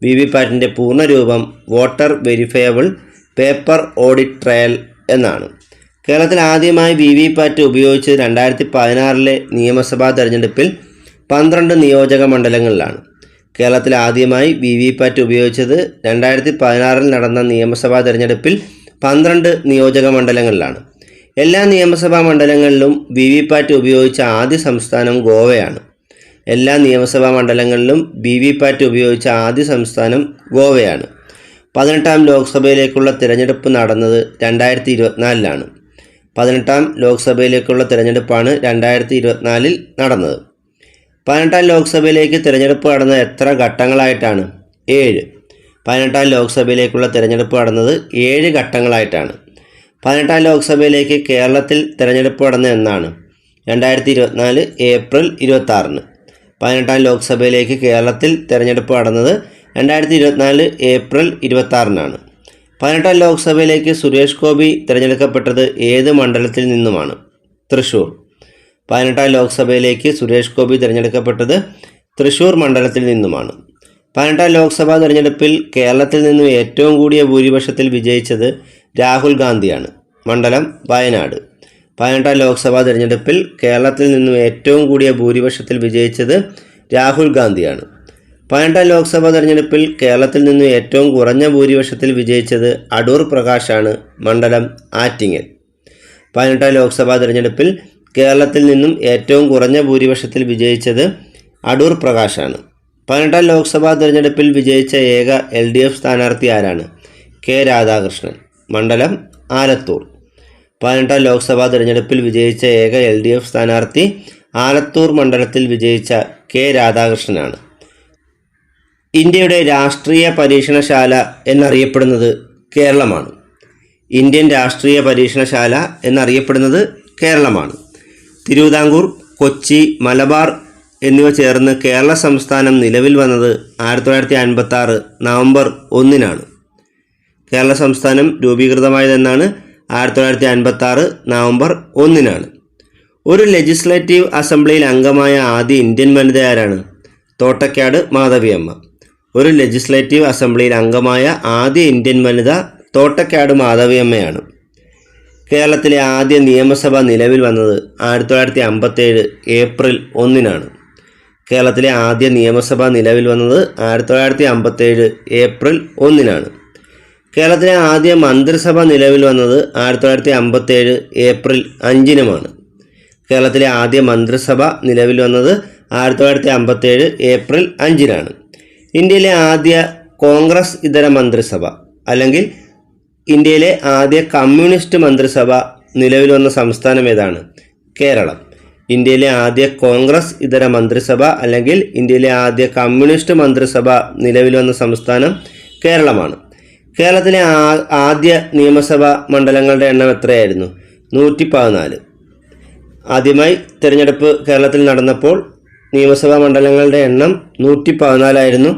V V പാറ്റിൻ്റെ പൂർണ്ണരൂപം voter verifiable paper audit trail എന്നാണ്. കേരളത്തിൽ ആദ്യമായി വി വി പാറ്റ് ഉപയോഗിച്ചത് 2016 നിയമസഭാ തെരഞ്ഞെടുപ്പിൽ 12 നിയോജക മണ്ഡലങ്ങളിലാണ്. കേരളത്തിൽ ആദ്യമായി വി വി പാറ്റ് ഉപയോഗിച്ചത് 2016 നടന്ന നിയമസഭാ തെരഞ്ഞെടുപ്പിൽ 12 നിയോജക മണ്ഡലങ്ങളിലാണ്. എല്ലാ നിയമസഭാ മണ്ഡലങ്ങളിലും വി വി പാറ്റ് ഉപയോഗിച്ച ആദ്യ സംസ്ഥാനം ഗോവയാണ്. എല്ലാ നിയമസഭാ മണ്ഡലങ്ങളിലും വി വി പാറ്റ് ഉപയോഗിച്ച ആദ്യ സംസ്ഥാനം ഗോവയാണ്. 18ാം ലോക്സഭയിലേക്കുള്ള തിരഞ്ഞെടുപ്പ് നടന്നത് 2024 18ാം ലോക്സഭയിലേക്കുള്ള തിരഞ്ഞെടുപ്പാണ് 2024 നടന്നത്. 18ാം ലോക്സഭയിലേക്ക് തിരഞ്ഞെടുപ്പ് നടന്നത് എത്ര ഘട്ടങ്ങളായിട്ടാണ്? 7. 18ാം ലോക്സഭയിലേക്കുള്ള തിരഞ്ഞെടുപ്പ് നടന്നത് 7 ഘട്ടങ്ങളായിട്ടാണ്. 18ാം ലോക്സഭയിലേക്ക് കേരളത്തിൽ തിരഞ്ഞെടുപ്പ് നടന്നത് എന്നാണ്? 2024 ഏപ്രിൽ 26. 18ാം ലോക്സഭയിലേക്ക് കേരളത്തിൽ തിരഞ്ഞെടുപ്പ് നടന്നത് 2024 ഏപ്രിൽ 26 18ാം ലോക്സഭയിലേക്ക് സുരേഷ് ഗോപി തിരഞ്ഞെടുക്കപ്പെട്ടത് ഏത് മണ്ഡലത്തിൽ നിന്നുമാണ്? തൃശ്ശൂർ. 18ാം ലോക്സഭയിലേക്ക് സുരേഷ് ഗോപി തിരഞ്ഞെടുക്കപ്പെട്ടത് തൃശ്ശൂർ മണ്ഡലത്തിൽ നിന്നുമാണ്. 18ാം ലോക്സഭാ തിരഞ്ഞെടുപ്പിൽ കേരളത്തിൽ നിന്നും ഏറ്റവും കൂടിയ ഭൂരിപക്ഷത്തിൽ വിജയിച്ചത് രാഹുൽ ഗാന്ധിയാണ്. മണ്ഡലം വയനാട്. 18ാം ലോക്സഭാ തിരഞ്ഞെടുപ്പിൽ കേരളത്തിൽ നിന്നും ഏറ്റവും കൂടിയ ഭൂരിപക്ഷത്തിൽ വിജയിച്ചത് രാഹുൽ ഗാന്ധിയാണ്. 18ാം ലോക്സഭാ തെരഞ്ഞെടുപ്പിൽ കേരളത്തിൽ നിന്നും ഏറ്റവും കുറഞ്ഞ ഭൂരിപക്ഷത്തിൽ വിജയിച്ചത് അടൂർ പ്രകാശാണ്. മണ്ഡലം ആറ്റിങ്ങൽ. 18ാം ലോക്സഭാ തെരഞ്ഞെടുപ്പിൽ കേരളത്തിൽ നിന്നും ഏറ്റവും കുറഞ്ഞ ഭൂരിപക്ഷത്തിൽ വിജയിച്ചത് അടൂർ പ്രകാശാണ്. 18ാം ലോക്സഭാ തെരഞ്ഞെടുപ്പിൽ വിജയിച്ച ഏക LDF സ്ഥാനാർത്ഥി ആരാണ്? കെ രാധാകൃഷ്ണൻ. മണ്ഡലം ആലത്തൂർ. 18ാം ലോക്സഭാ തെരഞ്ഞെടുപ്പിൽ വിജയിച്ച ഏക LDF സ്ഥാനാർത്ഥി ആലത്തൂർ മണ്ഡലത്തിൽ വിജയിച്ച കെ രാധാകൃഷ്ണനാണ്. ഇന്ത്യയുടെ രാഷ്ട്രീയ പരീക്ഷണശാല എന്നറിയപ്പെടുന്നത് കേരളമാണ്. ഇന്ത്യൻ രാഷ്ട്രീയ പരീക്ഷണശാല എന്നറിയപ്പെടുന്നത് കേരളമാണ്. തിരുവിതാംകൂർ, കൊച്ചി, മലബാർ എന്നിവ ചേർന്ന് കേരള സംസ്ഥാനം നിലവിൽ വന്നത് 1956 നവംബർ 1 കേരള സംസ്ഥാനം രൂപീകൃതമായതെന്നാണ് 1956 നവംബർ 1 ഒരു ലെജിസ്ലേറ്റീവ് അസംബ്ലിയിൽ അംഗമായ ആദ്യ ഇന്ത്യൻ വനിത ആരാണ്? തോട്ടക്കാട് മാധവിയമ്മ. ഒരു ലെജിസ്ലേറ്റീവ് അസംബ്ലിയിൽ അംഗമായ ആദ്യ ഇന്ത്യൻ വനിത തോട്ടക്കാട് മാധവിയമ്മയാണ്. കേരളത്തിലെ ആദ്യ നിയമസഭ നിലവിൽ വന്നത് 1957 ഏപ്രിൽ 1 കേരളത്തിലെ ആദ്യ നിയമസഭ നിലവിൽ വന്നത് 1957 ഏപ്രിൽ 1 കേരളത്തിലെ ആദ്യ മന്ത്രിസഭ നിലവിൽ വന്നത് 1957 ഏപ്രിൽ 5 കേരളത്തിലെ ആദ്യ മന്ത്രിസഭ നിലവിൽ വന്നത് 1957 ഏപ്രിൽ 5 ഇന്ത്യയിലെ ആദ്യ കോൺഗ്രസ് ഇതര മന്ത്രിസഭ അല്ലെങ്കിൽ ഇന്ത്യയിലെ ആദ്യ കമ്മ്യൂണിസ്റ്റ് മന്ത്രിസഭ നിലവിൽ വന്ന സംസ്ഥാനം ഏതാണ്? കേരളം. ഇന്ത്യയിലെ ആദ്യ കോൺഗ്രസ് ഇതര മന്ത്രിസഭ അല്ലെങ്കിൽ ഇന്ത്യയിലെ ആദ്യ കമ്മ്യൂണിസ്റ്റ് മന്ത്രിസഭ നിലവിൽ വന്ന സംസ്ഥാനം കേരളമാണ്. കേരളത്തിലെ ആദ്യ നിയമസഭാ മണ്ഡലങ്ങളുടെ എണ്ണം എത്രയായിരുന്നു? 114. ആദ്യമായി തിരഞ്ഞെടുപ്പ് കേരളത്തിൽ നടന്നപ്പോൾ നിയമസഭാ മണ്ഡലങ്ങളുടെ എണ്ണം 114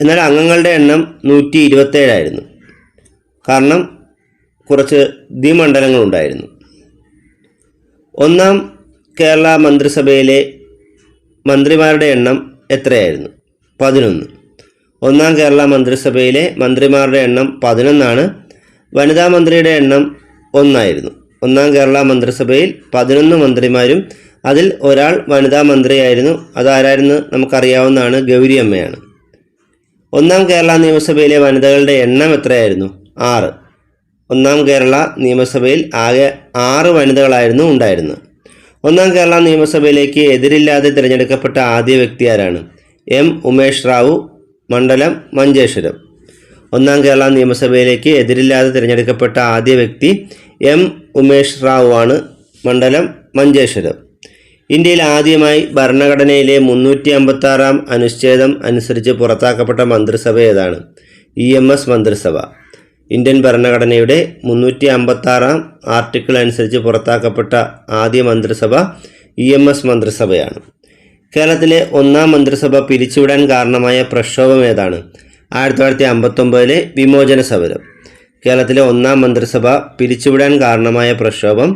എന്നാൽ അംഗങ്ങളുടെ എണ്ണം 127 കാരണം കുറച്ച് ദ്വിമണ്ഡലങ്ങളുണ്ടായിരുന്നു. ഒന്നാം കേരള മന്ത്രിസഭയിലെ മന്ത്രിമാരുടെ എണ്ണം എത്രയായിരുന്നു? 11. ഒന്നാം കേരള മന്ത്രിസഭയിലെ മന്ത്രിമാരുടെ എണ്ണം 11. വനിതാ മന്ത്രിയുടെ എണ്ണം 1. ഒന്നാം കേരള മന്ത്രിസഭയിൽ 11 മന്ത്രിമാരും അതിൽ ഒരാൾ വനിതാ മന്ത്രിയായിരുന്നു. അതാരായിരുന്നു? നമുക്കറിയാവുന്നതാണ്, ഗൗരി അമ്മയാണ്. ഒന്നാം കേരള നിയമസഭയിലെ വനിതകളുടെ എണ്ണം എത്രയായിരുന്നു? 6. ഒന്നാം കേരള നിയമസഭയിൽ ആകെ 6 വനിതകളായിരുന്നു ഉണ്ടായിരുന്നത്. ഒന്നാം കേരള നിയമസഭയിലേക്ക് എതിരില്ലാതെ തിരഞ്ഞെടുക്കപ്പെട്ട ആദ്യ വ്യക്തി ആരാണ്? എം ഉമേഷ് റാവു, മണ്ഡലം മഞ്ചേശ്വരം. ഒന്നാം കേരള നിയമസഭയിലേക്ക് എതിരില്ലാതെ തിരഞ്ഞെടുക്കപ്പെട്ട ആദ്യ വ്യക്തി എം ഉമേഷ് റാവു ആണ്, മണ്ഡലം മഞ്ചേശ്വരം. ഇന്ത്യയിൽ ആദ്യമായി ഭരണഘടനയിലെ 356 അനുച്ഛേദം അനുസരിച്ച് പുറത്താക്കപ്പെട്ട മന്ത്രിസഭ ഏതാണ്? EMS മന്ത്രിസഭ. ഇന്ത്യൻ ഭരണഘടനയുടെ 356 ആർട്ടിക്കിൾ അനുസരിച്ച് പുറത്താക്കപ്പെട്ട ആദ്യ മന്ത്രിസഭ EMS മന്ത്രിസഭയാണ്. കേരളത്തിലെ ഒന്നാം മന്ത്രിസഭ പിരിച്ചുവിടാൻ കാരണമായ പ്രക്ഷോഭം ഏതാണ്? 1959 വിമോചന സമരം. കേരളത്തിലെ ഒന്നാം മന്ത്രിസഭ പിരിച്ചുവിടാൻ കാരണമായ പ്രക്ഷോഭം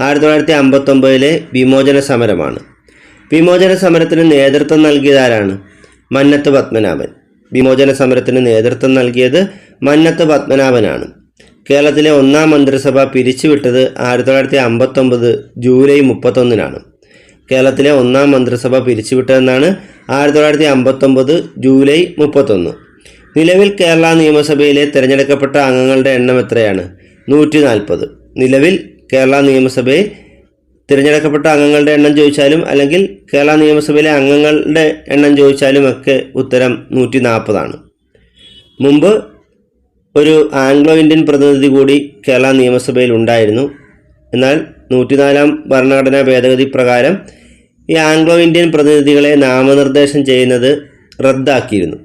1959 വിമോചന സമരമാണ്. വിമോചന സമരത്തിന് നേതൃത്വം നൽകിയതാരാണ്? മന്നത്ത് പത്മനാഭൻ. വിമോചന സമരത്തിന് നേതൃത്വം നൽകിയത് മന്നത്ത് പത്മനാഭനാണ്. കേരളത്തിലെ ഒന്നാം മന്ത്രിസഭ പിരിച്ചുവിട്ടത് 1959 ജൂലൈ 31. കേരളത്തിലെ ഒന്നാം മന്ത്രിസഭ പിരിച്ചുവിട്ടതെന്നാണ് 1959 ജൂലൈ 31. നിലവിൽ കേരള നിയമസഭയിലെ തിരഞ്ഞെടുക്കപ്പെട്ട അംഗങ്ങളുടെ എണ്ണം എത്രയാണ്? 140. നിലവിൽ കേരള നിയമസഭയിൽ തിരഞ്ഞെടുക്കപ്പെട്ട അംഗങ്ങളുടെ എണ്ണം ചോദിച്ചാലും അല്ലെങ്കിൽ കേരള നിയമസഭയിലെ അംഗങ്ങളുടെ എണ്ണം ചോദിച്ചാലും ഒക്കെ ഉത്തരം 140. മുമ്പ് ഒരു ആംഗ്ലോ ഇന്ത്യൻ പ്രതിനിധി കൂടി കേരള നിയമസഭയിൽ ഉണ്ടായിരുന്നു. എന്നാൽ 104 ഭരണഘടനാ ഭേദഗതി പ്രകാരം ഈ ആംഗ്ലോ ഇന്ത്യൻ പ്രതിനിധികളെ നാമനിർദ്ദേശം ചെയ്യുന്നത് റദ്ദാക്കിയിരുന്നു.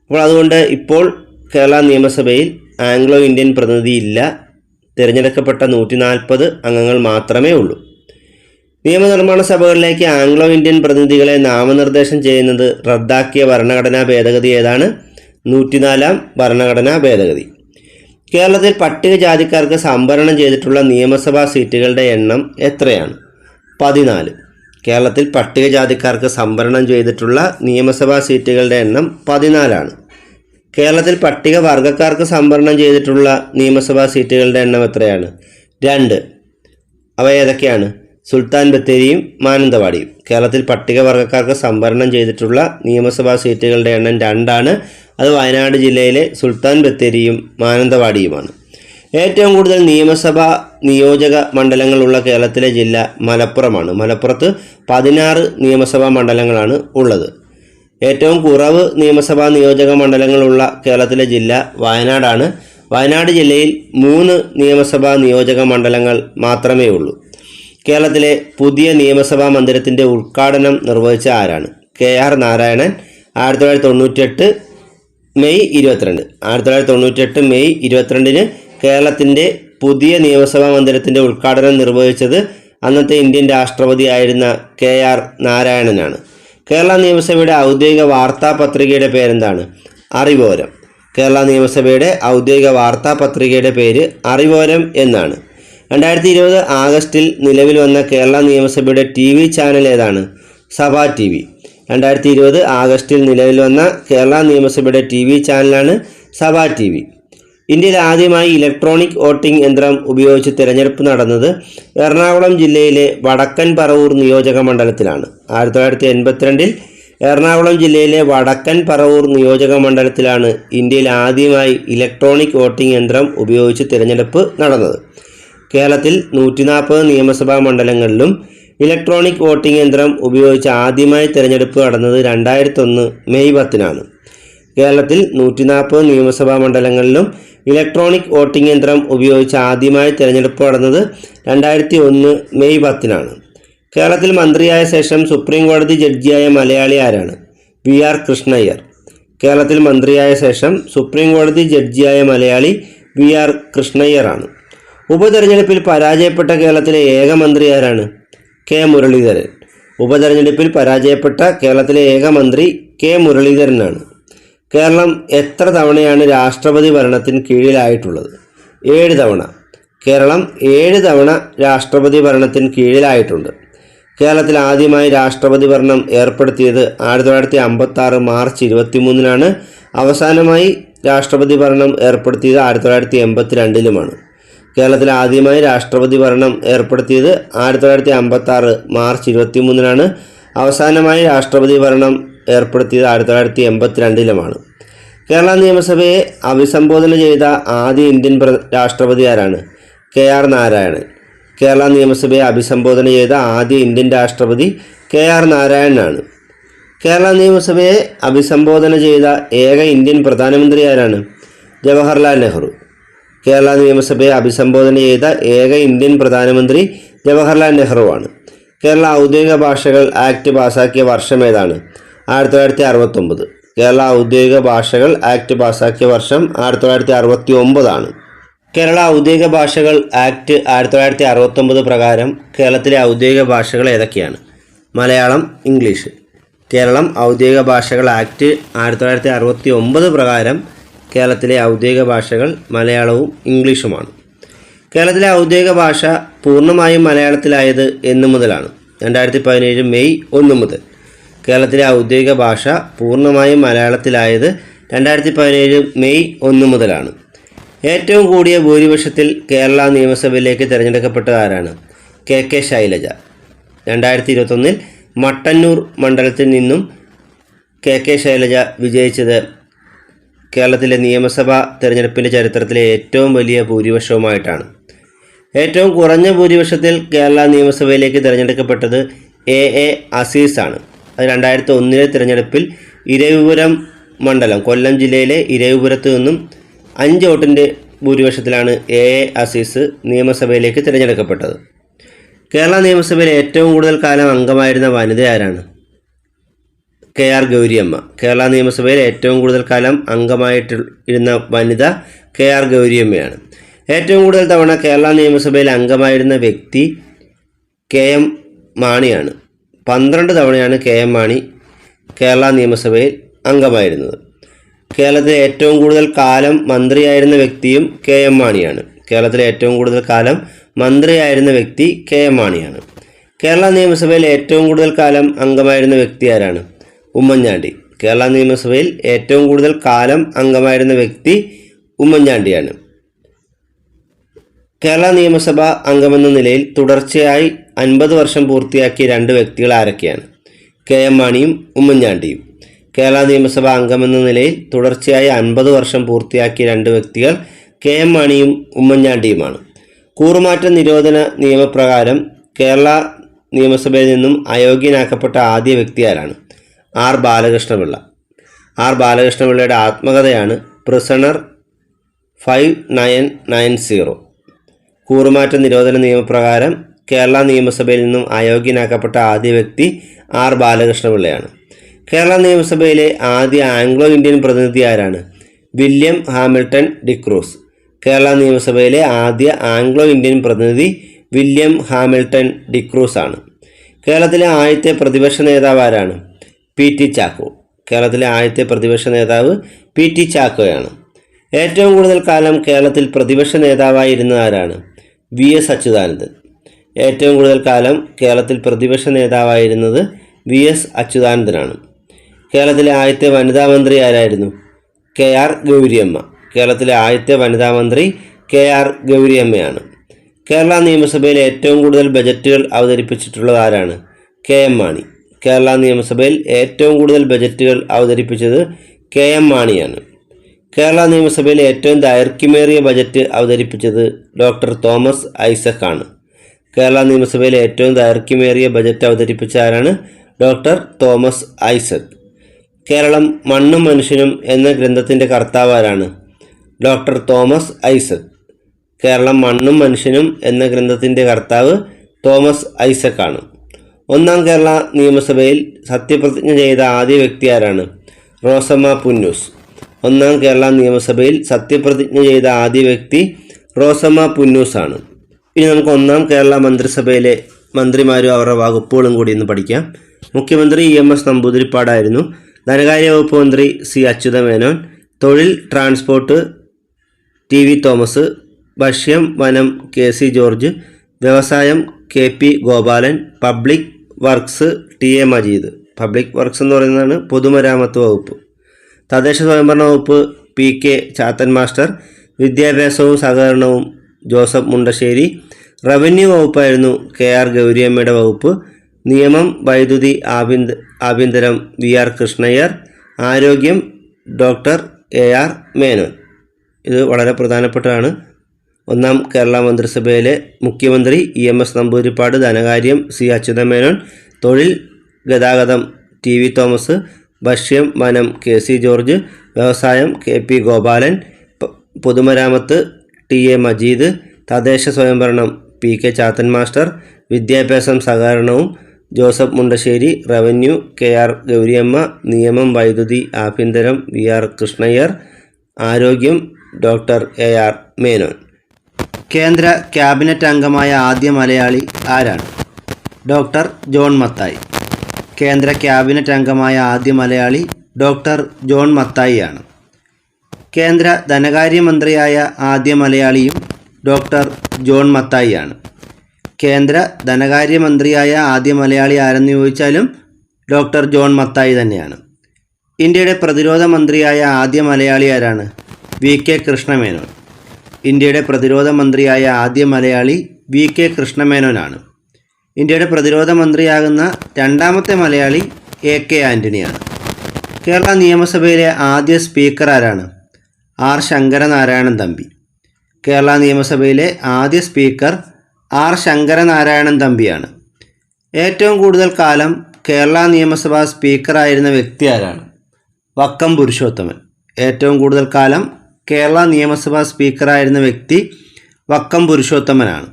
അപ്പോൾ അതുകൊണ്ട് ഇപ്പോൾ കേരള നിയമസഭയിൽ ആംഗ്ലോ ഇന്ത്യൻ പ്രതിനിധി ഇല്ല. തിരഞ്ഞെടുക്കപ്പെട്ട 140 അംഗങ്ങൾ മാത്രമേ ഉള്ളൂ. നിയമനിർമ്മാണ സഭകളിലേക്ക് ആംഗ്ലോ ഇന്ത്യൻ പ്രതിനിധികളെ നാമനിർദ്ദേശം ചെയ്യുന്നത് റദ്ദാക്കിയ ഭരണഘടനാ ഭേദഗതി ഏതാണ്? 104 ഭരണഘടനാ ഭേദഗതി. കേരളത്തിൽ പട്ടികജാതിക്കാർക്ക് സംവരണം ചെയ്തിട്ടുള്ള നിയമസഭാ സീറ്റുകളുടെ എണ്ണം എത്രയാണ്? 14. കേരളത്തിൽ പട്ടികജാതിക്കാർക്ക് സംവരണം ചെയ്തിട്ടുള്ള നിയമസഭാ സീറ്റുകളുടെ എണ്ണം 14. കേരളത്തിൽ പട്ടിക വർഗക്കാർക്ക് സംവരണം ചെയ്തിട്ടുള്ള നിയമസഭാ സീറ്റുകളുടെ എണ്ണം എത്രയാണ്? 2. അവ ഏതൊക്കെയാണ്? സുൽത്താൻ ബത്തേരിയും മാനന്തവാടിയും. കേരളത്തിൽ പട്ടിക വർഗക്കാർക്ക് സംവരണം ചെയ്തിട്ടുള്ള നിയമസഭാ സീറ്റുകളുടെ എണ്ണം 2. അത് വയനാട് ജില്ലയിലെ സുൽത്താൻ ബത്തേരിയും മാനന്തവാടിയുമാണ്. ഏറ്റവും കൂടുതൽ നിയമസഭാ നിയോജക മണ്ഡലങ്ങളുള്ള കേരളത്തിലെ ജില്ല മലപ്പുറമാണ്. മലപ്പുറത്ത് 16 നിയമസഭാ മണ്ഡലങ്ങളാണ് ഉള്ളത്. ഏറ്റവും കുറവ് നിയമസഭാ നിയോജക മണ്ഡലങ്ങളുള്ള കേരളത്തിലെ ജില്ല വയനാടാണ്. വയനാട് ജില്ലയിൽ 3 നിയമസഭാ നിയോജക മണ്ഡലങ്ങൾ മാത്രമേ ഉള്ളൂ. കേരളത്തിലെ പുതിയ നിയമസഭാ മന്ദിരത്തിൻ്റെ ഉദ്ഘാടനം നിർവഹിച്ച ആരാണ്? KR നാരായണൻ. 1998 മെയ് 22. 1998 മെയ് 22 കേരളത്തിൻ്റെ പുതിയ നിയമസഭാ മന്ദിരത്തിൻ്റെ ഉദ്ഘാടനം നിർവഹിച്ചത് അന്നത്തെ ഇന്ത്യൻ രാഷ്ട്രപതി ആയിരുന്ന KR നാരായണനാണ്. കേരള നിയമസഭയുടെ ഔദ്യോഗിക വാർത്താ പത്രികയുടെ പേരെന്താണ്? അറിവോരം. കേരള നിയമസഭയുടെ ഔദ്യോഗിക വാർത്താ പത്രികയുടെ പേര് അറിവോരം എന്നാണ്. 2020 ആഗസ്റ്റിൽ നിലവിൽ വന്ന കേരള നിയമസഭയുടെ TV ചാനൽ ഏതാണ്? സഭ TV. 2020 ആഗസ്റ്റിൽ നിലവിൽ വന്ന കേരള നിയമസഭയുടെ TV ചാനലാണ് സഭ TV. ഇന്ത്യയിൽ ആദ്യമായി ഇലക്ട്രോണിക് വോട്ടിംഗ് യന്ത്രം ഉപയോഗിച്ച് തിരഞ്ഞെടുപ്പ് നടന്നത് എറണാകുളം ജില്ലയിലെ വടക്കൻ പറവൂർ നിയോജക മണ്ഡലത്തിലാണ്. 1982 എറണാകുളം ജില്ലയിലെ വടക്കൻ പറവൂർ നിയോജക മണ്ഡലത്തിലാണ് ഇന്ത്യയിൽ ആദ്യമായി ഇലക്ട്രോണിക് വോട്ടിംഗ് യന്ത്രം ഉപയോഗിച്ച് തിരഞ്ഞെടുപ്പ് നടന്നത്. കേരളത്തിൽ 140 നിയമസഭാ മണ്ഡലങ്ങളിലും ഇലക്ട്രോണിക് വോട്ടിംഗ് യന്ത്രം ഉപയോഗിച്ച് ആദ്യമായി തിരഞ്ഞെടുപ്പ് നടന്നത് 2001 മെയ് 10. കേരളത്തിൽ 140 നിയമസഭാ മണ്ഡലങ്ങളിലും ഇലക്ട്രോണിക് വോട്ടിംഗ് യന്ത്രം ഉപയോഗിച്ച് ആദ്യമായി തിരഞ്ഞെടുപ്പ് നടന്നത് 2001 മെയ് 10. കേരളത്തിൽ മന്ത്രിയായ ശേഷം സുപ്രീം കോടതി ജഡ്ജിയായ മലയാളി ആരാണ്? VR കൃഷ്ണയ്യർ. കേരളത്തിൽ മന്ത്രിയായ ശേഷം സുപ്രീം കോടതി ജഡ്ജിയായ മലയാളി VR കൃഷ്ണയ്യറാണ്. ഉപതെരഞ്ഞെടുപ്പിൽ പരാജയപ്പെട്ട കേരളത്തിലെ ഏക മന്ത്രി ആരാണ്? K മുരളീധരൻ. ഉപതെരഞ്ഞെടുപ്പിൽ പരാജയപ്പെട്ട കേരളത്തിലെ ഏക മന്ത്രി K മുരളീധരനാണ്. കേരളം എത്ര തവണയാണ് രാഷ്ട്രപതി ഭരണത്തിന് കീഴിലായിട്ടുള്ളത്? 7 തവണ. കേരളം 7 തവണ രാഷ്ട്രപതി ഭരണത്തിന് കീഴിലായിട്ടുണ്ട്. കേരളത്തിൽ ആദ്യമായി രാഷ്ട്രപതി ഭരണം ഏർപ്പെടുത്തിയത് 1956 മാർച്ച് 23-നാണ്. അവസാനമായി രാഷ്ട്രപതി ഭരണം ഏർപ്പെടുത്തിയത് 1982-ലുമാണ്. കേരളത്തിൽ ആദ്യമായി രാഷ്ട്രപതി ഭരണം ഏർപ്പെടുത്തിയത് 1956 മാർച്ച് 23-നാണ്. അവസാനമായി രാഷ്ട്രപതി ഭരണം ഏർപ്പെടുത്തിയത് 1982-ലുമാണ്. കേരള നിയമസഭയെ അഭിസംബോധന ചെയ്ത ആദ്യ ഇന്ത്യൻ രാഷ്ട്രപതി ആരാണ്? KR നാരായണൻ. കേരള നിയമസഭയെ അഭിസംബോധന ചെയ്ത ആദ്യ ഇന്ത്യൻ രാഷ്ട്രപതി KR നാരായണനാണ്. കേരള നിയമസഭയെ അഭിസംബോധന ചെയ്ത ഏക ഇന്ത്യൻ പ്രധാനമന്ത്രി ആരാണ്? ജവഹർലാൽ നെഹ്റു. കേരള നിയമസഭയെ അഭിസംബോധന ചെയ്ത ഏക ഇന്ത്യൻ പ്രധാനമന്ത്രി ജവഹർലാൽ നെഹ്റുവാണ്. കേരള ഔദ്യോഗിക ഭാഷകൾ ആക്ട് പാസാക്കിയ വർഷം ഏതാണ്? 1969. കേരള ഔദ്യോഗിക ഭാഷകൾ ആക്ട് പാസാക്കിയ വർഷം 1969 കേരള ഔദ്യോഗിക ഭാഷകൾ ആക്ട് 1969 പ്രകാരം കേരളത്തിലെ ഔദ്യോഗിക ഭാഷകൾ ഏതൊക്കെയാണ്? മലയാളം, ഇംഗ്ലീഷ്. കേരളം ഔദ്യോഗിക ഭാഷകൾ ആക്ട് 1969 പ്രകാരം കേരളത്തിലെ ഔദ്യോഗിക ഭാഷകൾ മലയാളവും ഇംഗ്ലീഷുമാണ്. കേരളത്തിലെ ഔദ്യോഗിക ഭാഷ പൂർണ്ണമായും മലയാളത്തിലായത് എന്ന് മുതലാണ്? 2017 മെയ് 1 മുതൽ. കേരളത്തിലെ ഔദ്യോഗിക ഭാഷ പൂർണ്ണമായും മലയാളത്തിലായത് 2017 മെയ് 1 മുതലാണ്. ഏറ്റവും കൂടിയ ഭൂരിപക്ഷത്തിൽ കേരള നിയമസഭയിലേക്ക് തിരഞ്ഞെടുക്കപ്പെട്ടത് ആരാണ്? KK ശൈലജ. 2021 മട്ടന്നൂർ മണ്ഡലത്തിൽ നിന്നും KK ശൈലജ വിജയിച്ചത് കേരളത്തിലെ നിയമസഭാ തിരഞ്ഞെടുപ്പിൻ്റെ ചരിത്രത്തിലെ ഏറ്റവും വലിയ ഭൂരിപക്ഷവുമായിട്ടാണ്. ഏറ്റവും കുറഞ്ഞ ഭൂരിപക്ഷത്തിൽ കേരള നിയമസഭയിലേക്ക് തിരഞ്ഞെടുക്കപ്പെട്ടത് AA അസീസാണ്. അത് 2001 തിരഞ്ഞെടുപ്പിൽ ഇരവിപുരം മണ്ഡലം, കൊല്ലം ജില്ലയിലെ ഇരവിപുരത്ത് നിന്നും 5 വോട്ടിൻ്റെ ഭൂരിപക്ഷത്തിലാണ് AA അസീസ് നിയമസഭയിലേക്ക് തിരഞ്ഞെടുക്കപ്പെട്ടത്. കേരള നിയമസഭയിൽ ഏറ്റവും കൂടുതൽ കാലം അംഗമായിരുന്ന വനിത ആരാണ്? KR ഗൗരിയമ്മ. കേരള നിയമസഭയിൽ ഏറ്റവും കൂടുതൽ കാലം അംഗമായിട്ടിരുന്ന വനിത KR ഗൗരിയമ്മയാണ്. ഏറ്റവും കൂടുതൽ തവണ കേരള നിയമസഭയിൽ അംഗമായിരുന്ന വ്യക്തി KM മാണിയാണ്. 12 തവണയാണ് KM മാണി കേരള നിയമസഭയിൽ അംഗമായിരുന്നത്. കേരളത്തിലെ ഏറ്റവും കൂടുതൽ കാലം മന്ത്രിയായിരുന്ന വ്യക്തിയും KM മാണിയാണ്. കേരളത്തിലെ ഏറ്റവും കൂടുതൽ കാലം മന്ത്രിയായിരുന്ന വ്യക്തി KM മാണിയാണ്. കേരള നിയമസഭയിൽ ഏറ്റവും കൂടുതൽ കാലം അംഗമായിരുന്ന വ്യക്തി ആരാണ്? ഉമ്മൻചാണ്ടി. കേരള നിയമസഭയിൽ ഏറ്റവും കൂടുതൽ കാലം അംഗമായിരുന്ന വ്യക്തി ഉമ്മൻചാണ്ടിയാണ്. കേരള നിയമസഭ അംഗമെന്ന നിലയിൽ തുടർച്ചയായി 50 വർഷം പൂർത്തിയാക്കിയ 2 വ്യക്തികൾ ആരൊക്കെയാണ്? KM മാണിയും ഉമ്മൻചാണ്ടിയും. കേരള നിയമസഭ അംഗമെന്ന നിലയിൽ തുടർച്ചയായി 50 വർഷം പൂർത്തിയാക്കിയ 2 വ്യക്തികൾ KM മാണിയും ഉമ്മൻചാണ്ടിയുമാണ്. കൂറുമാറ്റ നിരോധന നിയമപ്രകാരം കേരള നിയമസഭയിൽ നിന്നും അയോഗ്യനാക്കപ്പെട്ട ആദ്യ വ്യക്തി ആരാണ്? R ബാലകൃഷ്ണപിള്ള. R ബാലകൃഷ്ണപിള്ളയുടെ ആത്മകഥയാണ് പ്രിസണർ 5990. കൂറുമാറ്റ നിരോധന നിയമപ്രകാരം കേരള നിയമസഭയിൽ നിന്നും അയോഗ്യനാക്കപ്പെട്ട ആദ്യ വ്യക്തി R ബാലകൃഷ്ണപിള്ളയാണ്. കേരള നിയമസഭയിലെ ആദ്യ ആംഗ്ലോ ഇന്ത്യൻ പ്രതിനിധി ആരാണ്? William Hamilton D'Cruz. കേരള നിയമസഭയിലെ ആദ്യ ആംഗ്ലോ ഇന്ത്യൻ പ്രതിനിധി വില്യം ഹാമിൽട്ടൺ ഡിക്രൂസ് ആണ്. കേരളത്തിലെ ആദ്യത്തെ പ്രതിപക്ഷ നേതാവ് ആരാണ്? PT ചാക്കോ. കേരളത്തിലെ ആദ്യത്തെ പ്രതിപക്ഷ നേതാവ് PT ചാക്കോയാണ്. ഏറ്റവും കൂടുതൽ കാലം കേരളത്തിൽ പ്രതിപക്ഷ നേതാവായിരുന്ന ആരാണ്? VS അച്യുതാനന്ദൻ. ഏറ്റവും കൂടുതൽ കാലം കേരളത്തിൽ പ്രതിപക്ഷ നേതാവായിരുന്നത് VS അച്യുതാനന്ദനാണ്. കേരളത്തിലെ ആദ്യത്തെ വനിതാ മന്ത്രി ആരായിരുന്നു? KR ഗൗരിയമ്മ. കേരളത്തിലെ ആദ്യത്തെ വനിതാ മന്ത്രി KR ഗൗരിയമ്മയാണ്. കേരള നിയമസഭയിൽ ഏറ്റവും കൂടുതൽ ബജറ്റുകൾ അവതരിപ്പിച്ചിട്ടുള്ളത് ആരാണ്? KM മാണി. കേരള നിയമസഭയിൽ ഏറ്റവും കൂടുതൽ ബജറ്റുകൾ അവതരിപ്പിച്ചത് KM മാണിയാണ്. കേരള നിയമസഭയിൽ ഏറ്റവും ദൈർഘ്യമേറിയ ബജറ്റ് അവതരിപ്പിച്ചത് ഡോക്ടർ തോമസ് ഐസക് ആണ്. കേരള നിയമസഭയിൽ ഏറ്റവും ദൈർഘ്യമേറിയ ബജറ്റ് അവതരിപ്പിച്ച ആരാണ്? Doctor Thomas Isaac. കേരളം മണ്ണും മനുഷ്യനും എന്ന ഗ്രന്ഥത്തിൻ്റെ കർത്താവ് ആരാണ്? Doctor Thomas Isaac. കേരളം മണ്ണും മനുഷ്യനും എന്ന ഗ്രന്ഥത്തിൻ്റെ കർത്താവ് തോമസ് ഐസക് ആണ്. ഒന്നാം കേരള നിയമസഭയിൽ സത്യപ്രതിജ്ഞ ചെയ്ത ആദ്യ വ്യക്തി ആരാണ്? റോസമ്മ പുന്നൂസ്. ഒന്നാം കേരള നിയമസഭയിൽ സത്യപ്രതിജ്ഞ ചെയ്ത ആദ്യ വ്യക്തി റോസമ്മ പുന്നൂസ് ആണ്. ഇനി നമുക്ക് ഒന്നാം കേരള മന്ത്രിസഭയിലെ മന്ത്രിമാരും അവരുടെ വകുപ്പുകളും കൂടി ഇന്ന് പഠിക്കാം. മുഖ്യമന്ത്രി EMS നമ്പൂതിരിപ്പാടായിരുന്നു. ധനകാര്യ വകുപ്പ് മന്ത്രി C. അച്യുതമേനോൻ. തൊഴിൽ ട്രാൻസ്പോർട്ട് TV തോമസ്. ഭക്ഷ്യം വനം KC ജോർജ്. വ്യവസായം KP Gopalan. Public works TA Majeed. Public works എന്ന് പറയുന്നതാണ് പൊതുമരാമത്ത് വകുപ്പ്. തദ്ദേശ സ്വയംഭരണ വകുപ്പ് PK ചാത്തൻ മാസ്റ്റർ. വിദ്യാഭ്യാസവും സഹകരണവും ജോസഫ് മുണ്ടശ്ശേരി. റവന്യൂ വകുപ്പായിരുന്നു KR ഗൗരിയമ്മയുടെ വകുപ്പ്. നിയമം വൈദ്യുതി ആഭ്യന്തരം VR കൃഷ്ണയ്യർ. ആരോഗ്യം ഡോക്ടർ AR മേനോൻ. ഇത് വളരെ പ്രധാനപ്പെട്ടതാണ്. ഒന്നാം കേരള മന്ത്രിസഭയിലെ മുഖ്യമന്ത്രി EMS നമ്പൂതിരിപ്പാട്. ധനകാര്യം C. അച്യുതമേനോൻ. തൊഴിൽ ഗതാഗതം TV തോമസ്. ഭക്ഷ്യം വനം KC ജോർജ്. വ്യവസായം KP ഗോപാലൻ. പൊതുമരാമത്ത് TA മജീദ്. തദ്ദേശ സ്വയംഭരണം PK ചാത്തൻ മാസ്റ്റർ. വിദ്യാഭ്യാസം സഹകരണവും ജോസഫ് മുണ്ടശ്ശേരി. Revenue KR Gouriamma. നിയമം വൈദ്യുതി ആഭ്യന്തരം VR കൃഷ്ണയ്യർ. ആരോഗ്യം ഡോക്ടർ AR മേനോൻ. കേന്ദ്ര ക്യാബിനറ്റ് അംഗമായ ആദ്യ മലയാളി ആരാണ്? Doctor John Mathai. കേന്ദ്ര ക്യാബിനറ്റ് അംഗമായ ആദ്യ മലയാളി ഡോക്ടർ ജോൺ മത്തായി ആണ്. കേന്ദ്ര ധനകാര്യമന്ത്രിയായ ആദ്യ മലയാളിയും ഡോക്ടർ ജോൺ മത്തായി ആണ്. കേന്ദ്ര ധനകാര്യമന്ത്രിയായ ആദ്യ മലയാളി ആരെന്ന് ചോദിച്ചാലും ഡോക്ടർ ജോൺ മത്തായി തന്നെയാണ്. ഇന്ത്യയുടെ പ്രതിരോധ മന്ത്രിയായ ആദ്യ മലയാളി ആരാണ്? VK കൃഷ്ണമേനോൻ. ഇന്ത്യയുടെ പ്രതിരോധ മന്ത്രിയായ ആദ്യ മലയാളി VK കൃഷ്ണമേനോനാണ്. ഇന്ത്യയുടെ പ്രതിരോധ മന്ത്രിയാകുന്ന രണ്ടാമത്തെ മലയാളി AK ആൻ്റണിയാണ്. കേരള നിയമസഭയിലെ ആദ്യ സ്പീക്കർ ആരാണ്? R ശങ്കരനാരായണൻ തമ്പി. കേരള നിയമസഭയിലെ ആദ്യ സ്പീക്കർ R ശങ്കരനാരായണൻ തമ്പിയാണ്. ഏറ്റവും കൂടുതൽ കാലം കേരള നിയമസഭാ സ്പീക്കറായിരുന്ന വ്യക്തി ആരാണ്? വക്കം പുരുഷോത്തമൻ. ഏറ്റവും കൂടുതൽ കാലം കേരള നിയമസഭാ സ്പീക്കറായിരുന്ന വ്യക്തി വക്കം പുരുഷോത്തമനാണ്.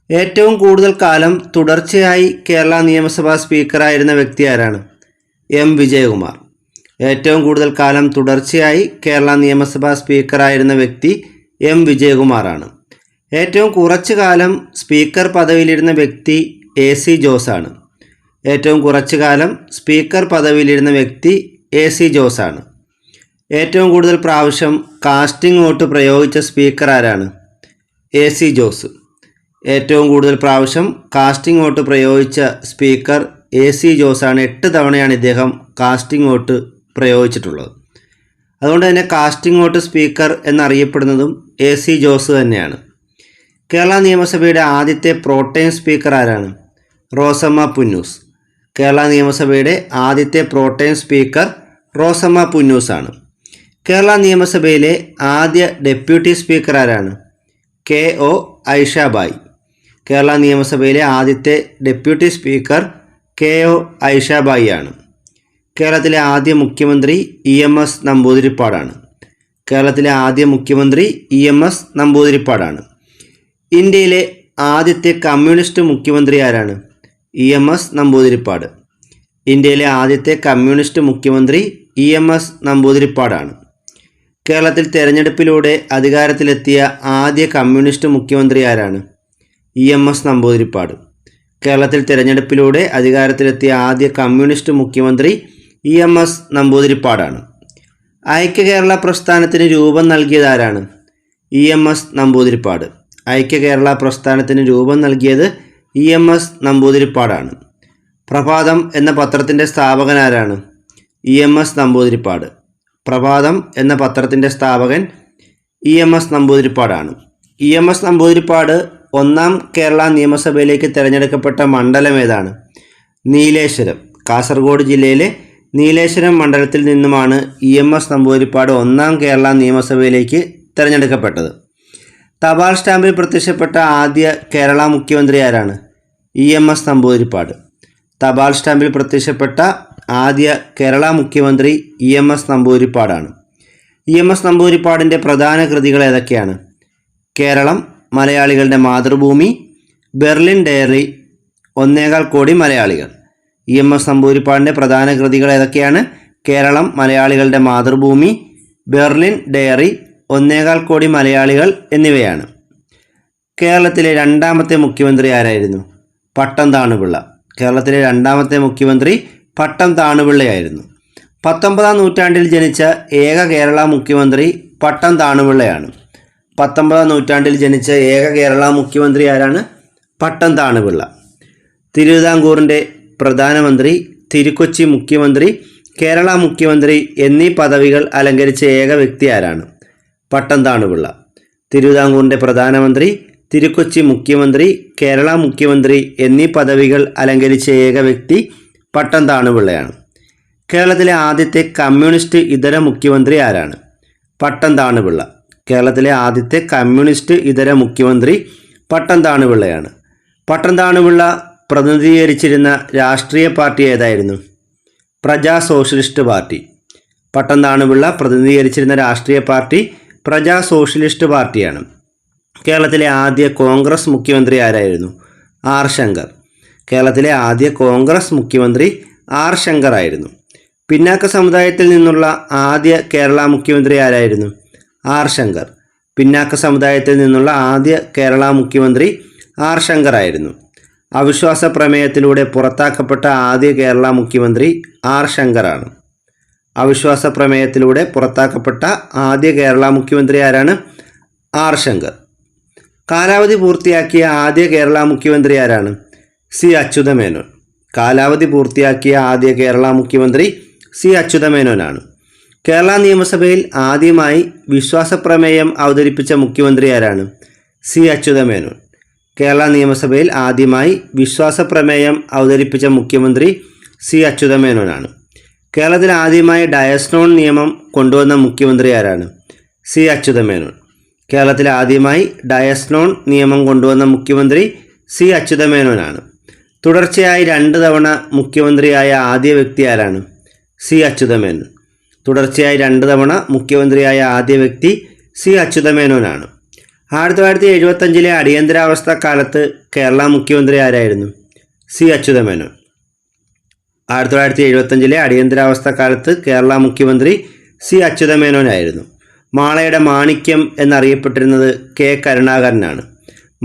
ഏറ്റവും കൂടുതൽ കാലം തുടർച്ചയായി കേരള നിയമസഭാ സ്പീക്കറായിരുന്ന വ്യക്തി ആരാണ്? M വിജയകുമാർ. ഏറ്റവും കൂടുതൽ കാലം തുടർച്ചയായി കേരള നിയമസഭാ സ്പീക്കറായിരുന്ന വ്യക്തി M വിജയകുമാറാണ്. ഏറ്റവും കുറച്ചു കാലം സ്പീക്കർ പദവിയിലിരുന്ന വ്യക്തി AC ജോസാണ്. ഏറ്റവും കുറച്ചു കാലം സ്പീക്കർ പദവിയിലിരുന്ന വ്യക്തി AC ജോസാണ്. ഏറ്റവും കൂടുതൽ പ്രാവശ്യം കാസ്റ്റിംഗ് വോട്ട് പ്രയോഗിച്ച സ്പീക്കർ ആരാണ്? AC ജോസ്. ഏറ്റവും കൂടുതൽ പ്രാവശ്യം കാസ്റ്റിംഗ് വോട്ട് പ്രയോഗിച്ച സ്പീക്കർ AC ജോസാണ്. 8 തവണയാണ് ഇദ്ദേഹം കാസ്റ്റിംഗ് വോട്ട് പ്രയോഗിച്ചിട്ടുള്ളത്. അതുകൊണ്ട് തന്നെ കാസ്റ്റിംഗ് വോട്ട് സ്പീക്കർ എന്നറിയപ്പെടുന്നതും AC ജോസ് തന്നെയാണ്. കേരള നിയമസഭയുടെ ആദ്യത്തെ പ്രോട്ടേം സ്പീക്കർ ആരാണ്? റോസമ്മ പുന്നൂസ്. കേരള നിയമസഭയുടെ ആദ്യത്തെ പ്രോട്ടേം സ്പീക്കർ റോസമ്മ പുന്നൂസ് ആണ്. കേരള നിയമസഭയിലെ ആദ്യ ഡെപ്യൂട്ടി സ്പീക്കർ ആരാണ്? KO ഐഷാബായി. കേരള നിയമസഭയിലെ ആദ്യത്തെ ഡെപ്യൂട്ടി സ്പീക്കർ KO ഐഷാബായി ആണ്. കേരളത്തിലെ ആദ്യ മുഖ്യമന്ത്രി EMS നമ്പൂതിരിപ്പാടാണ്. കേരളത്തിലെ ആദ്യ മുഖ്യമന്ത്രി EMS നമ്പൂതിരിപ്പാടാണ്. ഇന്ത്യയിലെ ആദ്യത്തെ കമ്മ്യൂണിസ്റ്റ് മുഖ്യമന്ത്രി ആരാണ്? EMS നമ്പൂതിരിപ്പാട്. ഇന്ത്യയിലെ ആദ്യത്തെ കമ്മ്യൂണിസ്റ്റ് മുഖ്യമന്ത്രി EMS നമ്പൂതിരിപ്പാടാണ്. കേരളത്തിൽ തെരഞ്ഞെടുപ്പിലൂടെ അധികാരത്തിലെത്തിയ ആദ്യ കമ്മ്യൂണിസ്റ്റ് മുഖ്യമന്ത്രി ആരാണ്? EMS നമ്പൂതിരിപ്പാട്. കേരളത്തിൽ തെരഞ്ഞെടുപ്പിലൂടെ അധികാരത്തിലെത്തിയ ആദ്യ കമ്മ്യൂണിസ്റ്റ് മുഖ്യമന്ത്രി EMS നമ്പൂതിരിപ്പാടാണ്. ഐക്യ കേരള പ്രസ്ഥാനത്തിന് രൂപം നൽകിയതാരാണ്? EMS നമ്പൂതിരിപ്പാട്. ഐക്യ കേരള പ്രസ്ഥാനത്തിന് രൂപം നൽകിയത് EMS നമ്പൂതിരിപ്പാടാണ്. പ്രഭാതം എന്ന പത്രത്തിൻ്റെ സ്ഥാപകനാരാണ്? EMS നമ്പൂതിരിപ്പാട്. പ്രഭാതം എന്ന പത്രത്തിൻ്റെ സ്ഥാപകൻ EMS നമ്പൂതിരിപ്പാടാണ്. EMS നമ്പൂതിരിപ്പാട് ഒന്നാം കേരള നിയമസഭയിലേക്ക് തിരഞ്ഞെടുക്കപ്പെട്ട മണ്ഡലം ഏതാണ്? നീലേശ്വരം. കാസർഗോഡ് ജില്ലയിലെ നീലേശ്വരം മണ്ഡലത്തിൽ നിന്നുമാണ് EMS നമ്പൂതിരിപ്പാട് ഒന്നാം കേരള നിയമസഭയിലേക്ക് തിരഞ്ഞെടുക്കപ്പെട്ടത്. തപാൽ സ്റ്റാമ്പിൽ പ്രത്യക്ഷപ്പെട്ട ആദ്യ കേരള മുഖ്യമന്ത്രി ആരാണ്? EMS നമ്പൂതിരിപ്പാട്. തപാൽ സ്റ്റാമ്പിൽ പ്രത്യക്ഷപ്പെട്ട ആദ്യ കേരള മുഖ്യമന്ത്രി EMS നമ്പൂതിരിപ്പാടാണ്. EMS നമ്പൂതിരിപ്പാടിൻ്റെ പ്രധാന കൃതികൾ ഏതൊക്കെയാണ്? കേരളം, മലയാളികളുടെ മാതൃഭൂമി, ബെർലിൻ ഡയറി, 1.25 കോടി മലയാളികൾ. EMS നമ്പൂതിരിപ്പാടിൻ്റെ പ്രധാന കൃതികൾ ഏതൊക്കെയാണ്? കേരളം മലയാളികളുടെ മാതൃഭൂമി, ബെർലിൻ ഡയറി, 1.25 കോടി മലയാളികൾ എന്നിവയാണ്. കേരളത്തിലെ രണ്ടാമത്തെ മുഖ്യമന്ത്രി ആരായിരുന്നു? പട്ടം താണുപിള്ള. കേരളത്തിലെ രണ്ടാമത്തെ മുഖ്യമന്ത്രി പട്ടം താണുപിള്ളയായിരുന്നു. 19-ാം നൂറ്റാണ്ടിൽ ജനിച്ച ഏക കേരള മുഖ്യമന്ത്രി പട്ടം താണുപിള്ളയാണ്. 19-ാം നൂറ്റാണ്ടിൽ ജനിച്ച ഏക കേരള മുഖ്യമന്ത്രി ആരാണ്? പട്ടം താണുപിള്ള. തിരുവിതാംകൂറിൻ്റെ പ്രധാനമന്ത്രി, തിരുക്കൊച്ചി മുഖ്യമന്ത്രി, കേരള മുഖ്യമന്ത്രി എന്നീ പദവികൾ അലങ്കരിച്ച ഏക വ്യക്തി ആരാണ്? പട്ടം താണുപിള്ള. തിരുവിതാംകൂറിൻ്റെ പ്രധാനമന്ത്രി, തിരുക്കൊച്ചി മുഖ്യമന്ത്രി, കേരള മുഖ്യമന്ത്രി എന്നീ പദവികൾ അലങ്കരിച്ച ഏക വ്യക്തി പട്ടം താണുപിള്ളയാണ്. കേരളത്തിലെ ആദ്യത്തെ കമ്മ്യൂണിസ്റ്റ് ഇതര മുഖ്യമന്ത്രി ആരാണ്? പട്ടം താണുപിള്ള. കേരളത്തിലെ ആദ്യത്തെ കമ്മ്യൂണിസ്റ്റ് ഇതര മുഖ്യമന്ത്രി പട്ടം താണുപിള്ളയാണ്. പട്ടം താണുപിള്ള പ്രതിനിധീകരിച്ചിരുന്ന രാഷ്ട്രീയ പാർട്ടി ഏതായിരുന്നു? Praja socialist party. പട്ടം താണുപിള്ള പ്രതിനിധീകരിച്ചിരുന്ന രാഷ്ട്രീയ പാർട്ടി പ്രജാ സോഷ്യലിസ്റ്റ് പാർട്ടിയാണ്. കേരളത്തിലെ ആദ്യ കോൺഗ്രസ് മുഖ്യമന്ത്രി ആരായിരുന്നു? ആർ ശങ്കർ. കേരളത്തിലെ ആദ്യ കോൺഗ്രസ് മുഖ്യമന്ത്രി ആർ ശങ്കർ ആയിരുന്നു. പിന്നാക്ക സമുദായത്തിൽ നിന്നുള്ള ആദ്യ കേരള മുഖ്യമന്ത്രി ആരായിരുന്നു? ആർ ശങ്കർ. പിന്നാക്ക സമുദായത്തിൽ നിന്നുള്ള ആദ്യ കേരള മുഖ്യമന്ത്രി ആർ ശങ്കർ ആയിരുന്നു. അവിശ്വാസ പ്രമേയത്തിലൂടെ പുറത്താക്കപ്പെട്ട ആദ്യ കേരള മുഖ്യമന്ത്രി ആർ ശങ്കറാണ്. അവിശ്വാസ പ്രമേയത്തിലൂടെ പുറത്താക്കപ്പെട്ട ആദ്യ കേരള മുഖ്യമന്ത്രി ആരാണ്? ആർ ശങ്കർ. കാലാവധി പൂർത്തിയാക്കിയ ആദ്യ കേരള മുഖ്യമന്ത്രി ആരാണ്? സി അച്യുതമേനോൻ. കാലാവധി പൂർത്തിയാക്കിയ ആദ്യ കേരള മുഖ്യമന്ത്രി സി അച്യുതമേനോനാണ്. കേരള നിയമസഭയിൽ ആദ്യമായി വിശ്വാസപ്രമേയം അവതരിപ്പിച്ച മുഖ്യമന്ത്രി ആരാണ്? സി അച്യുതമേനോൻ. കേരള നിയമസഭയിൽ ആദ്യമായി വിശ്വാസപ്രമേയം അവതരിപ്പിച്ച മുഖ്യമന്ത്രി സി അച്യുതമേനോനാണ്. കേരളത്തിൽ ആദ്യമായി ഡയസ്നോൺ നിയമം കൊണ്ടുവന്ന മുഖ്യമന്ത്രി ആരാണ്? സി അച്യുതമേനോൻ. കേരളത്തിൽ ആദ്യമായി ഡയസ്നോൺ നിയമം കൊണ്ടുവന്ന മുഖ്യമന്ത്രി സി അച്യുതമേനോനാണ്. തുടർച്ചയായി 2 തവണ മുഖ്യമന്ത്രിയായ ആദ്യ വ്യക്തി ആരാണ്? സി അച്യുതമേനോൻ. തുടർച്ചയായി 2 തവണ മുഖ്യമന്ത്രിയായ ആദ്യ വ്യക്തി സി അച്യുതമേനോനാണ്. 1975 അടിയന്തരാവസ്ഥ കാലത്ത് കേരള മുഖ്യമന്ത്രി ആരായിരുന്നു? സി അച്യുതമേനോൻ. 1975 അടിയന്തരാവസ്ഥ കാലത്ത് കേരള മുഖ്യമന്ത്രി സി അച്യുതമേനോനായിരുന്നു. മാളയുടെ മാണിക്യം എന്നറിയപ്പെട്ടിരുന്നത് കെ കരുണാകരനാണ്.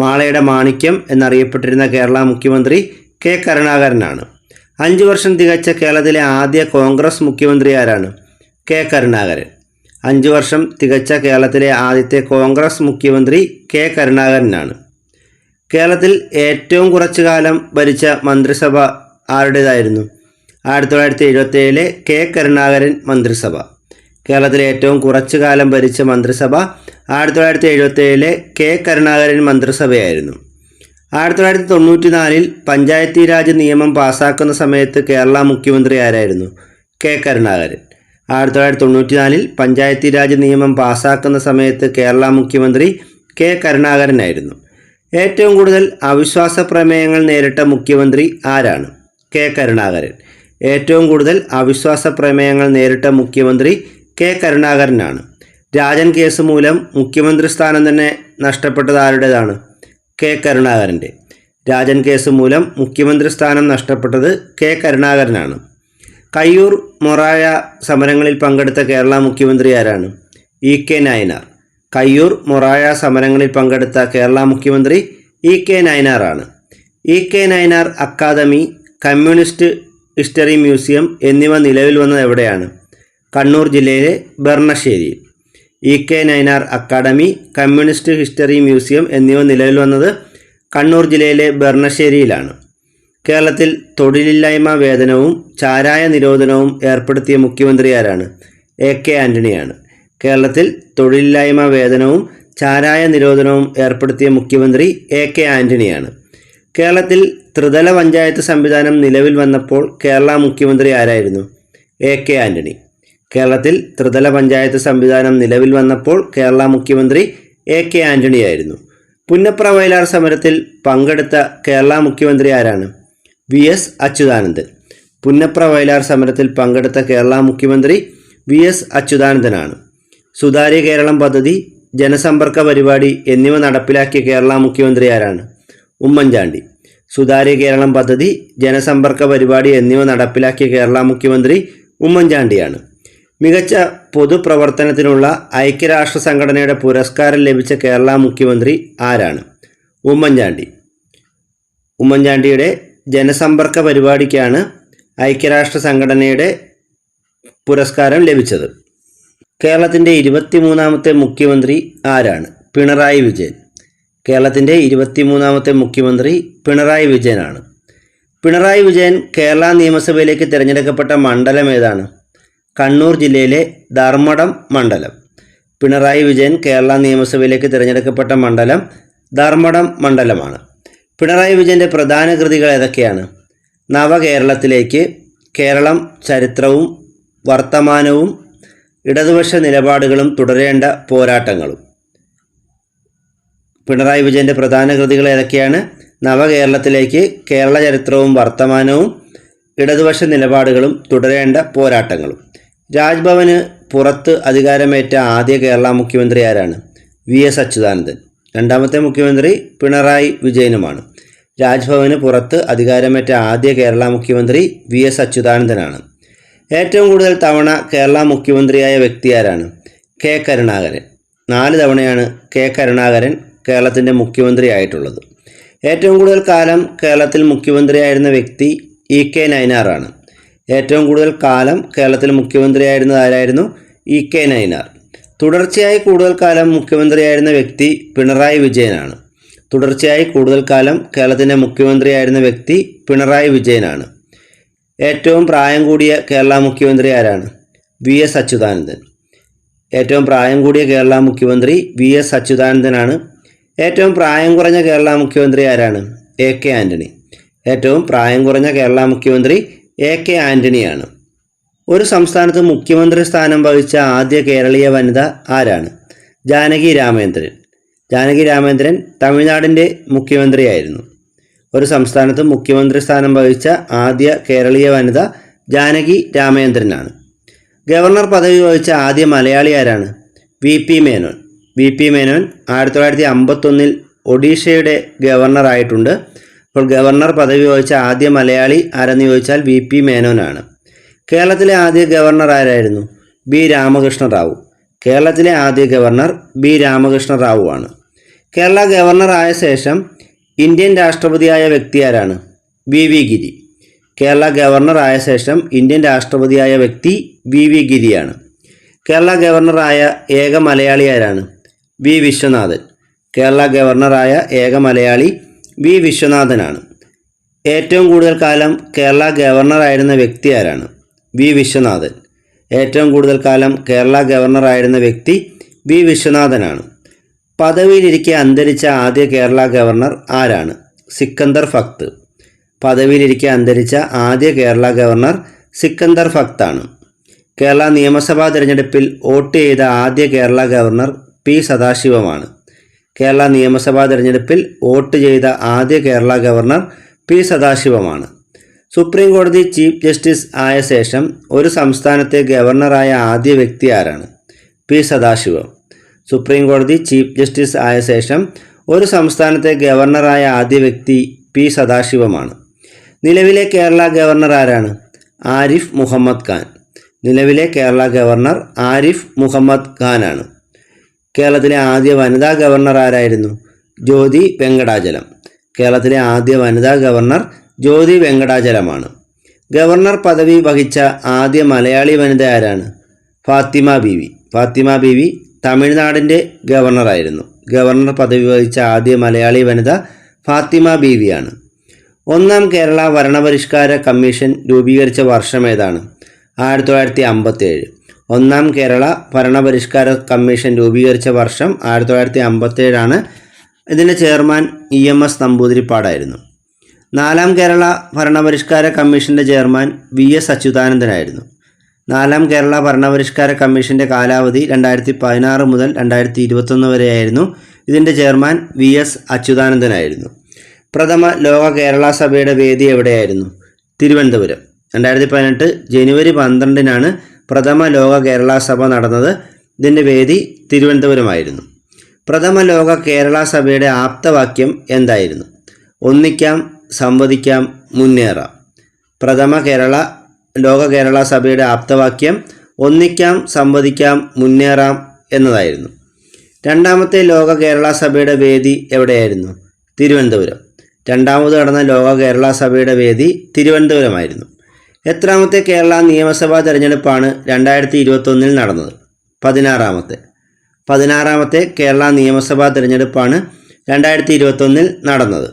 മാളയുടെ മാണിക്യം എന്നറിയപ്പെട്ടിരുന്ന കേരള മുഖ്യമന്ത്രി കെ കരുണാകരനാണ്. 5 വർഷം തികച്ച കേരളത്തിലെ ആദ്യ കോൺഗ്രസ് മുഖ്യമന്ത്രി ആരാണ്? കെ കരുണാകരൻ. 5 വർഷം തികച്ച കേരളത്തിലെ ആദ്യത്തെ കോൺഗ്രസ് മുഖ്യമന്ത്രി കെ കരുണാകരനാണ്. കേരളത്തിൽ ഏറ്റവും കുറച്ചു കാലം ഭരിച്ച മന്ത്രിസഭ ആരുടേതായിരുന്നു? 1977 കെ കരുണാകരൻ മന്ത്രിസഭ. കേരളത്തിലെ ഏറ്റവും കുറച്ചു കാലം ഭരിച്ച മന്ത്രിസഭ 1977 കെ കരുണാകരൻ മന്ത്രിസഭയായിരുന്നു. 1994 പഞ്ചായത്തി രാജ് നിയമം പാസാക്കുന്ന സമയത്ത് കേരള മുഖ്യമന്ത്രി ആരായിരുന്നു? കെ കരുണാകരൻ. 1994 പഞ്ചായത്തി രാജ് നിയമം പാസാക്കുന്ന സമയത്ത് കേരള മുഖ്യമന്ത്രി കെ കരുണാകരനായിരുന്നു. ഏറ്റവും കൂടുതൽ അവിശ്വാസ പ്രമേയങ്ങൾ നേരിട്ട മുഖ്യമന്ത്രി ആരാണ്? കെ കരുണാകരൻ. ഏറ്റവും കൂടുതൽ അവിശ്വാസ പ്രമേയങ്ങൾ നേരിട്ട മുഖ്യമന്ത്രി കെ കരുണാകരനാണ്. രാജൻ കേസ് മൂലം മുഖ്യമന്ത്രി സ്ഥാനം തന്നെ നഷ്ടപ്പെട്ടത് ആരുടേതാണ്? കെ കരുണാകരൻ്റെ. രാജൻ കേസ് മൂലം മുഖ്യമന്ത്രി സ്ഥാനം നഷ്ടപ്പെട്ടത് കെ കരുണാകരനാണ്. കയ്യൂർ മൊറാഴ സമരങ്ങളിൽ പങ്കെടുത്ത കേരള മുഖ്യമന്ത്രി ആരാണ്? E K Nayanar. കയ്യൂർ മൊറാഴ സമരങ്ങളിൽ പങ്കെടുത്ത കേരള മുഖ്യമന്ത്രി ഇ കെ നയനാറാണ്. E K Nayanar academy, communist history museum എന്നിവ നിലവിൽ വന്നത് എവിടെയാണ്? കണ്ണൂർ ജില്ലയിലെ ബർണശ്ശേരിയിൽ. E K Nayanar academy, communist history museum എന്നിവ നിലവിൽ വന്നത് കണ്ണൂർ ജില്ലയിലെ ബർണശ്ശേരിയിലാണ്. കേരളത്തിൽ തൊഴിലില്ലായ്മ വേതനവും ചാരായ നിരോധനവും ഏർപ്പെടുത്തിയ മുഖ്യമന്ത്രി ആരാണ്? എ കെ ആൻ്റണിയാണ്. കേരളത്തിൽ തൊഴിലില്ലായ്മ വേതനവും ചാരായ നിരോധനവും ഏർപ്പെടുത്തിയ മുഖ്യമന്ത്രി എ കെ ആൻ്റണിയാണ്. കേരളത്തിൽ ത്രിതല പഞ്ചായത്ത് സംവിധാനം നിലവിൽ വന്നപ്പോൾ കേരള മുഖ്യമന്ത്രി ആരായിരുന്നു? A K Antony. കേരളത്തിൽ ത്രിതല പഞ്ചായത്ത് സംവിധാനം നിലവിൽ വന്നപ്പോൾ കേരള മുഖ്യമന്ത്രി എ കെ ആൻ്റണിയായിരുന്നു. പുന്നപ്ര വയലാർ സമരത്തിൽ പങ്കെടുത്ത കേരള മുഖ്യമന്ത്രി ആരാണ്? V S Achuthanandan. പുന്നപ്ര വയലാർ സമരത്തിൽ പങ്കെടുത്ത കേരള മുഖ്യമന്ത്രി വി എസ് അച്യുതാനന്ദനാണ്. സുതാര്യ കേരളം പദ്ധതി, ജനസമ്പർക്ക പരിപാടി എന്നിവ നടപ്പിലാക്കിയ കേരള മുഖ്യമന്ത്രി ആരാണ്? ഉമ്മൻചാണ്ടി. സുതാര്യ കേരളം പദ്ധതി, ജനസമ്പർക്ക പരിപാടി എന്നിവ നടപ്പിലാക്കിയ കേരള മുഖ്യമന്ത്രി ഉമ്മൻചാണ്ടിയാണ്. മികച്ച പൊതുപ്രവർത്തനത്തിനുള്ള ഐക്യരാഷ്ട്ര സംഘടനയുടെ പുരസ്കാരം ലഭിച്ച കേരള മുഖ്യമന്ത്രി ആരാണ്? ഉമ്മൻചാണ്ടി. ഉമ്മൻചാണ്ടിയുടെ ജനസമ്പർക്ക പരിപാടിക്കാണ് ഐക്യരാഷ്ട്ര സംഘടനയുടെ പുരസ്കാരം ലഭിച്ചത്. കേരളത്തിൻ്റെ 23ാമത്തെ മുഖ്യമന്ത്രി ആരാണ്? പിണറായി വിജയൻ. കേരളത്തിൻ്റെ 23ാമത്തെ മുഖ്യമന്ത്രി പിണറായി വിജയനാണ്. പിണറായി വിജയൻ കേരള നിയമസഭയിലേക്ക് തിരഞ്ഞെടുക്കപ്പെട്ട മണ്ഡലം ഏതാണ്? കണ്ണൂർ ജില്ലയിലെ ധർമ്മടം മണ്ഡലം. പിണറായി വിജയൻ കേരള നിയമസഭയിലേക്ക് തിരഞ്ഞെടുക്കപ്പെട്ട മണ്ഡലം ധർമ്മടം മണ്ഡലമാണ്. പിണറായി വിജയൻ്റെ പ്രധാന കൃതികൾ ഏതൊക്കെയാണ്? നവകേരളത്തിലേക്ക്, കേരളം ചരിത്രവും വർത്തമാനവും, ഇടതുപക്ഷ നിലപാടുകളും തുടരേണ്ട പോരാട്ടങ്ങളും. പിണറായി വിജയൻ്റെ പ്രധാന കൃതികൾ ഏതൊക്കെയാണ്? നവകേരളത്തിലേക്ക്, കേരള ചരിത്രവും വർത്തമാനവും, ഇടതുപക്ഷ നിലപാടുകളും തുടരേണ്ട പോരാട്ടങ്ങളും. രാജ്ഭവന് പുറത്ത് അധികാരമേറ്റ ആദ്യ കേരള മുഖ്യമന്ത്രി ആരാണ്? VS അച്യുതാനന്ദൻ. രണ്ടാമത്തെ മുഖ്യമന്ത്രി പിണറായി വിജയനുമാണ്. രാജ്ഭവന് പുറത്ത് അധികാരമേറ്റ ആദ്യ കേരള മുഖ്യമന്ത്രി VS അച്യുതാനന്ദനാണ്. ഏറ്റവും കൂടുതൽ തവണ കേരള മുഖ്യമന്ത്രിയായ വ്യക്തി ആരാണ്? K കരുണാകരൻ. 4 തവണയാണ് K കരുണാകരൻ കേരളത്തിൻ്റെ മുഖ്യമന്ത്രി ആയിട്ടുള്ളത്. ഏറ്റവും കൂടുതൽ കാലം കേരളത്തിൽ മുഖ്യമന്ത്രിയായിരുന്ന വ്യക്തി EK നയനാറാണ്. ഏറ്റവും കൂടുതൽ കാലം കേരളത്തിൽ മുഖ്യമന്ത്രിയായിരുന്നത് ആരായിരുന്നു? EK നയനാർ. തുടർച്ചയായി കൂടുതൽ കാലം മുഖ്യമന്ത്രിയായിരുന്ന വ്യക്തി പിണറായി വിജയനാണ്. തുടർച്ചയായി കൂടുതൽ കാലം കേരളത്തിൻ്റെ മുഖ്യമന്ത്രിയായിരുന്ന വ്യക്തി പിണറായി വിജയനാണ്. ഏറ്റവും പ്രായം കൂടിയ കേരള മുഖ്യമന്ത്രി ആരാണ്? VS അച്യുതാനന്ദൻ. ഏറ്റവും പ്രായം കൂടിയ കേരള മുഖ്യമന്ത്രി VS അച്യുതാനന്ദനാണ്. ഏറ്റവും പ്രായം കുറഞ്ഞ കേരള മുഖ്യമന്ത്രി ആരാണ്? AK ആൻ്റണി. ഏറ്റവും പ്രായം കുറഞ്ഞ കേരള മുഖ്യമന്ത്രി AK ആൻ്റണിയാണ്. ഒരു സംസ്ഥാനത്ത് മുഖ്യമന്ത്രി സ്ഥാനം വഹിച്ച ആദ്യ കേരളീയ വനിത ആരാണ്? ജാനകി രാമേന്ദ്രൻ. ജാനകി രാമേന്ദ്രൻ തമിഴ്നാടിൻ്റെ മുഖ്യമന്ത്രിയായിരുന്നു. ഒരു സംസ്ഥാനത്ത് മുഖ്യമന്ത്രി സ്ഥാനം വഹിച്ച ആദ്യ കേരളീയ വനിത ജാനകി രാമേന്ദ്രനാണ്. ഗവർണർ പദവി വഹിച്ച ആദ്യ മലയാളി ആരാണ്? VP മേനോൻ. VP മേനോൻ 1951 ഒഡീഷയുടെ ഗവർണറായിട്ടുണ്ട്. അപ്പോൾ ഗവർണർ പദവി വഹിച്ച ആദ്യ മലയാളി ആരെന്ന് ചോദിച്ചാൽ VP മേനോനാണ്. കേരളത്തിലെ ആദ്യ ഗവർണർ ആരായിരുന്നു? B രാമകൃഷ്ണ റാവു. കേരളത്തിലെ ആദ്യ ഗവർണർ B രാമകൃഷ്ണ റാവു ആണ്. കേരള ഗവർണറായ ശേഷം ഇന്ത്യൻ രാഷ്ട്രപതിയായ വ്യക്തി ആരാണ്? VV ഗിരി. കേരള ഗവർണറായ ശേഷം ഇന്ത്യൻ രാഷ്ട്രപതിയായ വ്യക്തി VV ഗിരിയാണ്. കേരള ഗവർണറായ ഏക മലയാളി ആരാണ്? V വിശ്വനാഥൻ. കേരള ഗവർണറായ ഏക മലയാളി V വിശ്വനാഥനാണ്. ഏറ്റവും കൂടുതൽ കാലം കേരള ഗവർണറായിരുന്ന വ്യക്തി ആരാണ്? V വിശ്വനാഥൻ. ഏറ്റവും കൂടുതൽ കാലം കേരള ഗവർണറായിരുന്ന വ്യക്തി V വിശ്വനാഥനാണ്. പദവിയിലിരിക്കെ അന്തരിച്ച ആദ്യ കേരള ഗവർണർ ആരാണ്? സിക്കന്ദർ ഫക്ത്. പദവിയിലിരിക്കെ അന്തരിച്ച ആദ്യ കേരള ഗവർണർ സിക്കന്ദർ ഫക്താണ്. കേരള നിയമസഭാ തിരഞ്ഞെടുപ്പിൽ വോട്ട് ചെയ്ത ആദ്യ കേരള ഗവർണർ P സദാശിവമാണ്. കേരള നിയമസഭാ തിരഞ്ഞെടുപ്പിൽ വോട്ട് ചെയ്ത ആദ്യ കേരള ഗവർണർ P സദാശിവമാണ്. സുപ്രീം കോടതി ചീഫ് ജസ്റ്റിസ് ആയ ശേഷം ഒരു സംസ്ഥാനത്തെ ഗവർണറായ ആദ്യ വ്യക്തി ആരാണ്? P സദാശിവം. സുപ്രീം കോടതി ചീഫ് ജസ്റ്റിസ് ആയ ശേഷം ഒരു സംസ്ഥാനത്തെ ഗവർണറായ ആദ്യ വ്യക്തി P സദാശിവമാണ്. നിലവിലെ കേരള ഗവർണർ ആരാണ്? ആരിഫ് മുഹമ്മദ് ഖാൻ. നിലവിലെ കേരള ഗവർണർ ആരിഫ് മുഹമ്മദ് ഖാനാണ്. കേരളത്തിലെ ആദ്യ വനിതാ ഗവർണർ ആരായിരുന്നു? ജ്യോതി വെങ്കടാചലം. കേരളത്തിലെ ആദ്യ വനിതാ ഗവർണർ ജ്യോതി വെങ്കടാചലമാണ്. ഗവർണർ പദവി വഹിച്ച ആദ്യ മലയാളി വനിത ആരാണ്? ഫാത്തിമ ബീവി. ഫാത്തിമ ബീവി തമിഴ്നാടിൻ്റെ ഗവർണറായിരുന്നു. ഗവർണർ പദവി വഹിച്ച ആദ്യ മലയാളി വനിത ഫാത്തിമ ബീവിയാണ്. ഒന്നാം കേരള ഭരണപരിഷ്കാര കമ്മീഷൻ രൂപീകരിച്ച വർഷം ഏതാണ്? 1957. ഒന്നാം കേരള ഭരണപരിഷ്കാര കമ്മീഷൻ രൂപീകരിച്ച വർഷം 1957 ഇതിൻ്റെ ചെയർമാൻ EMS നമ്പൂതിരിപ്പാടായിരുന്നു. നാലാം കേരള ഭരണപരിഷ്കാര കമ്മീഷൻ്റെ ചെയർമാൻ VS അച്യുതാനന്ദനായിരുന്നു. നാലാം കേരള ഭരണപരിഷ്കാര കമ്മീഷൻ്റെ കാലാവധി 2016 മുതൽ 2021 വരെയായിരുന്നു. ഇതിൻ്റെ ചെയർമാൻ VS അച്യുതാനന്ദനായിരുന്നു. പ്രഥമ ലോക കേരള സഭയുടെ വേദി എവിടെയായിരുന്നു? തിരുവനന്തപുരം. 2018 ജനുവരി 12 പ്രഥമ ലോക കേരള സഭ നടന്നത്. ഇതിൻ്റെ വേദി തിരുവനന്തപുരമായിരുന്നു. പ്രഥമ ലോക കേരള സഭയുടെ ആപ്തവാക്യം എന്തായിരുന്നു? ഒന്നിക്കാം, സംവദിക്കാം മുന്നേറാം. പ്രഥമ ലോക കേരള സഭയുടെ ആപ്തവാക്യം ഒന്നിക്കാം സംവദിക്കാം മുന്നേറാം എന്നതായിരുന്നു. രണ്ടാമത്തെ ലോക കേരള സഭയുടെ വേദി എവിടെയായിരുന്നു? തിരുവനന്തപുരം. രണ്ടാമത് നടന്ന ലോക കേരള സഭയുടെ വേദി തിരുവനന്തപുരമായിരുന്നു. എത്രാമത്തെ കേരള നിയമസഭാ തെരഞ്ഞെടുപ്പാണ് 2021 നടന്നത്? 16ാമത്തെ കേരള നിയമസഭാ തെരഞ്ഞെടുപ്പാണ് 2021 നടന്നത്.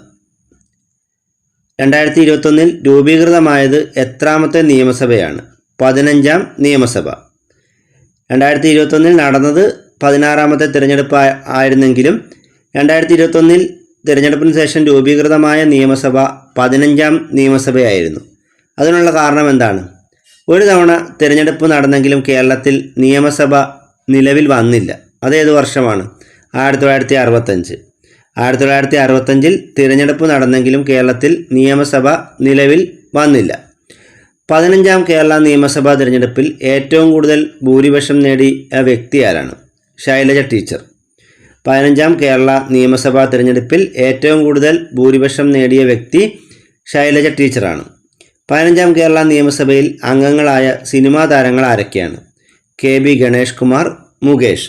2021 രൂപീകൃതമായത് എത്രാമത്തെ നിയമസഭയാണ്? 15ാം നിയമസഭ. 2021 നടന്നത് 16ാമത്തെ തിരഞ്ഞെടുപ്പ് ആയിരുന്നെങ്കിലും 2021 തിരഞ്ഞെടുപ്പിന് ശേഷം രൂപീകൃതമായ നിയമസഭ 15ാം നിയമസഭയായിരുന്നു. അതിനുള്ള കാരണം എന്താണ്? ഒരു തവണ തിരഞ്ഞെടുപ്പ് നടന്നെങ്കിലും കേരളത്തിൽ നിയമസഭ നിലവിൽ വന്നില്ല. അതേത് വർഷമാണ്? 1965. 1965 തിരഞ്ഞെടുപ്പ് നടന്നെങ്കിലും കേരളത്തിൽ നിയമസഭ നിലവിൽ വന്നില്ല. 15ാം കേരള നിയമസഭാ തിരഞ്ഞെടുപ്പിൽ ഏറ്റവും കൂടുതൽ ഭൂരിപക്ഷം നേടിയ വ്യക്തി ആരാണ്? ശൈലജ ടീച്ചർ. 15ാം കേരള നിയമസഭാ തിരഞ്ഞെടുപ്പിൽ ഏറ്റവും കൂടുതൽ ഭൂരിപക്ഷം നേടിയ വ്യക്തി ശൈലജ ടീച്ചറാണ്. 15ാം കേരള നിയമസഭയിൽ അംഗങ്ങളായ സിനിമാ താരങ്ങൾ ആരൊക്കെയാണ്? KB ഗണേഷ് കുമാർ, മുകേഷ്.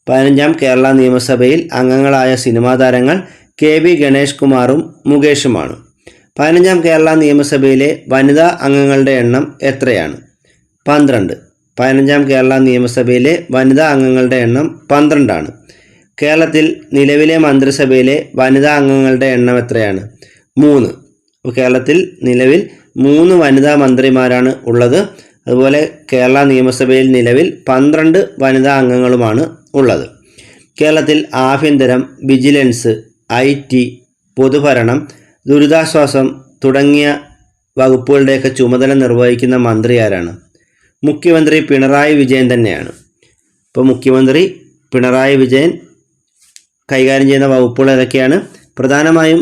15ാം കേരള നിയമസഭയിൽ അംഗങ്ങളായ സിനിമാ താരങ്ങൾ KB ഗണേഷ് കുമാറും മുകേഷുമാണ്. 15ാം കേരള നിയമസഭയിലെ വനിതാ അംഗങ്ങളുടെ എണ്ണം എത്രയാണ്? 12. 15ാം കേരള നിയമസഭയിലെ വനിതാ അംഗങ്ങളുടെ എണ്ണം 12 ആണ്. കേരളത്തിൽ നിലവിലെ മന്ത്രിസഭയിലെ വനിതാ അംഗങ്ങളുടെ എണ്ണം എത്രയാണ്? 3. കേരളത്തിൽ നിലവിൽ 3 വനിതാ മന്ത്രിമാരാണ് ഉള്ളത്. അതുപോലെ കേരള നിയമസഭയിൽ നിലവിൽ 12 വനിതാ അംഗങ്ങളുമാണ് ഉള്ളത്. കേരളത്തിൽ ആഭ്യന്തരം, വിജിലൻസ്, IT, പൊതുഭരണം, ദുരിതാശ്വാസം തുടങ്ങിയ വകുപ്പുകളുടെയൊക്കെ ചുമതല നിർവഹിക്കുന്ന മന്ത്രി ആരാണ്? മുഖ്യമന്ത്രി പിണറായി വിജയൻ തന്നെയാണ്. ഇപ്പോൾ മുഖ്യമന്ത്രി പിണറായി വിജയൻ കൈകാര്യം ചെയ്യുന്ന വകുപ്പുകൾ ഏതൊക്കെയാണ്? പ്രധാനമായും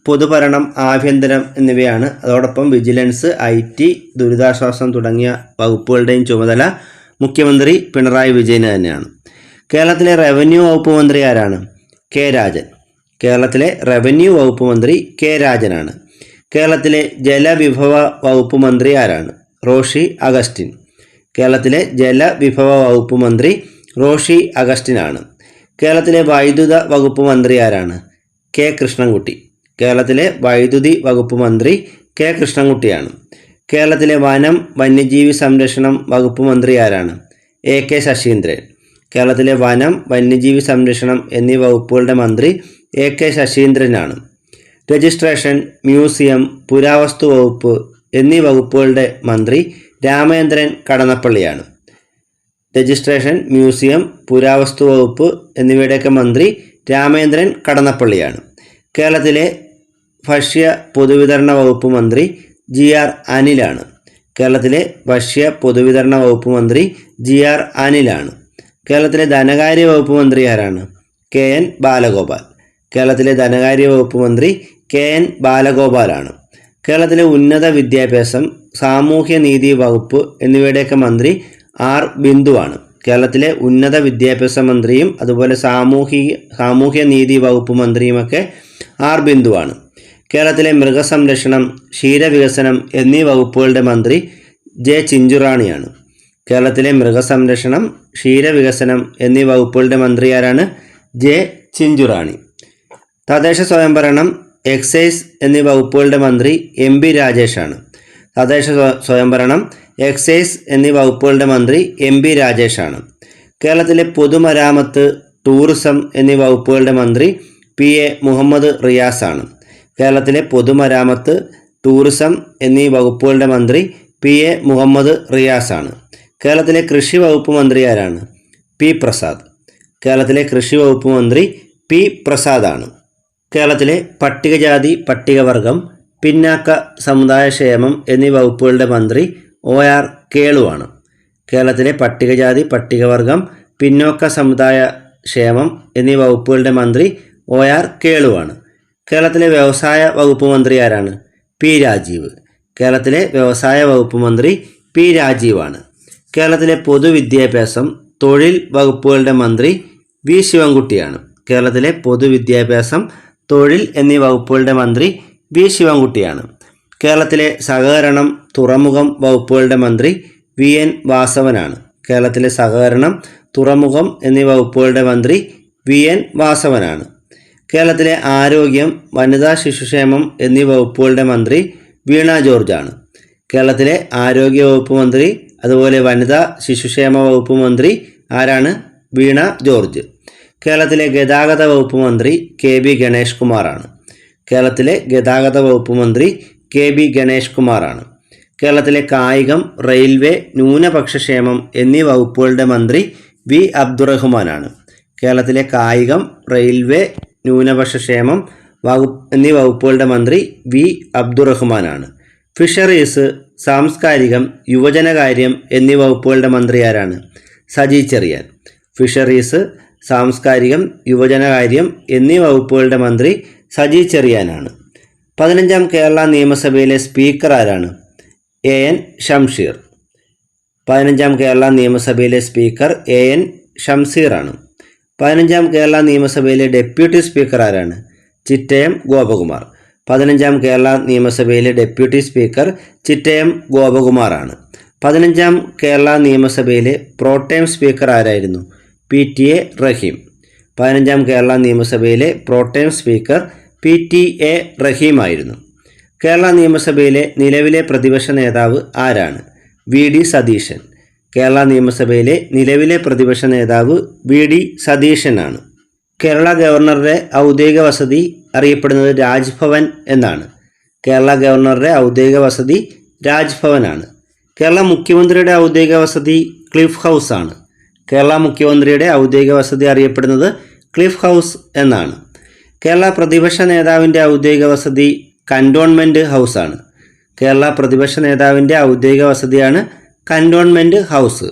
പൊതുഭരണം, ആഭ്യന്തരം എന്നിവയാണ്. അതോടൊപ്പം വിജിലൻസ്, IT, ദുരിതാശ്വാസം തുടങ്ങിയ വകുപ്പുകളുടെയും ചുമതല മുഖ്യമന്ത്രി പിണറായി വിജയന് തന്നെയാണ്. കേരളത്തിലെ റവന്യൂ വകുപ്പ് മന്ത്രി ആരാണ്? K രാജൻ. കേരളത്തിലെ റവന്യൂ വകുപ്പ് മന്ത്രി K രാജനാണ്. കേരളത്തിലെ ജലവിഭവ വകുപ്പ് മന്ത്രി ആരാണ്? റോഷി അഗസ്റ്റിൻ. കേരളത്തിലെ ജലവിഭവ വകുപ്പ് മന്ത്രി റോഷി അഗസ്റ്റിനാണ്. കേരളത്തിലെ വൈദ്യുത വകുപ്പ് മന്ത്രി ആരാണ്? K കൃഷ്ണൻകുട്ടി. കേരളത്തിലെ വൈദ്യുതി വകുപ്പ് മന്ത്രി K കൃഷ്ണൻകുട്ടിയാണ്. കേരളത്തിലെ വനം, വന്യജീവി സംരക്ഷണം വകുപ്പ് മന്ത്രി ആരാണ്? AK ശശീന്ദ്രൻ. കേരളത്തിലെ വനം, വന്യജീവി സംരക്ഷണം എന്നീ വകുപ്പുകളുടെ മന്ത്രി AK ശശീന്ദ്രനാണ്. രജിസ്ട്രേഷൻ, മ്യൂസിയം, പുരാവസ്തു വകുപ്പ് എന്നീ വകുപ്പുകളുടെ മന്ത്രി രാമചന്ദ്രൻ കടന്നപ്പള്ളിയാണ്. രജിസ്ട്രേഷൻ, മ്യൂസിയം, പുരാവസ്തു വകുപ്പ് എന്നിവയുടെയൊക്കെ മന്ത്രി രാമചന്ദ്രൻ കടന്നപ്പള്ളിയാണ്. കേരളത്തിലെ ഭക്ഷ്യ പൊതുവിതരണ വകുപ്പ് മന്ത്രി GR അനിലാണ്. കേരളത്തിലെ ഭക്ഷ്യ പൊതുവിതരണ വകുപ്പ് മന്ത്രി GR അനിലാണ്. കേരളത്തിലെ ധനകാര്യ വകുപ്പ് മന്ത്രി ആരാണ്? KN ബാലഗോപാൽ. കേരളത്തിലെ ധനകാര്യ വകുപ്പ് മന്ത്രി KN ബാലഗോപാലാണ്. കേരളത്തിലെ ഉന്നത വിദ്യാഭ്യാസം, സാമൂഹ്യനീതി വകുപ്പ് എന്നിവയുടെയൊക്കെ മന്ത്രി R ബിന്ദുവാണ്. കേരളത്തിലെ ഉന്നത വിദ്യാഭ്യാസ മന്ത്രിയും അതുപോലെ സാമൂഹ്യനീതി വകുപ്പ് മന്ത്രിയുമൊക്കെ R ബിന്ദുവാണ്. കേരളത്തിലെ മൃഗസംരക്ഷണം, ക്ഷീരവികസനം എന്നീ വകുപ്പുകളുടെ മന്ത്രി J ചിഞ്ചുറാണിയാണ്. കേരളത്തിലെ മൃഗസംരക്ഷണം, ക്ഷീരവികസനം എന്നീ വകുപ്പുകളുടെ മന്ത്രി ആരാണ്? J ചിഞ്ചുറാണി. തദ്ദേശ സ്വയംഭരണം, എക്സൈസ് എന്നീ വകുപ്പുകളുടെ മന്ത്രി MB രാജേഷാണ്. തദ്ദേശ സ്വയംഭരണം, എക്സൈസ് എന്നീ വകുപ്പുകളുടെ മന്ത്രി MB രാജേഷാണ്. കേരളത്തിലെ പൊതുമരാമത്ത്, ടൂറിസം എന്നീ വകുപ്പുകളുടെ മന്ത്രി PA മുഹമ്മദ് റിയാസാണ്. കേരളത്തിലെ പൊതുമരാമത്ത്, ടൂറിസം എന്നീ വകുപ്പുകളുടെ മന്ത്രി PA മുഹമ്മദ് റിയാസാണ്. കേരളത്തിലെ കൃഷി വകുപ്പ് മന്ത്രി ആരാണ്? P പ്രസാദ്. കേരളത്തിലെ കൃഷി വകുപ്പ് മന്ത്രി P പ്രസാദാണ്. കേരളത്തിലെ പട്ടികജാതി, പട്ടികവർഗം, പിന്നാക്ക സമുദായ ക്ഷേമം എന്നീ വകുപ്പുകളുടെ മന്ത്രി OR കേളുവാണ്. കേരളത്തിലെ പട്ടികജാതി, പട്ടികവർഗം, പിന്നോക്ക സമുദായ ക്ഷേമം എന്നീ വകുപ്പുകളുടെ മന്ത്രി OR കേളുവാണ്. കേരളത്തിലെ വ്യവസായ വകുപ്പ് മന്ത്രി ആരാണ്? P രാജീവ്. കേരളത്തിലെ വ്യവസായ വകുപ്പ് മന്ത്രി P രാജീവാണ്. കേരളത്തിലെ പൊതുവിദ്യാഭ്യാസം, തൊഴിൽ വകുപ്പുകളുടെ മന്ത്രി V ശിവൻകുട്ടിയാണ്. കേരളത്തിലെ പൊതുവിദ്യാഭ്യാസം, തൊഴിൽ എന്നീ വകുപ്പുകളുടെ മന്ത്രി വി ശിവൻകുട്ടിയാണ്. കേരളത്തിലെ സഹകരണം തുറമുഖം വകുപ്പുകളുടെ മന്ത്രി വി എൻ വാസവനാണ്. കേരളത്തിലെ സഹകരണം തുറമുഖം എന്നീ വകുപ്പുകളുടെ മന്ത്രി വി എൻ വാസവനാണ്. കേരളത്തിലെ ആരോഗ്യം വനിതാ ശിശുക്ഷേമം എന്നീ വകുപ്പുകളുടെ മന്ത്രി വീണ ജോർജാണ്. കേരളത്തിലെ ആരോഗ്യ വകുപ്പ് മന്ത്രി അതുപോലെ വനിതാ ശിശുക്ഷേമ വകുപ്പ് മന്ത്രി ആരാണ്? വീണ ജോർജ്. കേരളത്തിലെ ഗതാഗത വകുപ്പ് മന്ത്രി കെ ബി ഗണേഷ് കുമാറാണ്. കേരളത്തിലെ ഗതാഗത വകുപ്പ് മന്ത്രി കെ ബി ഗണേഷ് കുമാറാണ്. കേരളത്തിലെ കായികം റെയിൽവേ ന്യൂനപക്ഷക്ഷേമം എന്നീ വകുപ്പുകളുടെ മന്ത്രി വി അബ്ദുറഹ്മാനാണ്. കേരളത്തിലെ കായികം റെയിൽവേ ന്യൂനപക്ഷക്ഷേമം എന്നീ വകുപ്പുകളുടെ മന്ത്രി വി അബ്ദുറഹ്മാനാണ്. ഫിഷറീസ് സാംസ്കാരികം യുവജനകാര്യം എന്നീ വകുപ്പുകളുടെ മന്ത്രി ആരാണ്? സജി ചെറിയാൻ. ഫിഷറീസ് സാംസ്കാരികം യുവജനകാര്യം എന്നീ വകുപ്പുകളുടെ മന്ത്രി സജി ചെറിയാനാണ്. 15ാം കേരള നിയമസഭയിലെ സ്പീക്കർ ആരാണ്? A N Shamseer. 15ാം കേരള നിയമസഭയിലെ സ്പീക്കർ എ എൻ ഷംസീറാണ്. 15ാം കേരള നിയമസഭയിലെ ഡെപ്യൂട്ടി സ്പീക്കർ ആരാണ്? ചിറ്റയം ഗോപകുമാർ. 15ാം കേരള നിയമസഭയിലെ ഡെപ്യൂട്ടി സ്പീക്കർ ചിറ്റയം ഗോപകുമാറാണ്. 15ാം കേരള നിയമസഭയിലെ പ്രോട്ടേം സ്പീക്കർ ആരായിരുന്നു? P T A Rahim. 15ാം കേരള നിയമസഭയിലെ pro tem speaker P T A റഹീമായിരുന്നു. കേരള നിയമസഭയിലെ നിലവിലെ പ്രതിപക്ഷ നേതാവ് ആരാണ്? V D Satheesan. കേരള നിയമസഭയിലെ നിലവിലെ പ്രതിപക്ഷ നേതാവ് വി ഡി സതീശനാണ്. കേരള ഗവർണറുടെ ഔദ്യോഗിക വസതി അറിയപ്പെടുന്നത് രാജ്ഭവൻ എന്നാണ്. കേരള ഗവർണറുടെ ഔദ്യോഗിക വസതി രാജ്ഭവനാണ്. കേരള മുഖ്യമന്ത്രിയുടെ ഔദ്യോഗിക വസതി ക്ലിഫ് ഹൗസ് ആണ്. കേരള മുഖ്യമന്ത്രിയുടെ ഔദ്യോഗിക വസതി അറിയപ്പെടുന്നത് ക്ലിഫ് ഹൗസ് എന്നാണ്. കേരള പ്രതിപക്ഷ നേതാവിൻ്റെ ഔദ്യോഗിക വസതി കൻ്റോൺമെൻറ്റ് ഹൗസ് ആണ്. കേരള പ്രതിപക്ഷ നേതാവിൻ്റെ ഔദ്യോഗിക വസതിയാണ് കൻ്റോൺമെൻറ്റ് ഹൗസ്.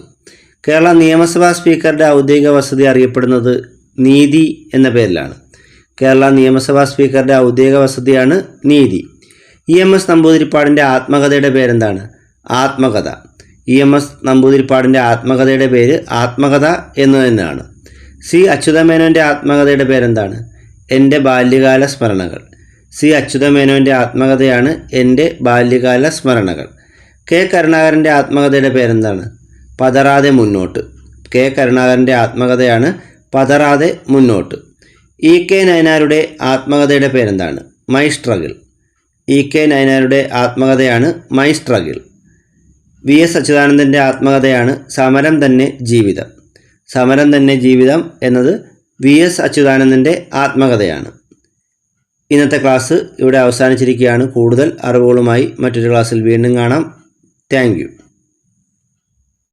കേരള നിയമസഭാ സ്പീക്കറുടെ ഔദ്യോഗിക വസതി അറിയപ്പെടുന്നത് നീതി എന്ന പേരിലാണ്. കേരള നിയമസഭാ സ്പീക്കറുടെ ഔദ്യോഗിക വസതിയാണ് നീതി. ഇ എം എസ് നമ്പൂതിരിപ്പാടിൻ്റെ ആത്മകഥയുടെ പേരെന്താണ്? ആത്മകഥ. ഇ എം എസ് നമ്പൂതിരിപ്പാടിൻ്റെ ആത്മകഥയുടെ പേര് ആത്മകഥ എന്ന് തന്നെയാണ്. സി അച്യുതമേനോൻ്റെ ആത്മകഥയുടെ പേരെന്താണ്? എൻ്റെ ബാല്യകാല സ്മരണകൾ. സി അച്യുതമേനോൻ്റെ ആത്മകഥയാണ് എൻ്റെ ബാല്യകാല സ്മരണകൾ. കെ കരുണാകരൻ്റെ ആത്മകഥയുടെ പേരെന്താണ്? പതറാതെ മുന്നോട്ട്. കെ കരുണാകരൻ്റെ ആത്മകഥയാണ് പതറാതെ മുന്നോട്ട്. ഇ കെ നയനാരുടെ ആത്മകഥയുടെ പേരെന്താണ്? My struggle. ഇ കെ നയനാരുടെ ആത്മകഥയാണ് മൈ സ്ട്രഗിൾ. വി എസ് അച്യുതാനന്ദൻ്റെ ആത്മകഥയാണ് സമരം തന്നെ ജീവിതം. സമരം തന്നെ ജീവിതം എന്നത് വി എസ് അച്യുതാനന്ദൻ്റെ ആത്മകഥയാണ്. ഇന്നത്തെ ക്ലാസ് ഇവിടെ അവസാനിച്ചിരിക്കുകയാണ്. കൂടുതൽ അറിവുകളുമായി മറ്റൊരു ക്ലാസ്സിൽ വീണ്ടും കാണാം. Thank you.